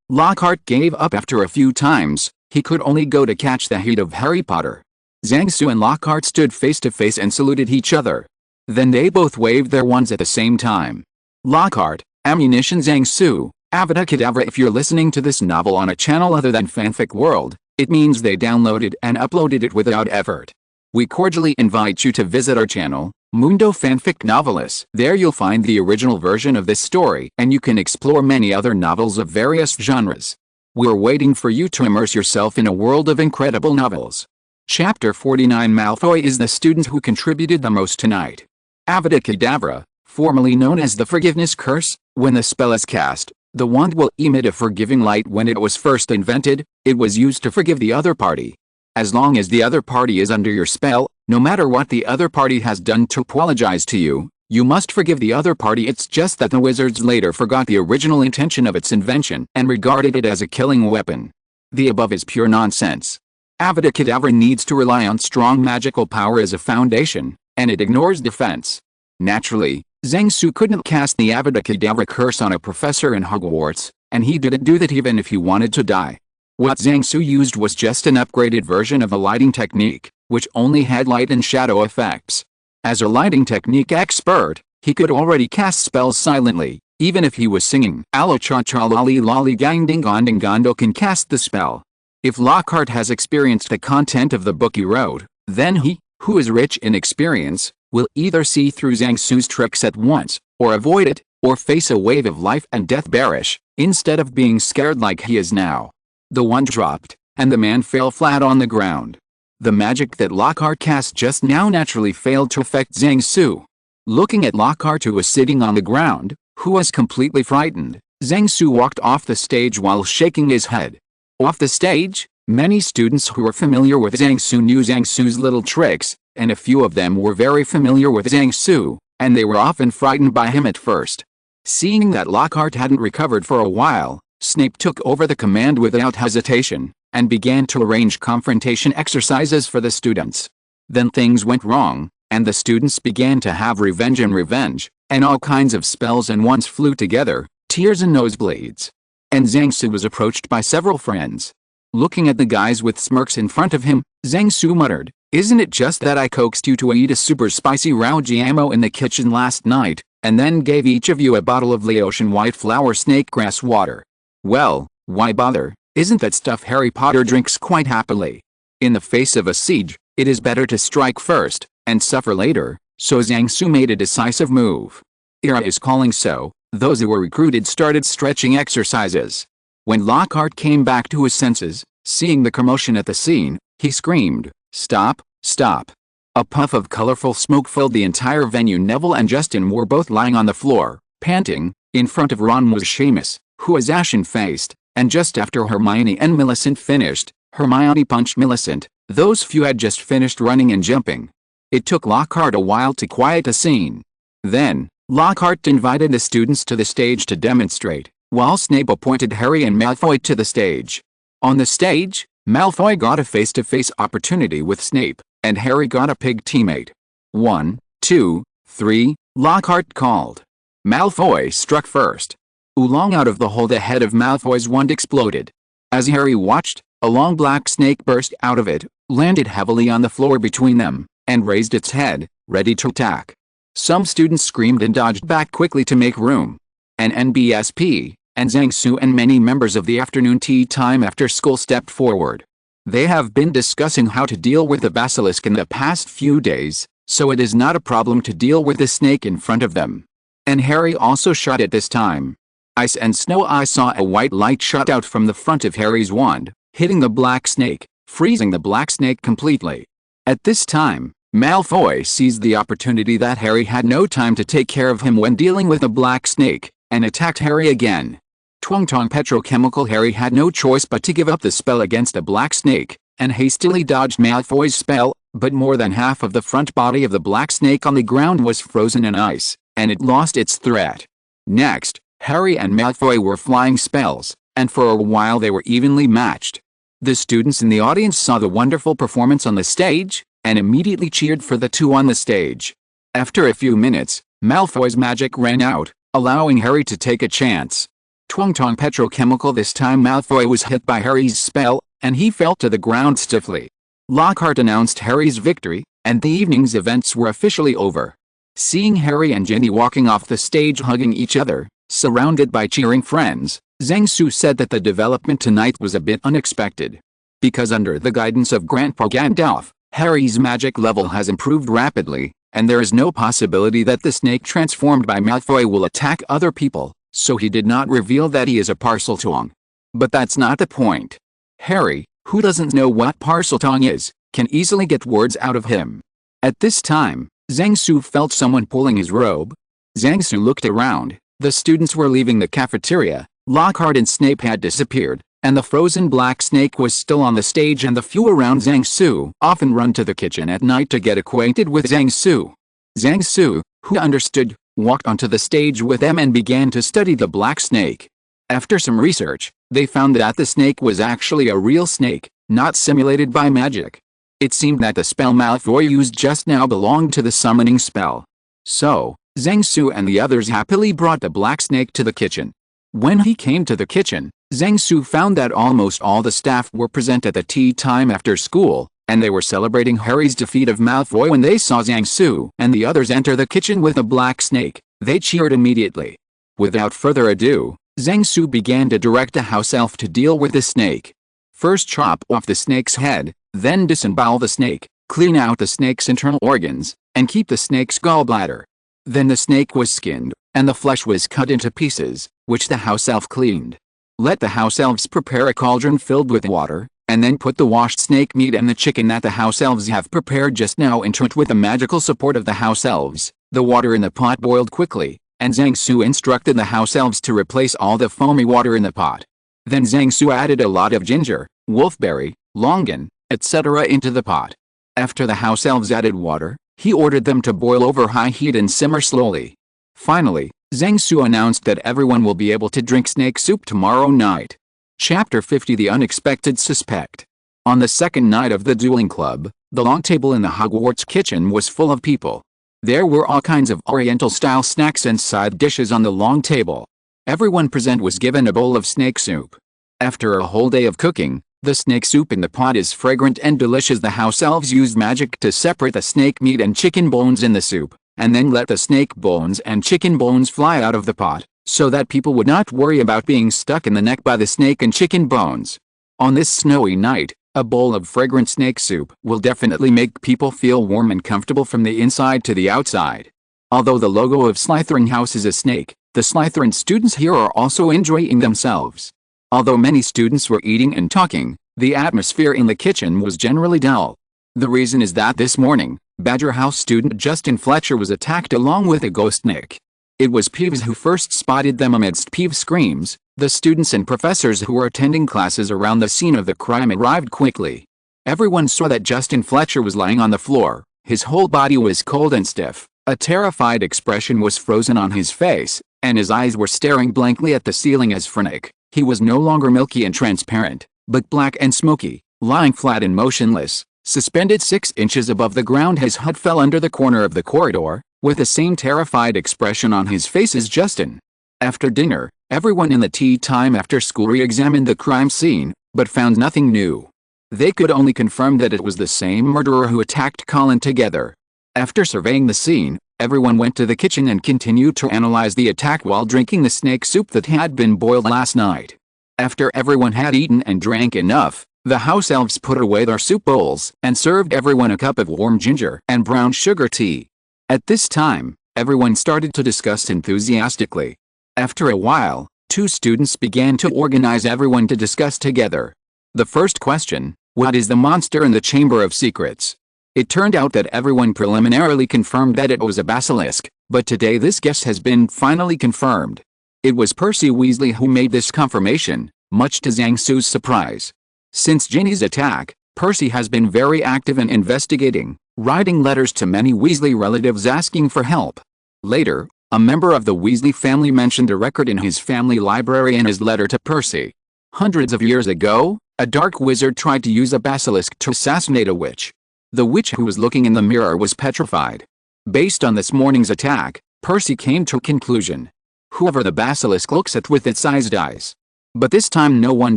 Lockhart gave up after a few times. He could only go to catch the heat of Harry Potter. Zhang Su and Lockhart stood face to face and saluted each other. Then they both waved their wands at the same time. Lockhart, ammunition. Zhang Su, Avada Kedavra. If you're listening to this novel on a channel other than Fanfic World, it means they downloaded and uploaded it without effort. We cordially invite you to visit our channel, Mundo Fanfic Novelist. There you'll find the original version of this story, and you can explore many other novels of various genres. We're waiting for you to immerse yourself in a world of incredible novels. Chapter 49. Malfoy is the student who contributed the most tonight. Avada Kedavra, formerly known as the Forgiveness Curse. When the spell is cast, the wand will emit a forgiving light. When it was first invented, it was used to forgive the other party. As long as the other party is under your spell, no matter what the other party has done to apologize to you, you must forgive the other party. It's just that the wizards later forgot the original intention of its invention and regarded it as a killing weapon. The above is pure nonsense. Avada Kedavra needs to rely on strong magical power as a foundation, and it ignores defense. Naturally, Zhang Su couldn't cast the Avada Kedavra curse on a professor in Hogwarts, and he didn't do that even if he wanted to die. What Zhang Su used was just an upgraded version of a lighting technique, which only had light and shadow effects. As a lighting technique expert, he could already cast spells silently, even if he was singing. Alo cha cha lolly lolly gang ding gondo can cast the spell. If Lockhart has experienced the content of the book he wrote, then he, who is rich in experience, will either see through Zhang Su's tricks at once, or avoid it, or face a wave of life and death bearish, instead of being scared like he is now. The wand dropped, and the man fell flat on the ground. The magic that Lockhart cast just now naturally failed to affect Zhang Su. Looking at Lockhart, who was sitting on the ground, who was completely frightened, Zhang Su walked off the stage while shaking his head. Off the stage, many students who were familiar with Zhang Su knew Zhang Su's little tricks, and a few of them were very familiar with Zhang Su, and they were often frightened by him at first. Seeing that Lockhart hadn't recovered for a while, Snape took over the command without hesitation, and began to arrange confrontation exercises for the students. Then things went wrong, and the students began to have revenge, and all kinds of spells and wands flew together, tears and nosebleeds. And Zhang Su was approached by several friends. Looking at the guys with smirks in front of him, Zhang Su muttered, "Isn't it just that I coaxed you to eat a super spicy raw giamo in the kitchen last night, and then gave each of you a bottle of Laotian white flower snake grass water? Well, why bother? Isn't that stuff Harry Potter drinks quite happily? In the face of a siege, it is better to strike first, and suffer later." So Zhang Su made a decisive move. Era is calling, so those who were recruited started stretching exercises. When Lockhart came back to his senses, seeing the commotion at the scene, he screamed, "Stop, stop." A puff of colorful smoke filled the entire venue. Neville and Justin were both lying on the floor, panting. In front of Ron was Seamus, who was ashen-faced, and just after Hermione and Millicent finished, Hermione punched Millicent. Those few had just finished running and jumping. It took Lockhart a while to quiet the scene. Then, Lockhart invited the students to the stage to demonstrate, while Snape appointed Harry and Malfoy to the stage. On the stage, Malfoy got a face-to-face opportunity with Snape, and Harry got a pig teammate. 1, 2, 3, Lockhart called. Malfoy struck first. Oolong! Out of the hole the head of Malfoy's wand exploded. As Harry watched, a long black snake burst out of it, landed heavily on the floor between them, and raised its head, ready to attack. Some students screamed and dodged back quickly to make room. An NBSP, and Zhang Su and many members of the afternoon tea time after school stepped forward. They have been discussing how to deal with the basilisk in the past few days, so it is not a problem to deal with the snake in front of them. And Harry also shot it this time. Ice and Snow! I saw a white light shot out from the front of Harry's wand, hitting the black snake, freezing the black snake completely. At this time, Malfoy seized the opportunity that Harry had no time to take care of him when dealing with the black snake, and attacked Harry again. Twang Tong Petrochemical! Harry had no choice but to give up the spell against a black snake, and hastily dodged Malfoy's spell, but more than half of the front body of the black snake on the ground was frozen in ice, and it lost its threat. Next, Harry and Malfoy were flying spells, and for a while they were evenly matched. The students in the audience saw the wonderful performance on the stage, and immediately cheered for the two on the stage. After a few minutes, Malfoy's magic ran out, allowing Harry to take a chance. Twang Tong Petrochemical! This time Malfoy was hit by Harry's spell, and he fell to the ground stiffly. Lockhart announced Harry's victory, and the evening's events were officially over. Seeing Harry and Ginny walking off the stage hugging each other, surrounded by cheering friends, Zhang Su said that the development tonight was a bit unexpected. Because under the guidance of Grandpa Gandalf, Harry's magic level has improved rapidly, and there is no possibility that the snake transformed by Malfoy will attack other people, so he did not reveal that he is a Parseltongue. But that's not the point. Harry, who doesn't know what Parseltongue is, can easily get words out of him. At this time, Zhang Su felt someone pulling his robe. Zhang Su looked around. The students were leaving the cafeteria, Lockhart and Snape had disappeared, and the frozen black snake was still on the stage, and the few around Zhang Su often run to the kitchen at night to get acquainted with Zhang Su. Zhang Su, who understood, walked onto the stage with them and began to study the black snake. After some research, they found that the snake was actually a real snake, not simulated by magic. It seemed that the spell Malfoy used just now belonged to the summoning spell. So, Zhang Su and the others happily brought the black snake to the kitchen. When he came to the kitchen, Zhang Su found that almost all the staff were present at the tea time after school, and they were celebrating Harry's defeat of Malfoy. When they saw Zhang Su and the others enter the kitchen with a black snake, they cheered immediately. Without further ado, Zhang Su began to direct a house elf to deal with the snake. First chop off the snake's head, then disembowel the snake, clean out the snake's internal organs, and keep the snake's gallbladder. Then the snake was skinned, and the flesh was cut into pieces, which the house elf cleaned. Let the house elves prepare a cauldron filled with water, and then put the washed snake meat and the chicken that the house elves have prepared just now into it with the magical support of the house elves. The water in the pot boiled quickly, and Zhang Su instructed the house elves to replace all the foamy water in the pot. Then Zhang Su added a lot of ginger, wolfberry, longan, etc. into the pot. After the house elves added water, he ordered them to boil over high heat and simmer slowly. Finally, Zhang Su announced that everyone will be able to drink snake soup tomorrow night. Chapter 50: The Unexpected Suspect. On the second night of the dueling club, the long table in the Hogwarts kitchen was full of people. There were all kinds of Oriental-style snacks and side dishes on the long table. Everyone present was given a bowl of snake soup. After a whole day of cooking, the snake soup in the pot is fragrant and delicious. The house elves used magic to separate the snake meat and chicken bones in the soup, and then let the snake bones and chicken bones fly out of the pot, so that people would not worry about being stuck in the neck by the snake and chicken bones. On this snowy night, a bowl of fragrant snake soup will definitely make people feel warm and comfortable from the inside to the outside. Although the logo of Slytherin House is a snake, the Slytherin students here are also enjoying themselves. Although many students were eating and talking, the atmosphere in the kitchen was generally dull. The reason is that this morning, Badger House student Justin Fletcher was attacked along with a ghost Nick. It was Peeves who first spotted them. Amidst Peeves' screams, the students and professors who were attending classes around the scene of the crime arrived quickly. Everyone saw that Justin Fletcher was lying on the floor. His whole body was cold and stiff. A terrified expression was frozen on his face, and his eyes were staring blankly at the ceiling as for Nick. He was no longer milky and transparent, but black and smoky, lying flat and motionless, suspended 6 inches above the ground. His head fell under the corner of the corridor, with the same terrified expression on his face as Justin. After dinner, everyone in the tea time after school re-examined the crime scene, but found nothing new. They could only confirm that it was the same murderer who attacked Colin together. After surveying the scene, everyone went to the kitchen and continued to analyze the attack while drinking the snake soup that had been boiled last night. After everyone had eaten and drank enough, the house elves put away their soup bowls and served everyone a cup of warm ginger and brown sugar tea. At this time, everyone started to discuss enthusiastically. After a while, 2 students began to organize everyone to discuss together. The first question: what is the monster in the Chamber of Secrets? It turned out that everyone preliminarily confirmed that it was a basilisk, but today this guess has been finally confirmed. It was Percy Weasley who made this confirmation, much to Zhang-Su's surprise. Since Ginny's attack, Percy has been very active in investigating, writing letters to many Weasley relatives asking for help. Later, a member of the Weasley family mentioned a record in his family library in his letter to Percy. Hundreds of years ago, a dark wizard tried to use a basilisk to assassinate a witch. The witch who was looking in the mirror was petrified. Based on this morning's attack, Percy came to a conclusion. Whoever the basilisk looks at with its eyes dies. But this time no one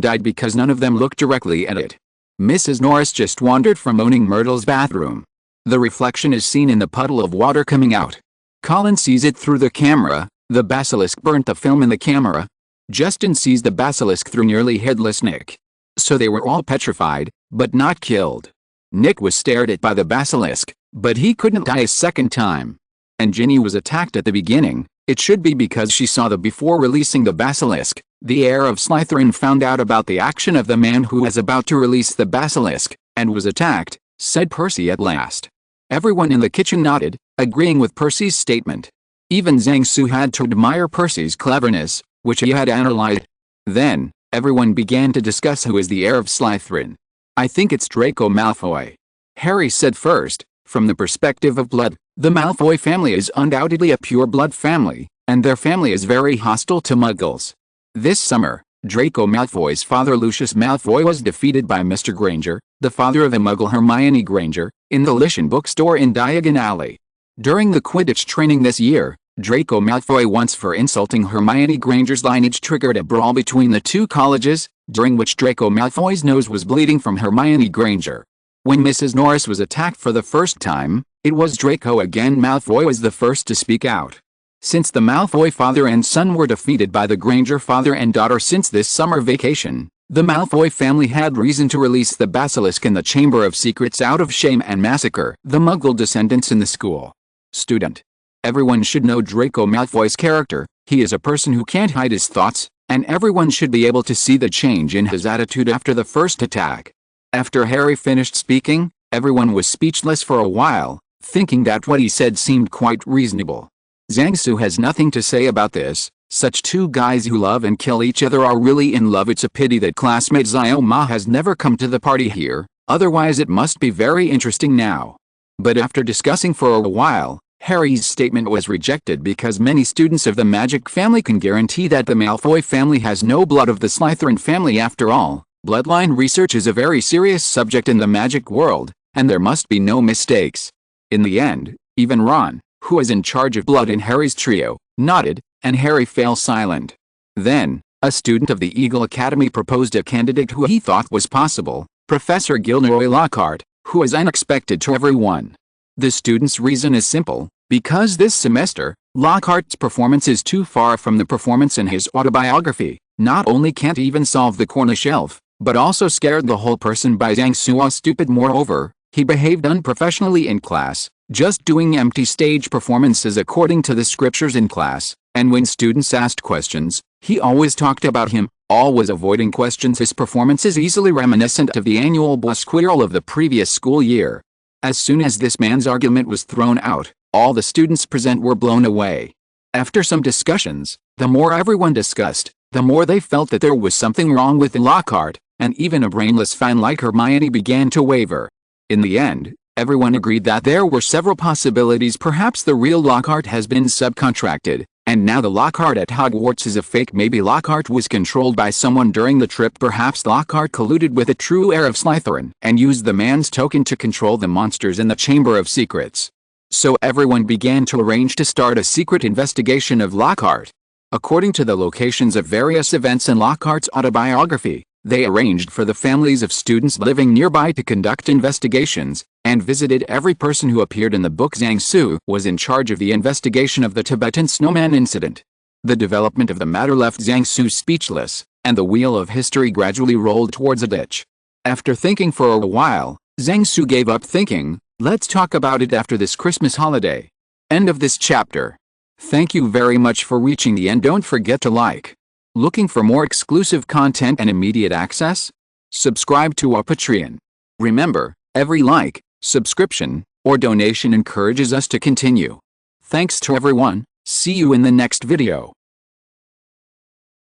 died because none of them looked directly at it. Mrs. Norris just wandered from Moaning Myrtle's bathroom. The reflection is seen in the puddle of water coming out. Colin sees it through the camera. The basilisk burnt the film in the camera. Justin sees the basilisk through nearly headless Nick. So they were all petrified, but not killed. Nick was stared at by the basilisk, but he couldn't die a second time. And Ginny was attacked at the beginning. It should be because she saw the before releasing the basilisk. The heir of Slytherin found out about the action of the man who was about to release the basilisk, and was attacked, said Percy at last. Everyone in the kitchen nodded, agreeing with Percy's statement. Even Zhang-Su had to admire Percy's cleverness, which he had analyzed. Then, everyone began to discuss who is the heir of Slytherin. I think it's Draco Malfoy. Harry said first. From the perspective of blood, the Malfoy family is undoubtedly a pure-blood family, and their family is very hostile to Muggles. This summer, Draco Malfoy's father Lucius Malfoy was defeated by Mr. Granger, the father of a Muggle Hermione Granger, in the Lycian bookstore in Diagon Alley. During the Quidditch training this year, Draco Malfoy once for insulting Hermione Granger's lineage triggered a brawl between the two colleges, during which Draco Malfoy's nose was bleeding from Hermione Granger. When Mrs. Norris was attacked for the first time, it was Draco again. Malfoy was the first to speak out. Since the Malfoy father and son were defeated by the Granger father and daughter since this summer vacation, the Malfoy family had reason to release the basilisk in the Chamber of Secrets out of shame and massacre the Muggle descendants in the school. Student. Everyone should know Draco Malfoy's character. He is a person who can't hide his thoughts, and everyone should be able to see the change in his attitude after the first attack. After Harry finished speaking, everyone was speechless for a while, thinking that what he said seemed quite reasonable. Zhang-Su has nothing to say about this. Such two guys who love and kill each other are really in love. It's a pity that classmate Xiao Ma has never come to the party here, otherwise it must be very interesting now. But after discussing for a while, Harry's statement was rejected because many students of the Magic family can guarantee that the Malfoy family has no blood of the Slytherin family. After all, bloodline research is a very serious subject in the magic world, and there must be no mistakes. In the end, even Ron, who is in charge of blood in Harry's trio, nodded, and Harry fell silent. Then, a student of the Eagle Academy proposed a candidate who he thought was possible, Professor Gilderoy Lockhart, who is unexpected to everyone. The student's reason is simple: because this semester, Lockhart's performance is too far from the performance in his autobiography. Not only can't even solve the Cornish elf, but also scared the whole person by Zhang-Su stupid. Moreover, he behaved unprofessionally in class, just doing empty stage performances according to the scriptures in class, and when students asked questions, he always talked about him, always avoiding questions. His performance is easily reminiscent of the annual busquirl of the previous school year. As soon as this man's argument was thrown out, all the students present were blown away. After some discussions, the more everyone discussed, the more they felt that there was something wrong with Lockhart, and even a brainless fan like Hermione began to waver. In the end, everyone agreed that there were several possibilities. Perhaps the real Lockhart has been subcontracted, and now the Lockhart at Hogwarts is a fake. Maybe Lockhart was controlled by someone during the trip. Perhaps Lockhart colluded with a true heir of Slytherin and used the man's token to control the monsters in the Chamber of Secrets. So everyone began to arrange to start a secret investigation of Lockhart. According to the locations of various events in Lockhart's autobiography, they arranged for the families of students living nearby to conduct investigations, and visited every person who appeared in the book. Zhang Su was in charge of the investigation of the Tibetan snowman incident. The development of the matter left Zhang Su speechless, and the wheel of history gradually rolled towards a ditch. After thinking for a while, Zhang Su gave up thinking. Let's talk about it after this Christmas holiday. End of this chapter. Thank you very much for reaching the end. Don't forget to like. Looking for more exclusive content and immediate access? Subscribe to our Patreon. Remember, every like, subscription, or donation encourages us to continue. Thanks to everyone. See you in the next video.